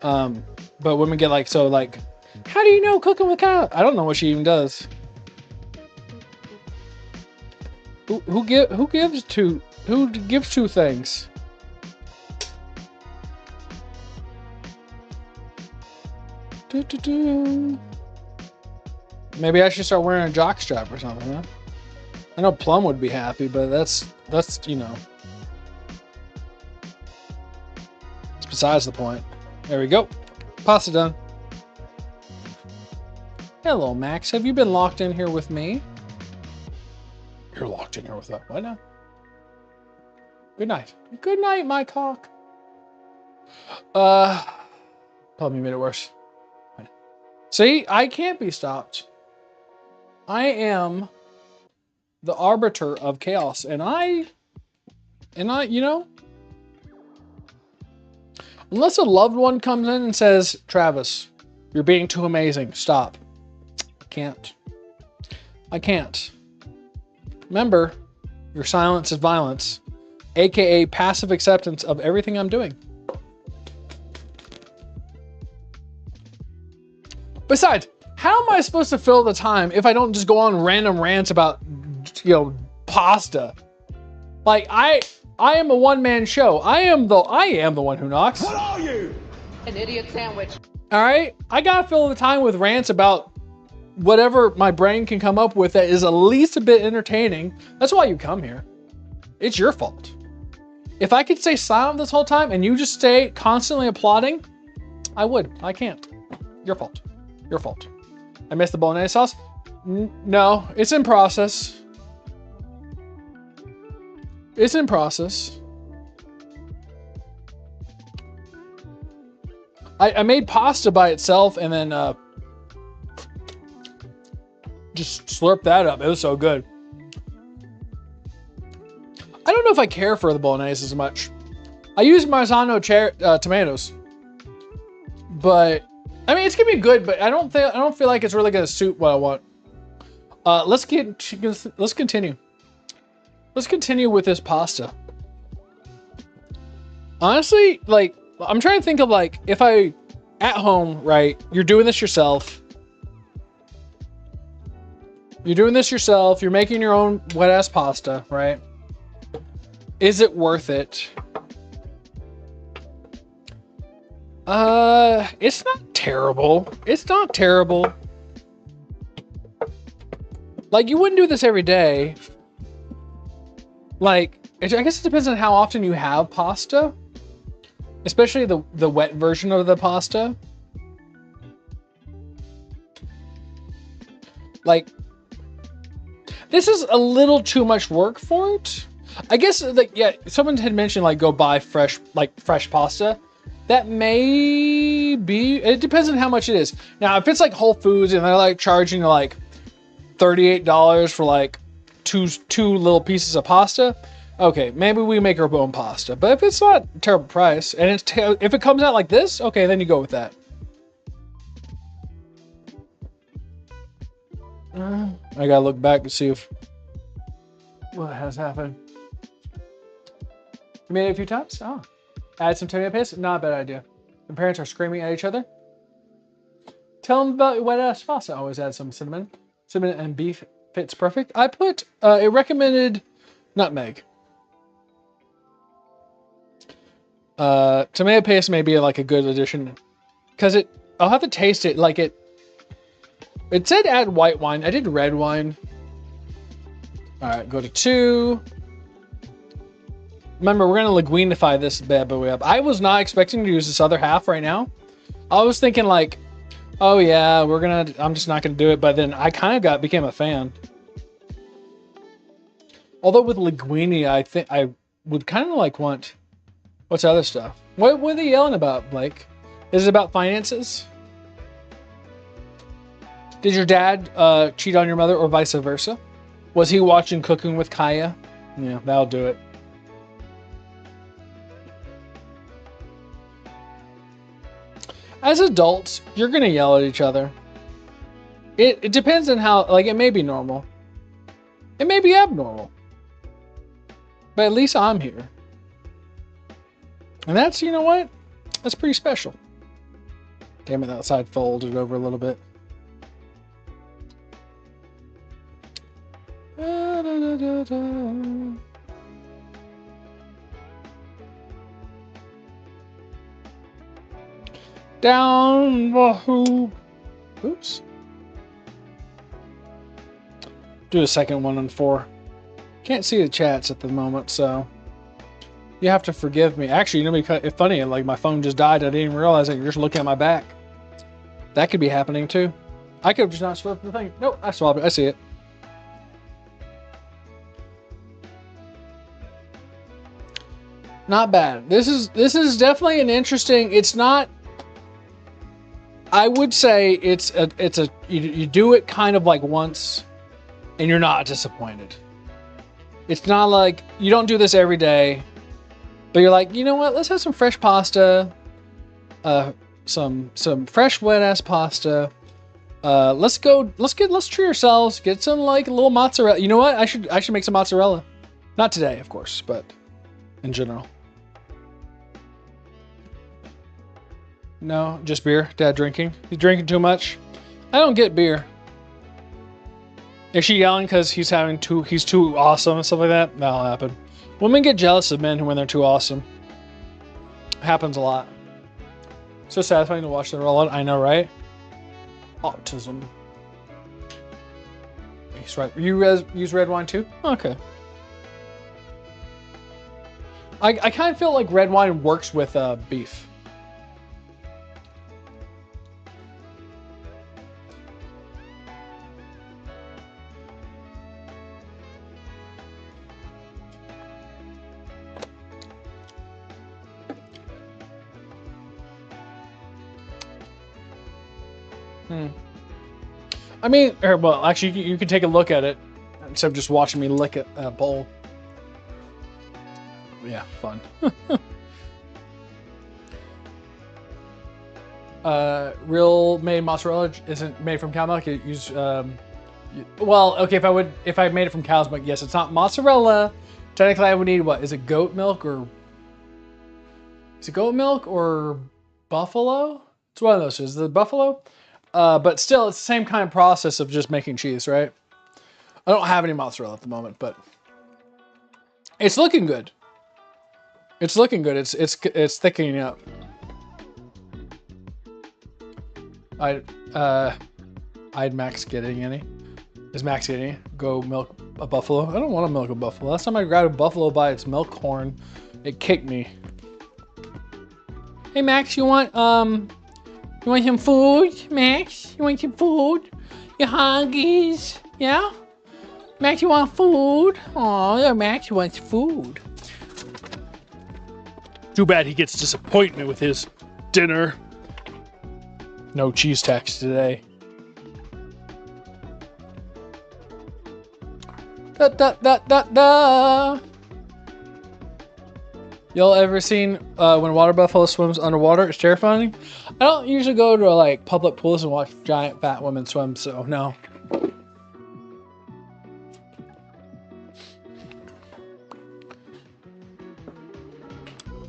But women get like, so like, how do you know Cooking with Kyla? I don't know what she even does. Who gives two things? Maybe I should start wearing a jockstrap or something, huh? I know Plum would be happy, but that's you know. It's besides the point. There we go. Pasta done. Hello, Max. Have you been locked in here with me? You're locked in here with that. What now? Good night. Good night, my cock. Plum, you made it worse. See, I can't be stopped. I am the arbiter of chaos. And I, you know, unless a loved one comes in and says, Travis, you're being too amazing. Stop. I can't. I can't. Remember, your silence is violence, aka passive acceptance of everything I'm doing. Besides, how am I supposed to fill the time if I don't just go on random rants about, you know, pasta? Like I am a one-man show. I am the one who knocks. What are you? An idiot sandwich. All right, I gotta fill the time with rants about whatever my brain can come up with that is at least a bit entertaining. That's why you come here. It's your fault. If I could stay silent this whole time and you just stay constantly applauding, I would. I can't. Your fault. Your fault. I missed the Bolognese sauce? No, it's in process. It's in process. I made pasta by itself and then just slurp that up. It was so good. I don't know if I care for the Bolognese as much. I use Marzano tomatoes, but I mean it's gonna be good. But I don't feel like it's really gonna suit what I want. Let's continue. Let's continue with this pasta. Honestly, like I'm trying to think of like if I at home, right? You're doing this yourself. You're doing this yourself. You're making your own wet ass pasta, right? Is it worth it? It's not terrible. It's not terrible. Like you wouldn't do this every day. Like, I guess it depends on how often you have pasta, especially the wet version of the pasta. Like, this is a little too much work for it. I guess, like, yeah, someone had mentioned, like, go buy fresh pasta. That may be, it depends on how much it is. Now, if it's, like, Whole Foods and they're, like, charging, like, $38 for, like, two little pieces of pasta, okay, maybe we make our own pasta. But if it's not a terrible price, and if it comes out like this, okay, then you go with that. I gotta look back to see if what has happened. You made it a few times? Oh. Add some tomato paste? Not a bad idea. The parents are screaming at each other. Tell them about wet ass pasta. Always add some cinnamon. Cinnamon and beef fits perfect. I put a recommended nutmeg. Tomato paste may be like a good addition because I'll have to taste it. Like it said add white wine. I did red wine. All right, go to 2. Remember, we're gonna linguinify this bad boy up. I was not expecting to use this other half right now. I was thinking like, oh yeah, I'm just not gonna do it. But then I kind of became a fan. Although with linguine, I think I would kind of like want, what's the other stuff? What are they yelling about, Blake? Is it about finances? Did your dad cheat on your mother or vice versa? Was he watching Cooking with Kaya? Yeah, that'll do it. As adults, you're gonna yell at each other. It depends on how, like, it may be normal. It may be abnormal. But at least I'm here. And that's, you know what? That's pretty special. Damn it, that side folded over a little bit. Down the hoop. Oops. Do a second one on 4. Can't see the chats at the moment, so you have to forgive me. Actually, you know, it's funny, like my phone just died. I didn't even realize that you're just looking at my back. That could be happening too. I could have just not swapped the thing. Nope, I swapped it. I see it. Not bad. This is definitely an interesting. It's not. I would say it's a you do it kind of like once, and you're not disappointed. It's not like you don't do this every day, but you're like, you know what? Let's have some fresh pasta, some fresh wet ass pasta. Let's treat ourselves. Get some like a little mozzarella. You know what? I should make some mozzarella. Not today, of course, but in general. No, just beer. Dad drinking. He's drinking too much. I don't get beer. Is she yelling because he's too awesome and stuff like that? That'll happen. Women get jealous of men when they're too awesome. Happens a lot. So satisfying to watch them roll out. I know, right? Autism. He's right. You use red wine too? Okay. I kind of feel like red wine works with beef. I mean, well, actually, you can take a look at it instead of just watching me lick a bowl. Yeah, fun. Real made mozzarella isn't made from cow milk. It use well, okay, if I made it from cow's milk, yes, it's not mozzarella. Technically, I would need what? Is it goat milk or buffalo? It's one of those. Is it buffalo? But still, it's the same kind of process of just making cheese, right? I don't have any mozzarella at the moment, but it's looking good. It's looking good. It's thickening up. I'd Max getting any? Is Max getting any? Go milk a buffalo? I don't want to milk a buffalo. Last time I grabbed a buffalo by its milk horn, it kicked me. Hey Max, you want some food? Max, you want some food? You hungry? Yeah? Max, you want food? Oh, yeah, Max wants food. Too bad he gets disappointment with his dinner. No cheese tax today. Da da da da da. Y'all ever seen when a water buffalo swims underwater? It's terrifying. I don't usually go to like public pools and watch giant fat women swim, so no.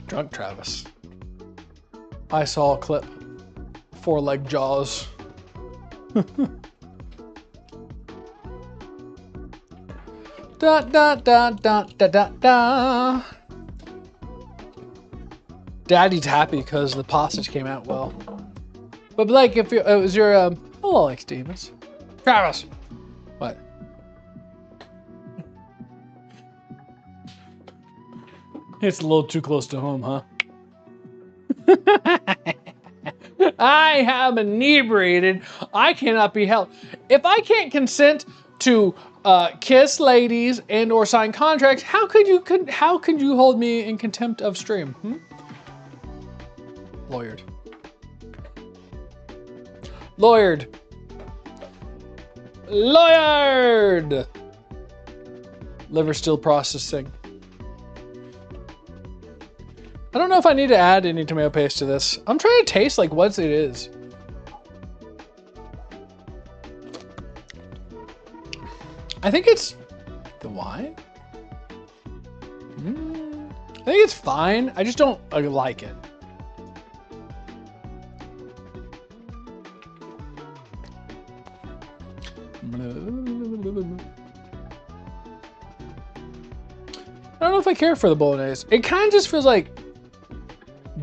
Drunk Travis. I saw a clip. 4-leg jaws. Da da da da da da da. Daddy's happy because the postage came out well. But Blake, if it was your hello, Alex Stevens. Travis. What? It's a little too close to home, huh? I am inebriated. I cannot be held. If I can't consent to kiss ladies and or sign contracts, how could you hold me in contempt of stream? Lawyered. Lawyered. Lawyered. Liver still processing. I don't know if I need to add any tomato paste to this. I'm trying to taste like what it is. I think it's the wine. I think it's fine. I just don't like it. I don't know if I care for the bolognese. It kind of just feels like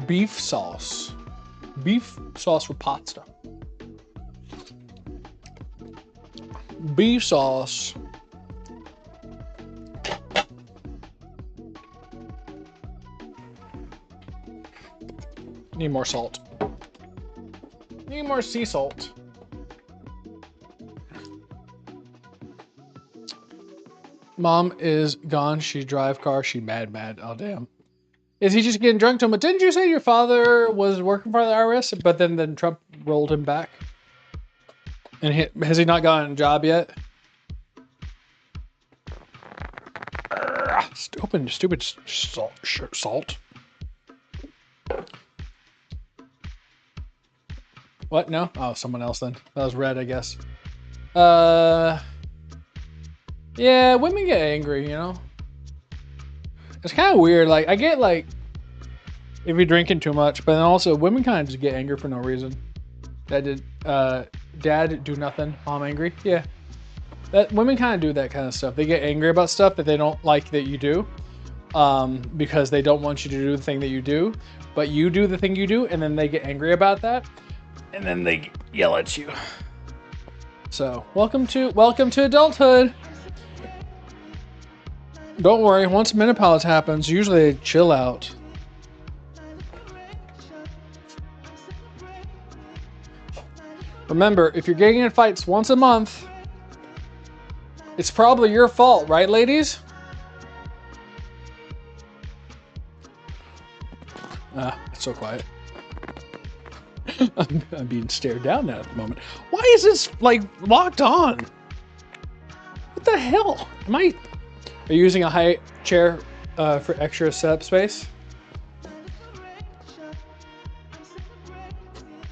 beef sauce. Beef sauce with pasta. Beef sauce. Need more salt. Need more sea salt. Mom is gone. She drive car. She mad. Oh, damn. Is he just getting drunk to him? But didn't you say your father was working for the IRS, but then Trump rolled him back? And has he not gotten a job yet? Stupid salt. What? No? Oh, someone else then. That was red, I guess. Yeah, women get angry, you know? It's kind of weird. Like, I get, like, if you're drinking too much, but then also women kind of just get angry for no reason. Dad, do nothing. Mom angry. Yeah. Women kind of do that kind of stuff. They get angry about stuff that they don't like that you do, because they don't want you to do the thing that you do, but you do the thing you do, and then they get angry about that, and then they yell at you. So, welcome to adulthood. Don't worry, once menopause happens, usually they chill out. Remember, if you're getting in fights once a month, it's probably your fault, right, ladies? It's so quiet. I'm being stared down at the moment. Why is this, like, locked on? What the hell? Are you using a high chair for extra setup space?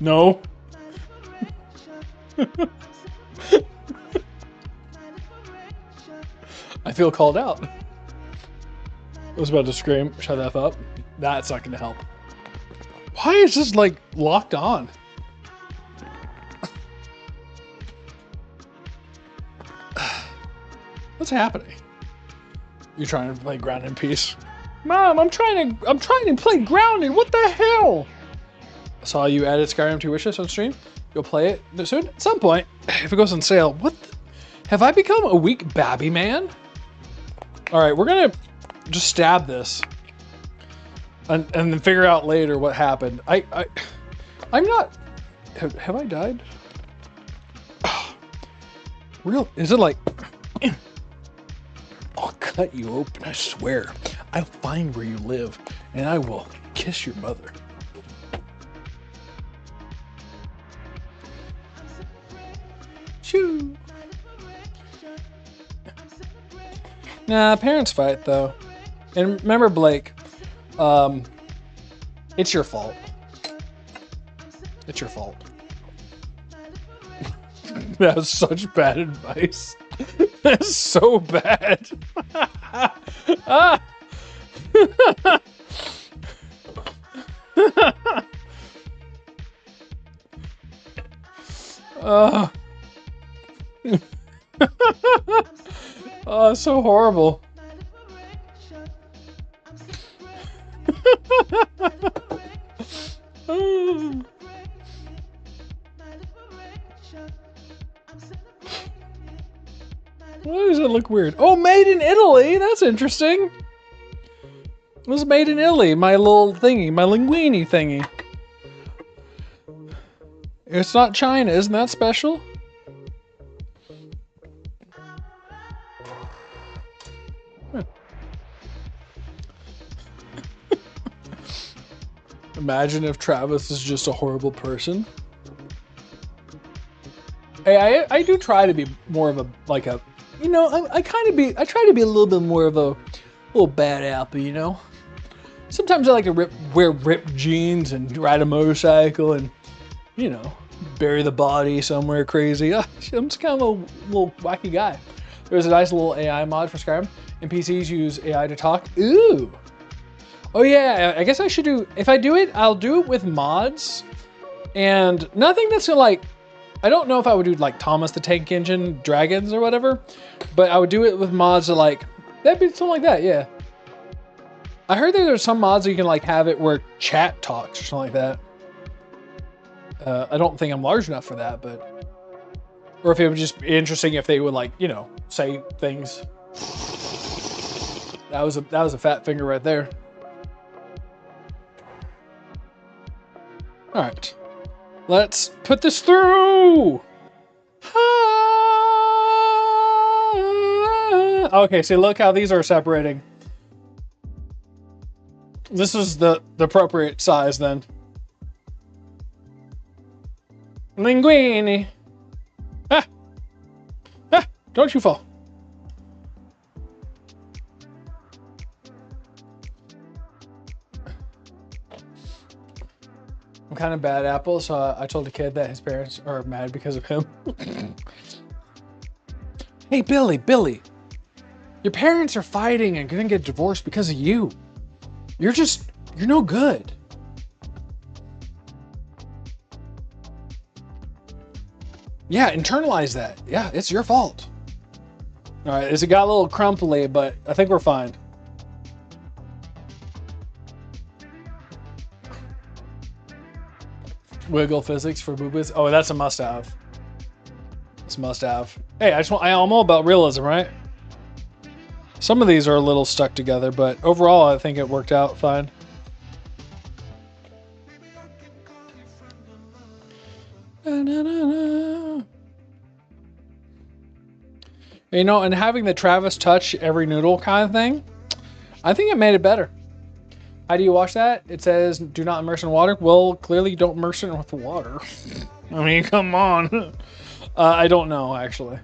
No. I feel called out. I was about to scream, shut the F up. That's not gonna help. Why is this, like, locked on? What's happening? You're trying to play Ground in Peace? Mom, I'm trying to play Grounded. What the hell? I saw you added Skyrim to your wishlist on stream. You'll play it soon at some point if it goes on sale. What? Have I become a weak babby man? All right, we're gonna just stab this and then figure out later what happened. I'm not. Have I died? Real? Is it like? I'll cut you open. I swear. I'll find where you live and I will kiss your mother. Shoo. Nah, parents fight though. And remember, Blake, it's your fault. It's your fault. That was such bad advice. That's so bad. Ah. Oh, it's so horrible. Why does it look weird? Oh, made in Italy. That's interesting. It was made in Italy. My little thingy, my linguine thingy. It's not China. Isn't that special? Huh. Imagine if Travis is just a horrible person. Hey, I do try to be more of a, like a, you know, I try to be a little bit more of a little bad apple, you know? Sometimes I like to wear ripped jeans and ride a motorcycle and, you know, bury the body somewhere crazy. I'm just kind of a little wacky guy. There's a nice little AI mod for Skyrim, and PCs use AI to talk. Ooh. Oh yeah, I guess I should do, if I do it, I'll do it with mods, and nothing that's gonna, like, I don't know if I would do like Thomas the Tank Engine dragons or whatever, but I would do it with mods that, like, that'd be something like that, yeah. I heard that there's some mods that you can, like, have it where chat talks or something like that. I don't think I'm large enough for that, but, or if it would just be interesting if they would, like, you know, say things. That was a fat finger right there. All right, let's put this through. Okay, see, look how these are separating. This is the appropriate size then. Linguine. Ah! Ah! Don't you fall. I'm kind of bad apple, so I told the kid that his parents are mad because of him. Hey, Billy, your parents are fighting and gonna get divorced because of you. You're no good. Yeah, internalize that. Yeah, it's your fault. All right, it got a little crumply, but I think we're fine. Wiggle physics for boobies. Oh, that's a must-have. It's a must-have. Hey, I'm all about realism, right? Some of these are a little stuck together, but overall, I think it worked out fine. You know, and having the Travis touch every noodle kind of thing, I think it made it better. How do you wash that? It says, do not immerse in water. Well, clearly you don't immerse it with water. I mean, come on. I don't know, actually.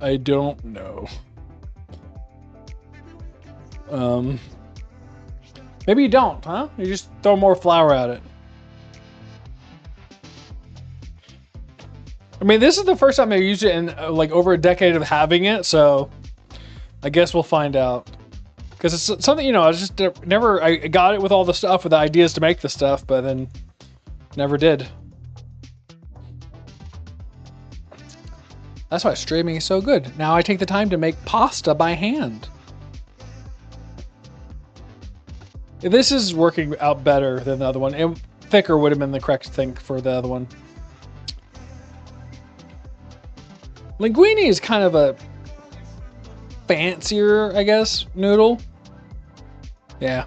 I don't know. Maybe you don't, huh? You just throw more flour at it. I mean, this is the first time I used it in like over a decade of having it, so I guess we'll find out. Because it's something, you know, I just never, I got it with all the stuff, with the ideas to make the stuff, but then never did. That's why streaming is so good. Now I take the time to make pasta by hand. This is working out better than the other one. And thicker would have been the correct thing for the other one. Linguine is kind of a fancier, I guess, noodle. Yeah.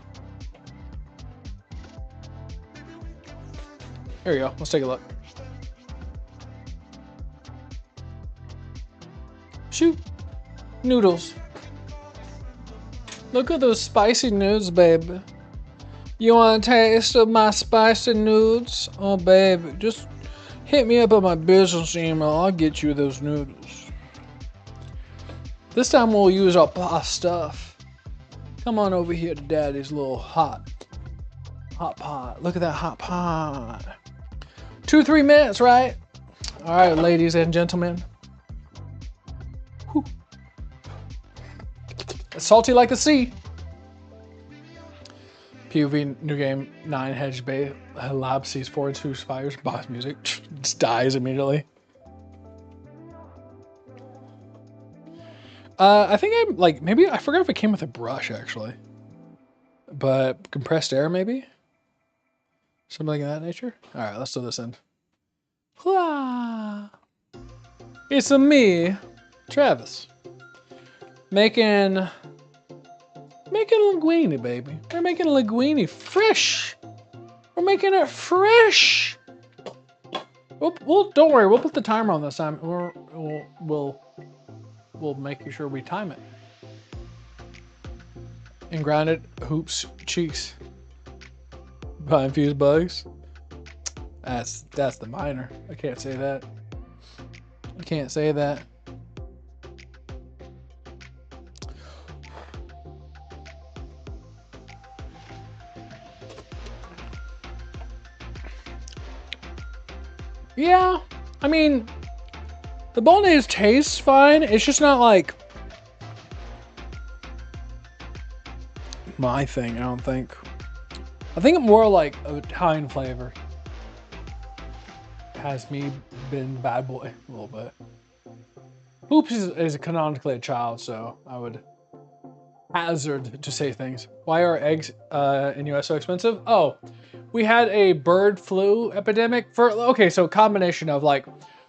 Here we go. Let's take a look. Shoot. Noodles. Look at those spicy noodles, baby. You want a taste of my spicy noodles? Oh, baby, just hit me up on my business email. I'll get you those noodles. This time we'll use our pot stuff. Come on over here to Daddy's little hot pot. Look at that hot pot. 2-3 minutes, right? All right, ladies and gentlemen. Whew. It's salty like the sea. POV new game 9 Hedge Bay Lab sees 4 and 2 spires. Boss music just dies immediately. I think I'm like, maybe I forgot if it came with a brush actually, but compressed air maybe, something of that nature. All right, let's do this in. It's a me, Travis, making linguine, baby. We're making linguine fresh. We're making it fresh. We'll don't worry. We'll put the timer on this time. We'll make sure we time it. And grounded hoops cheeks by infused bugs. That's the minor. I can't say that. I can't say that. Yeah, I mean, the Bolognese tastes fine. It's just not like my thing, I don't think. I think it's more like an Italian flavor. Has me been bad boy a little bit. Hoops is canonically a child, so I would hazard to say things. Why are eggs in US so expensive? Oh, we had a bird flu epidemic so combination of like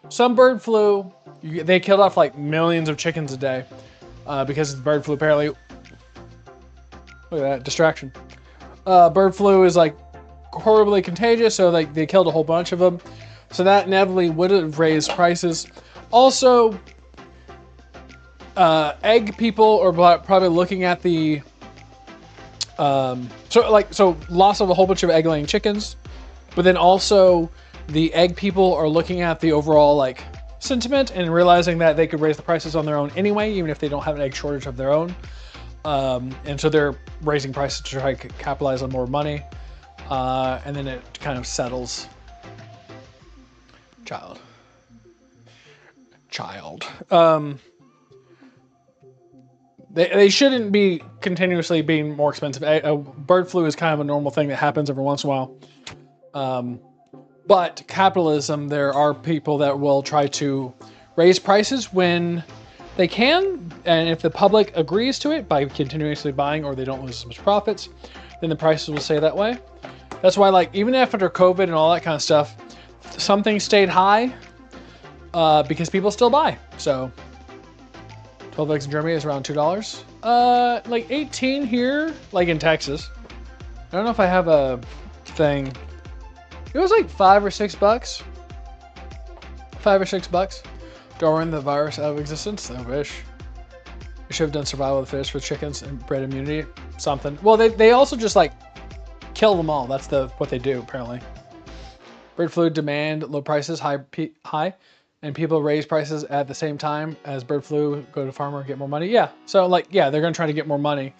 some bird flu, they killed off like millions of chickens a day because of the bird flu apparently. Look at that, distraction. Bird flu is like horribly contagious, so like they killed a whole bunch of them. So that inevitably would have raised prices. Also, egg people are probably looking at the so loss of a whole bunch of egg-laying chickens, but then also the egg people are looking at the overall like sentiment and realizing that they could raise the prices on their own anyway, even if they don't have an egg shortage of their own. And so they're raising prices to try to capitalize on more money. and then it kind of settles. Child. They shouldn't be continuously being more expensive. Bird flu is kind of a normal thing that happens every once in a while. But capitalism, there are people that will try to raise prices when they can, and if the public agrees to it by continuously buying or they don't lose as much profits, then the prices will stay that way. That's why, like, even after COVID and all that kind of stuff, some things stayed high because people still buy. So 12 eggs in Germany is around $2. Like 18 here, like in Texas. I don't know if I have a thing. It was like $5 or $6. $5 or $6. Don't run the virus out of existence. I wish. I should have done survival of the fittest with chickens and bred immunity. Something. Well, they also just like kill them all. That's what they do apparently. Bird flu demand low prices, high, and people raise prices at the same time as bird flu. Go to farmer, get more money. Yeah. So like, yeah, they're gonna try to get more money.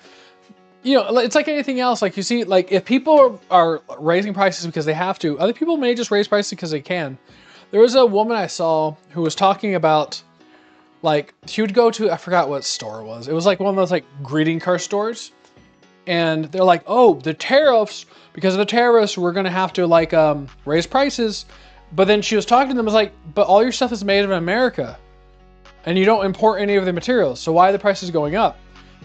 You know, it's like anything else. Like you see, like if people are raising prices because they have to, other people may just raise prices because they can. There was a woman I saw who was talking about, like, she would go to, I forgot what store it was. It was like one of those like greeting card stores. And they're like, oh, the tariffs, because of the tariffs, we're going to have to like raise prices. But then she was talking to them, was like, but all your stuff is made in America and you don't import any of the materials. So why are the prices going up?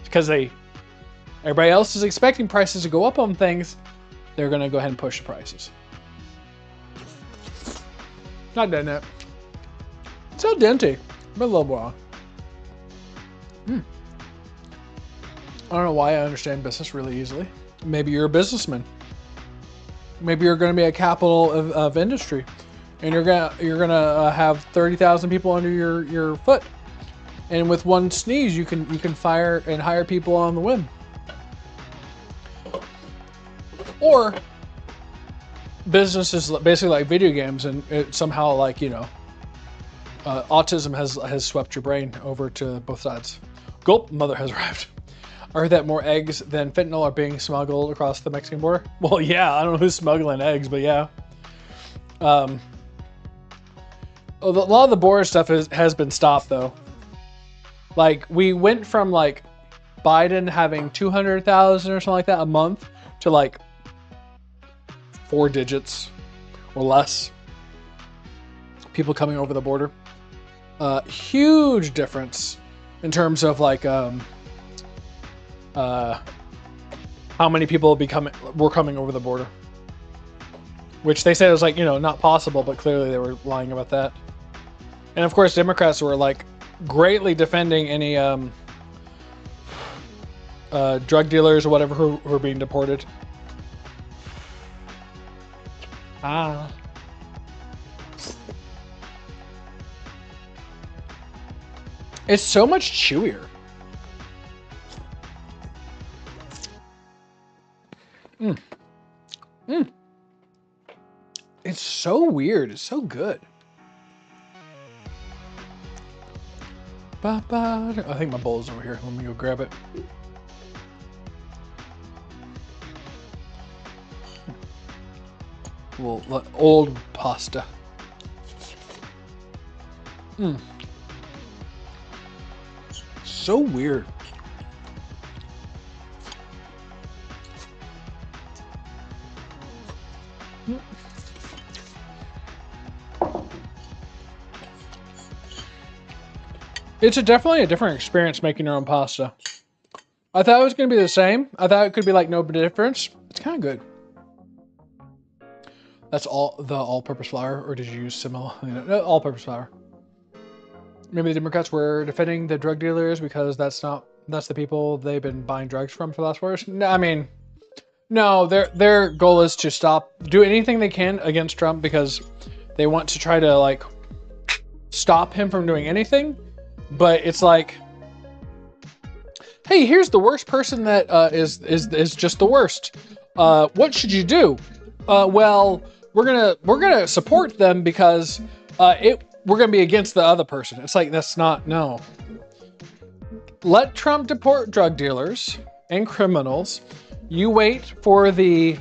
Because everybody else is expecting prices to go up on things. They're going to go ahead and push the prices. Not dead yet. It's al dente, but a little more. I don't know why I understand business really easily. Maybe you're a businessman. Maybe you're going to be a capital of industry, and you're gonna have 30,000 people under your foot, and with one sneeze, you can fire and hire people on the whim. Or business is basically like video games, and it somehow, like, you know, autism has swept your brain over to both sides. Gulp, mother has arrived. I heard that more eggs than fentanyl are being smuggled across the Mexican border. Well, yeah, I don't know who's smuggling eggs, but yeah. A lot of the border stuff has been stopped, though. Like, we went from, like, Biden having 200,000 or something like that a month to, like, 4 digits or less people coming over the border. Huge difference in terms of, like, how many people were coming over the border, which they said was, like, you know, not possible, but clearly they were lying about that. And of course, Democrats were like greatly defending any drug dealers or whatever who are being deported. It's so much chewier. It's so weird. It's so good. I think my bowl's over here. Let me go grab it. Well, old pasta. So weird. It's definitely a different experience making your own pasta. I thought it was going to be the same. I thought it could be like no difference. It's kind of good. That's all-purpose flour, or did you use similar? No, all-purpose flour. Maybe the Democrats were defending the drug dealers because that's the people they've been buying drugs from for the last 4 years. No, I mean, no. Their goal is to do anything they can against Trump because they want to try to like stop him from doing anything. But it's like, hey, here's the worst person that is just the worst. What should you do? Well, we're gonna support them because we're gonna be against the other person. It's like, that's not, no. Let Trump deport drug dealers and criminals. You wait for the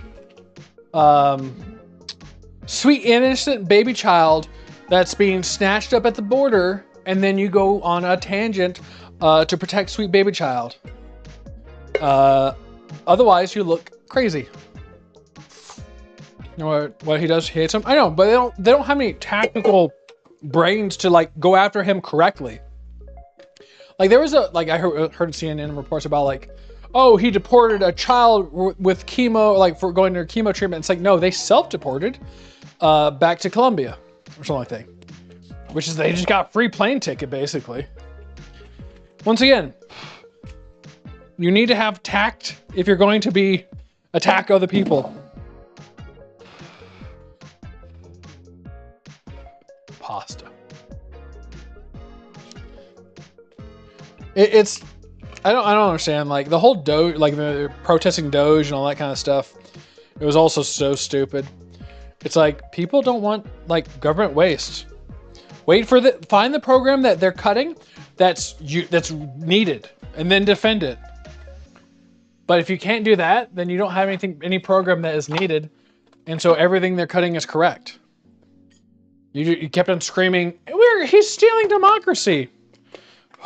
sweet innocent baby child that's being snatched up at the border, and then you go on a tangent to protect sweet baby child. Otherwise, you look crazy. You know what he does? He hates him. I know, but they don't have any tactical brains to like go after him correctly. Like there was I heard CNN reports about like, oh, he deported a child with chemo, like for going to chemo treatment. It's like, no, they self-deported back to Colombia or something like that. Which is they just got free plane ticket basically. Once again, you need to have tact if you're going to attack other people. Pasta. It's I don't understand like the whole Doge, like the protesting Doge and all that kind of stuff. It was also so stupid. It's like people don't want like government waste. Find the program that they're cutting that's needed and then defend it. But if you can't do that, then you don't have any program that is needed, and so everything they're cutting is correct. You kept on screaming, he's stealing democracy.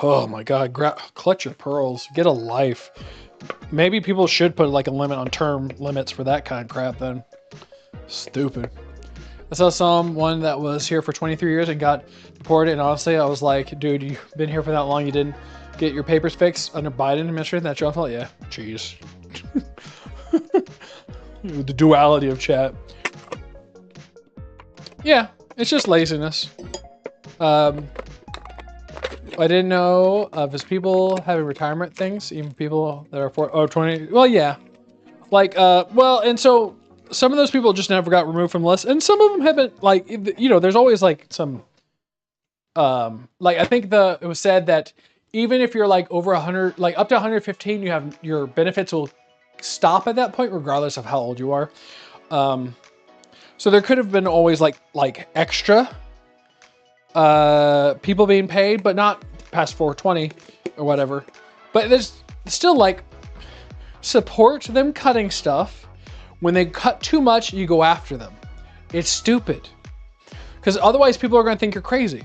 Oh my God, clutch your pearls, get a life. Maybe people should put like a limit on term limits for that kind of crap then. Stupid. I saw someone that was here for 23 years and got deported, and honestly, I was like, dude, you've been here for that long, you didn't get your papers fixed under Biden administration? That's your fault? Yeah, jeez. The duality of chat. Yeah, it's just laziness. I didn't know of his people having retirement things, even people that are 20. Well, yeah. Like, and so some of those people just never got removed from the list, and some of them haven't, like, you know, there's always like some, like, I think it was said that even if you're like over 100, like up to 115, your benefits will stop at that point, regardless of how old you are. So there could have been always like extra people being paid, but not past 420 or whatever. But there's still like support them cutting stuff. When they cut too much, you go after them. It's stupid, because otherwise people are going to think you're crazy.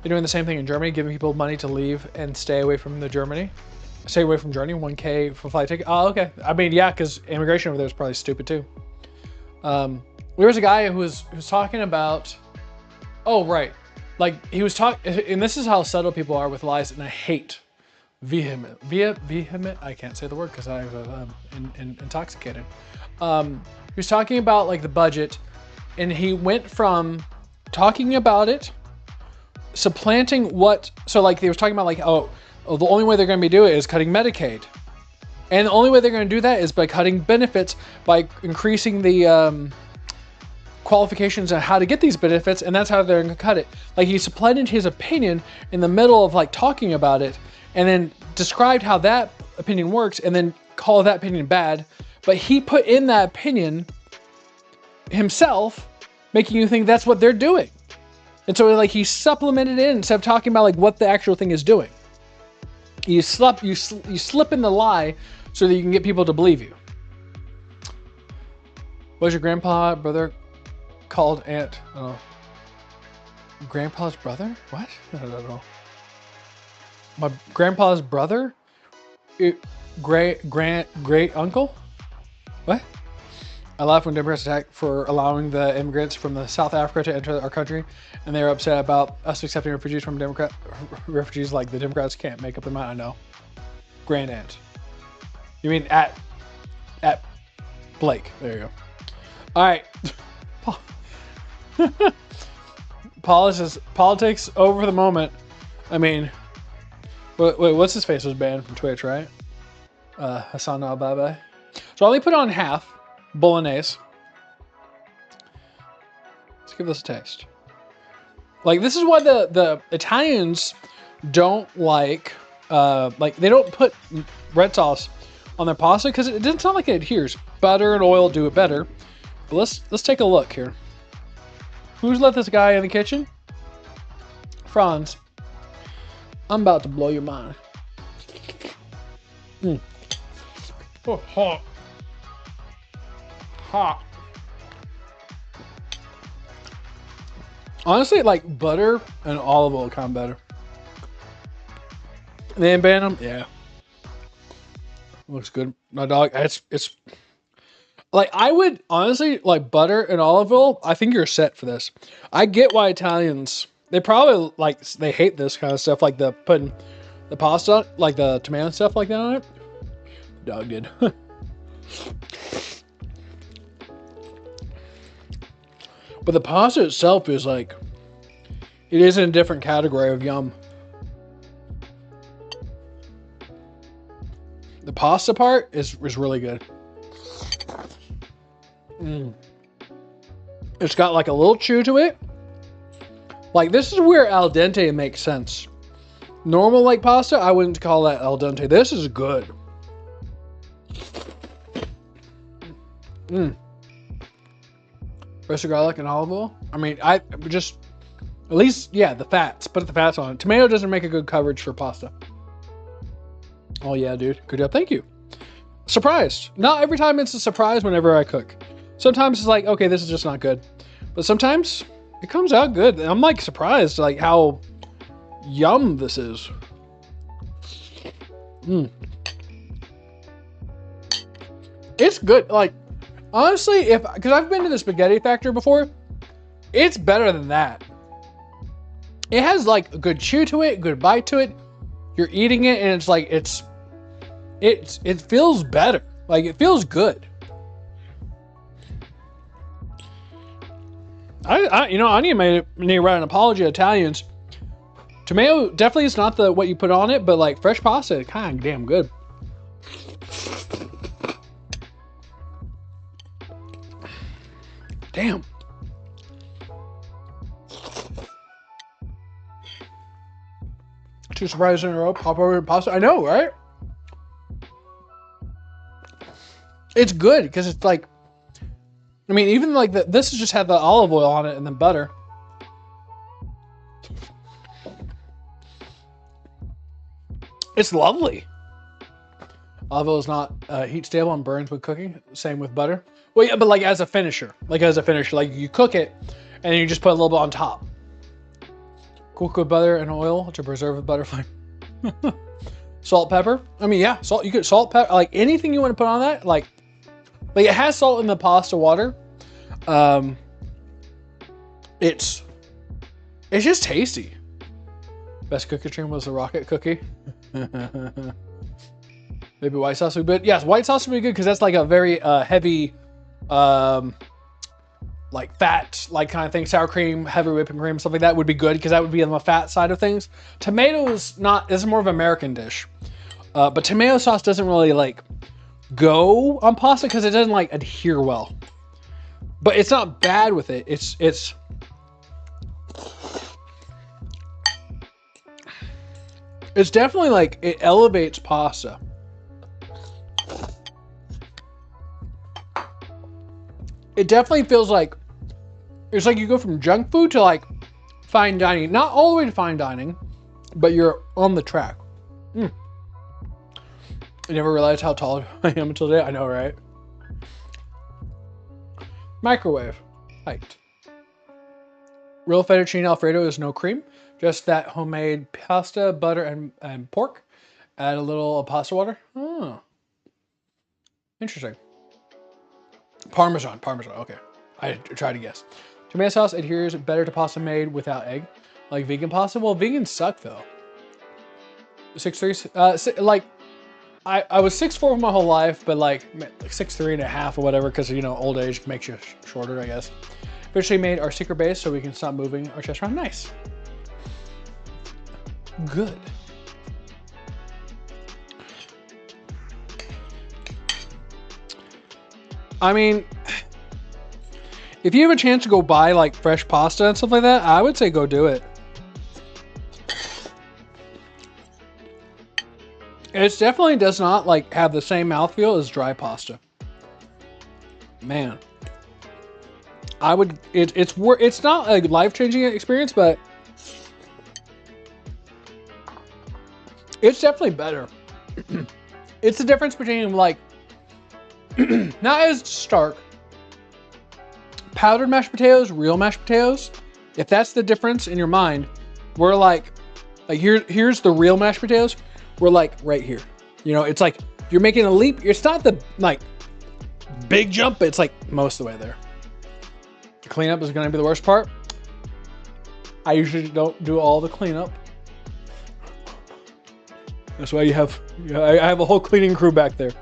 They're doing the same thing in Germany, giving people money to leave and stay away from Germany. Stay away from Germany, 1K for flight ticket. Oh, okay. I mean, yeah, because immigration over there is probably stupid too. There was a guy who was talking about, oh, right. Like he was talking, and this is how subtle people are with lies, and I hate vehement. I can't say the word because I'm intoxicated. He was talking about like the budget, and he went from talking about it, supplanting so like they was talking about like, oh, the only way they're going to be doing it is cutting Medicaid. And the only way they're going to do that is by cutting benefits, by increasing the qualifications on how to get these benefits, and that's how they're going to cut it. Like he supplanted his opinion in the middle of like talking about it, and then described how that opinion works, and then call that opinion bad. But he put in that opinion himself, making you think that's what they're doing. And so like he supplemented it instead of talking about like what the actual thing is doing. You slip in the lie so that you can get people to believe you. Was your grandpa brother called Aunt? Oh, grandpa's brother? What? I don't know. My grandpa's brother? Great uncle? What? I laugh when Democrats attack for allowing the immigrants from South Africa to enter our country, and they're upset about us accepting refugees from refugees like the Democrats can't make up their mind. I know. Grand aunt. You mean at Blake? There you go. All right. Politics over for the moment. I mean, wait, what's his face was banned from Twitch, right? Hassan al-Baba. So I only put on half Bolognese. Let's give this a taste. Like, this is why the Italians don't like they don't put red sauce on their pasta, because it doesn't sound like it adheres. Butter and oil do it better. But let's take a look here. Who's let this guy in the kitchen? Franz. I'm about to blow your mind. Oh, hot. Hot. Honestly, like butter and olive oil kind of better. They ban them, yeah. Looks good. My dog, it's like I would honestly like butter and olive oil. I think you're set for this. I get why Italians they probably like they hate this kind of stuff, like the putting the pasta, like the tomato and stuff like that on it. Dog did. But the pasta itself is like, it is in a different category of yum. The pasta part is really good. It's got like a little chew to it. Like this is where al dente makes sense. Normal like pasta, I wouldn't call that al dente. This is good. Roasted garlic and olive oil. I mean, I just, at least, yeah, the fats. Put the fats on it. Tomato doesn't make a good coverage for pasta. Oh yeah, dude. Good job. Thank you. Surprised. Not every time it's a surprise whenever I cook. Sometimes it's like, okay, this is just not good. But sometimes it comes out good. I'm like surprised like how yum this is. It's good. Like, honestly, because I've been to the spaghetti factory before, it's better than that. It has like a good chew to it, good bite to it. You're eating it and it's like, it feels better. Like it feels good. I need to write an apology to Italians. Tomato definitely is not what you put on it, but like fresh pasta, kind of damn good. Damn. Two surprises in a row, pop over pasta. I know, right? It's good because it's like, I mean, even like this has just had the olive oil on it and then butter. It's lovely. Olive oil is not heat stable and burns with cooking. Same with butter. Well, yeah, but like as a finisher, like you cook it and then you just put a little bit on top. Cook with butter and oil to preserve the butterfly. Salt, pepper. I mean, yeah, salt. You could salt, pepper, like anything you want to put on that. Like it has salt in the pasta water. It's just tasty. Best cookie cream was the rocket cookie. Maybe white sauce would be good. Yes, white sauce would be good because that's like a very heavy, like fat, like kind of thing. Sour cream, heavy whipping cream, stuff like that would be good because that would be on the fat side of things. Tomato is not. This is more of an American dish, but tomato sauce doesn't really like go on pasta because it doesn't like adhere well. But it's not bad with it. It's definitely like it elevates pasta. It definitely feels like it's like you go from junk food to like fine dining. Not all the way to fine dining, but you're on the track. I never realized how tall I am until today. I know, right? Microwave height. Real fettuccine Alfredo is no cream, just that homemade pasta, butter, and pork. Add a little pasta water. Oh, interesting. Parmesan. Okay. I tried to guess. Tomato sauce adheres better to pasta made without egg, like vegan pasta. Well, vegans suck though. 6'3", like I was 6'4" my whole life, but like 6'3.5" or whatever, because you know old age makes you shorter, I guess. Officially made our secret base so we can stop moving our chest around. Nice. Good. I mean, if you have a chance to go buy like fresh pasta and stuff like that, I would say go do it. It definitely does not like have the same mouthfeel as dry pasta. Man, I would. It's not a life-changing experience, but it's definitely better. It's the difference between like not as stark powdered mashed potatoes, real mashed potatoes, If that's the difference in your mind, we're like here's the real mashed potatoes. We're like right here. You know, it's like you're making a leap. It's not the like big jump, but it's like most of the way there. The cleanup is going to be the worst part. I usually don't do all the cleanup. That's why I have a whole cleaning crew back there.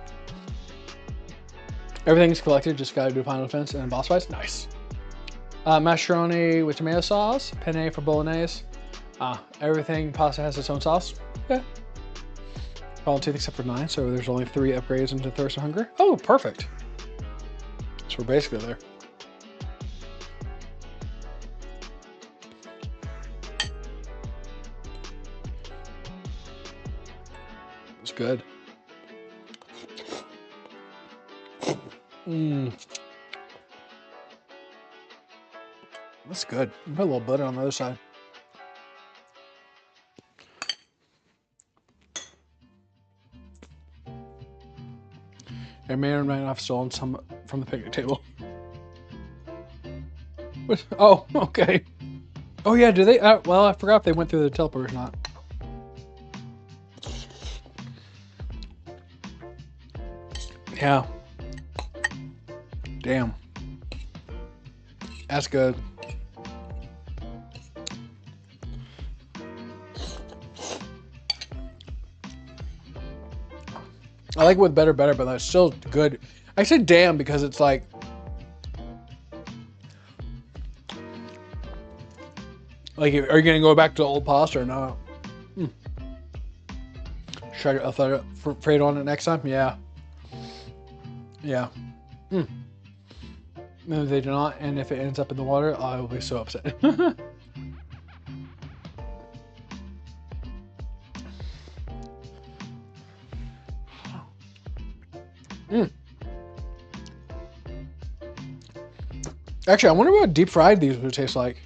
Everything's collected, just gotta do final defense and boss fights. Nice. Macaroni with tomato sauce, penne for Bolognese. Everything pasta has its own sauce. Yeah. All teeth except for 9, so there's only 3 upgrades into Thirst and Hunger. Oh, perfect. So we're basically there. It's good. That's good. Put a little butter on the other side. I may or may not have stolen some from the picnic table. Oh, okay. Oh yeah, do they? Well, I forgot if they went through the teleport or not. Yeah. Damn. That's good. I like it with better, but that's still good. I said damn because it's like, are you gonna go back to old pasta or not? Should I throw Fredo on it next time? Yeah. Yeah. No, they do not, and if it ends up in the water, I will be so upset. Actually, I wonder what deep fried these would taste like.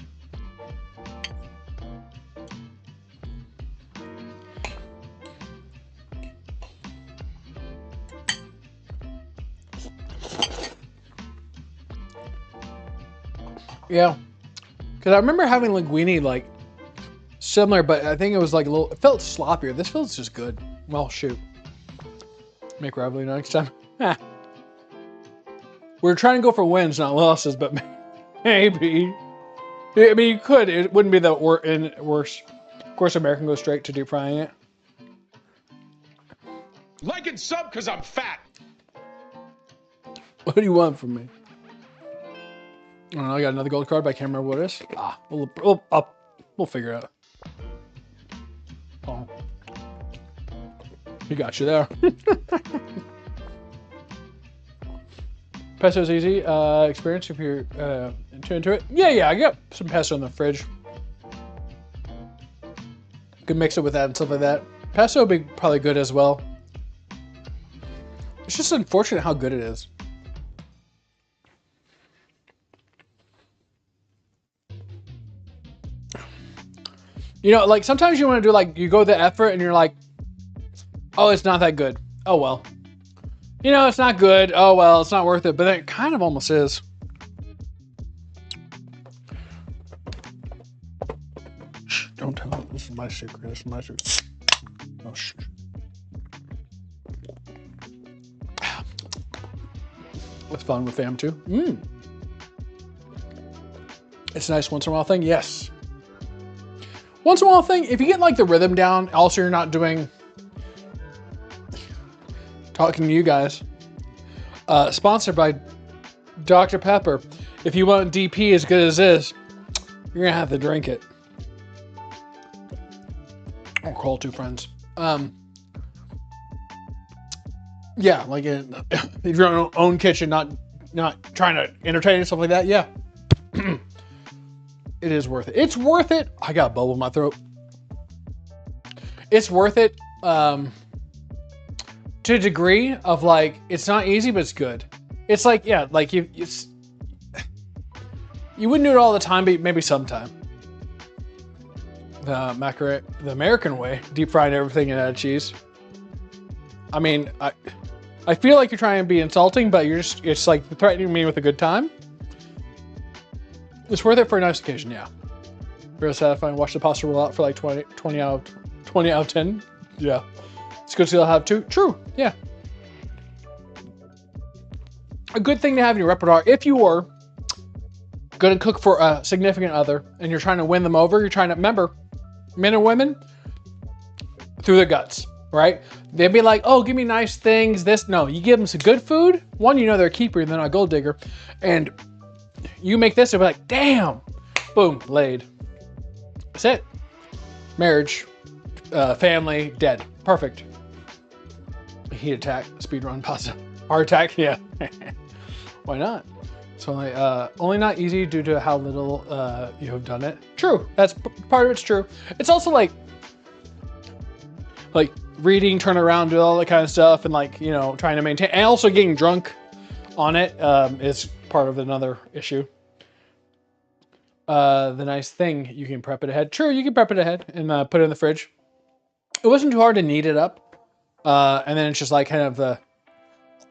Yeah, because I remember having linguine like similar, but I think it was like a little. It felt sloppier. This feels just good. Well, shoot. Make ravioli next time. We're trying to go for wins, not losses, but maybe. I mean, you could. It wouldn't be the worst. Of course, American goes straight to deep frying it. Like and sub because I'm fat. What do you want from me? I don't know. I got another gold card, but I can't remember what it is. We'll figure it out. Oh, he got you there. Pesto's easy experience if you're into it. Yeah, I got some pesto in the fridge. Could mix it with that and stuff like that. Pesto would be probably good as well. It's just unfortunate how good it is. You know, like sometimes you want to do like, you go the effort and you're like, oh, it's not that good. Oh, well. You know, it's not good. Oh, well, it's not worth it. But it kind of almost is. Shh, don't tell me. This is my secret. This is my secret. Oh, shh. It's fun with fam too. It's a nice once in a while thing. Yes. Once in a while thing, if you get like the rhythm down, also you're not doing, talking to you guys, sponsored by Dr. Pepper. If you want DP as good as this, you're gonna have to drink it. Or call 2 friends. Yeah, like if you're in your own kitchen, not trying to entertain and stuff like that, yeah. It is worth it. It's worth it. I got a bubble in my throat. It's worth it to a degree of like, it's not easy, but it's good. It's like, yeah, like you wouldn't do it all the time, but maybe sometime. The American way, deep fried everything and add cheese. I mean, I feel like you're trying to be insulting, but it's like threatening me with a good time. It's worth it for a nice occasion, yeah. Very satisfying. Watch the pasta roll out for like 20 out of 10. Yeah. It's good to you'll have two. True. Yeah. A good thing to have in your repertoire if you were going to cook for a significant other and you're trying to win them over. You're trying to remember, men and women through their guts, right? They'd be like, oh, give me nice things. This, no, you give them some good food. One, you know they're a keeper, they're not a gold digger. And you make this, they'll be like, damn, boom, laid. That's it. Marriage, family, dead. Perfect. Heat attack, speed run, pasta. Heart attack, yeah. Why not? It's only not easy due to how little you have done it. True, that's part of it's true. It's also like reading, turn around, do all that kind of stuff, and like, you know, trying to maintain, and also getting drunk on it is part of another issue. The nice thing, you can prep it ahead. True, you can prep it ahead and put it in the fridge. It wasn't too hard to knead it up. And then it's just like kind of the,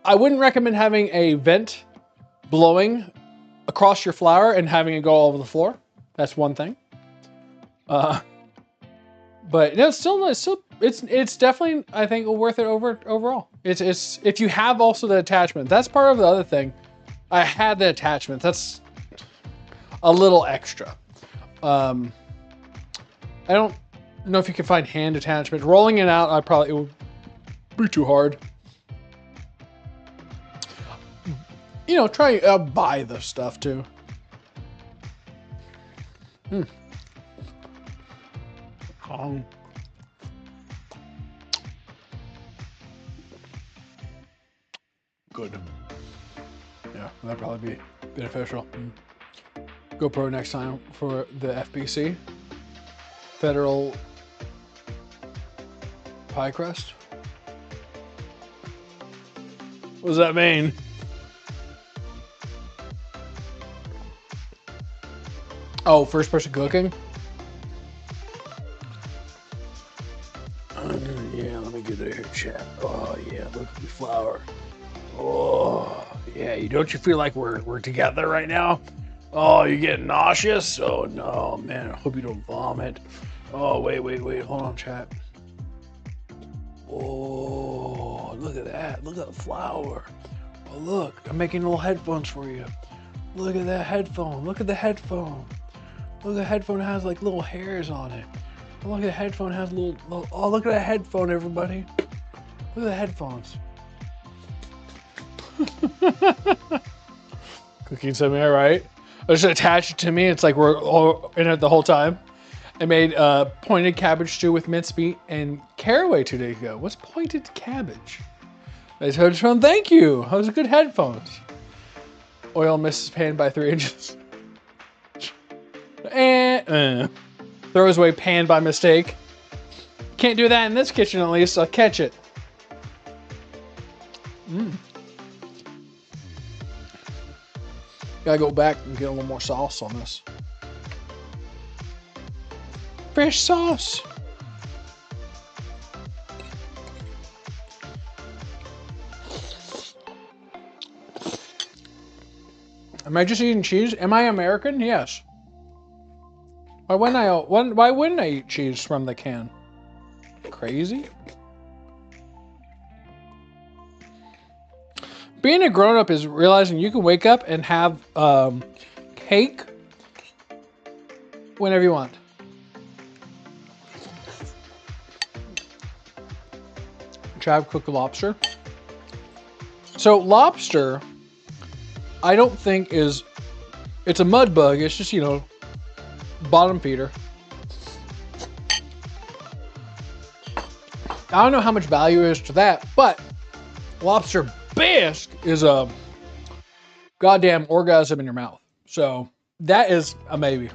I wouldn't recommend having a vent blowing across your flour and having it go all over the floor. That's one thing. But no, it's definitely, I think, worth it overall. It's if you have also the attachment. That's part of the other thing. I had the attachment. That's a little extra. I don't know if you can find hand attachment. Rolling it out, it would be too hard. You know, try buy the stuff too. Good. Yeah, that'd probably be beneficial. GoPro next time for the FBC. Federal pie crust. What does that mean? Oh, first person cooking? Yeah, let me get it here, chat. Oh yeah, look at the flour. Oh yeah, don't you feel like we're together right now? Oh, you getting nauseous? Oh no, man, I hope you don't vomit. Oh wait, hold on, chat. Oh, look at that. Look at the flour. Oh look, I'm making little headphones for you. Look at that headphone. Look at the headphone. Look, the headphone has like little hairs on it. Oh, look at the headphone has little, oh, look at that headphone, everybody. Look at the headphones. Cooking something, all right. I just attach it to me. It's like we're all in it the whole time. I made pointed cabbage stew with mincemeat and caraway 2 days ago. What's pointed cabbage? Nice headphones, thank you. Those are good headphones. Oil misses pan by 3 inches. Throws away pan by mistake. Can't do that in this kitchen at least. I'll catch it. Gotta go back and get a little more sauce on this. Fish sauce. Am I just eating cheese? Am I American? Yes. Why wouldn't I eat cheese from the can? Crazy? Being a grown-up is realizing you can wake up and have cake whenever you want. Trav cooked lobster. So lobster, I don't think it's a mud bug. It's just, you know, bottom feeder. I don't know how much value is to that, but lobster bisque is a goddamn orgasm in your mouth. So that is a maybe.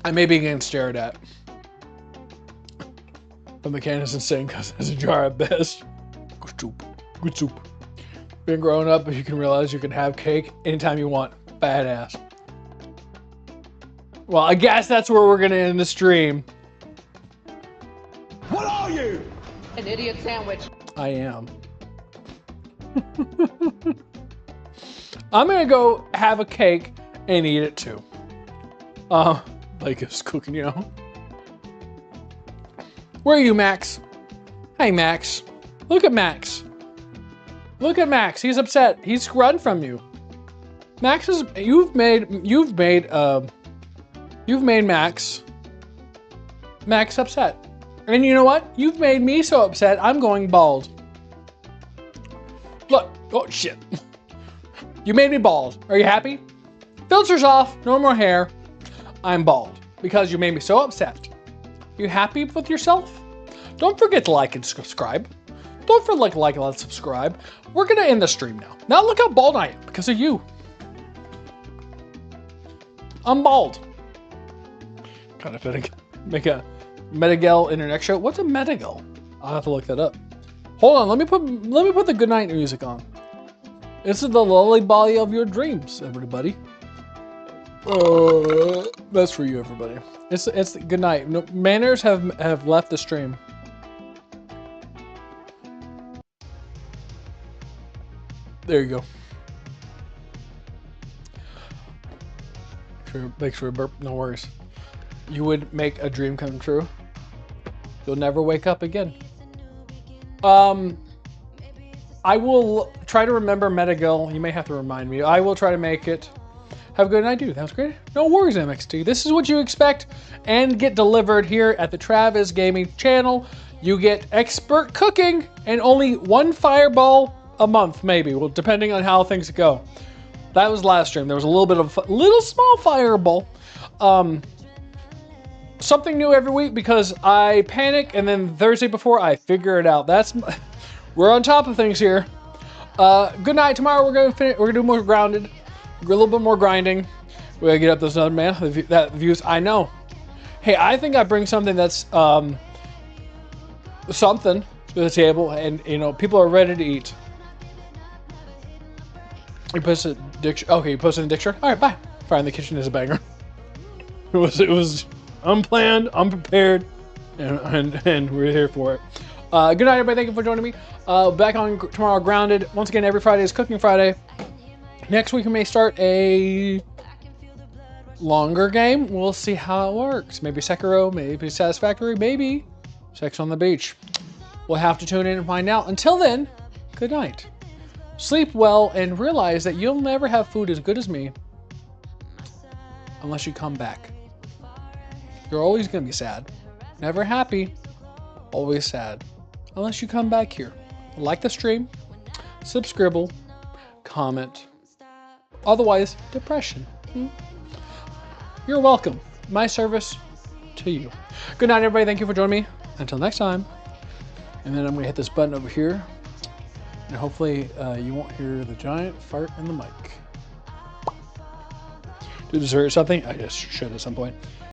I may be getting stared at. But the can is insane because it's a jar at best. Good soup. Good soup. Being grown up, you can realize you can have cake anytime you want. Badass. Well, I guess that's where we're going to end the stream. What are you? An idiot sandwich. I am. I'm going to go have a cake and eat it too. Blake is cooking, you know. Where are you, Max? Hey, Max. Look at Max. Look at Max. He's upset. He's run from you. Max is. You've made Max upset. And you know what? You've made me so upset. I'm going bald. Look. Oh shit. You made me bald. Are you happy? Filters off. No more hair. I'm bald because you made me so upset. You happy with yourself? Don't forget to like and subscribe. Don't forget to like and subscribe. We're gonna end the stream now. Now look how bald I am because of you. I'm bald. Kind of fitting. Make a Medigel internet show. What's a Medigel? I'll have to look that up. Hold on. Let me put the goodnight music on. This is the lullaby of your dreams, everybody. That's for you, everybody. It's good night. No, manners have left the stream. There you go. Make sure burp. No worries. You would make a dream come true. You'll never wake up again. I will try to remember Medigil. You may have to remind me. I will try to make it. Have a good night, dude. That was great. No worries, MXT. This is what you expect and get delivered here at the Travis Gaming channel. You get expert cooking and only one fireball a month, maybe. Well, depending on how things go. That was last stream. There was a little bit of little small fireball. Something new every week because I panic and then Thursday before I figure it out. We're on top of things here. Good night. Tomorrow we're gonna do more grounded. A little bit more grinding. We gotta get up those other man. That views. I know. Hey, I think I bring something that's something to the table, and you know people are ready to eat. You posted diction. Okay, you posted in the dictionary. All right, bye. Fire in the kitchen is a banger. It was unplanned, unprepared, and we're here for it. Good night, everybody. Thank you for joining me. Back on tomorrow, Grounded. Once again, every Friday is Cooking Friday. Next week we may start a longer game. We'll see how it works. Maybe Sekiro, maybe Satisfactory, maybe Sex on the Beach. We'll have to tune in and find out. Until then, good night. Sleep well and realize that you'll never have food as good as me unless you come back. You're always going to be sad. Never happy, always sad. Unless you come back here. Like the stream, subscribe, comment. Otherwise, depression. You're welcome. My service to you. Good night, everybody. Thank you for joining me. Until next time. And then I'm going to hit this button over here. And hopefully you won't hear the giant fart in the mic. Did you hear something? I just should at some point.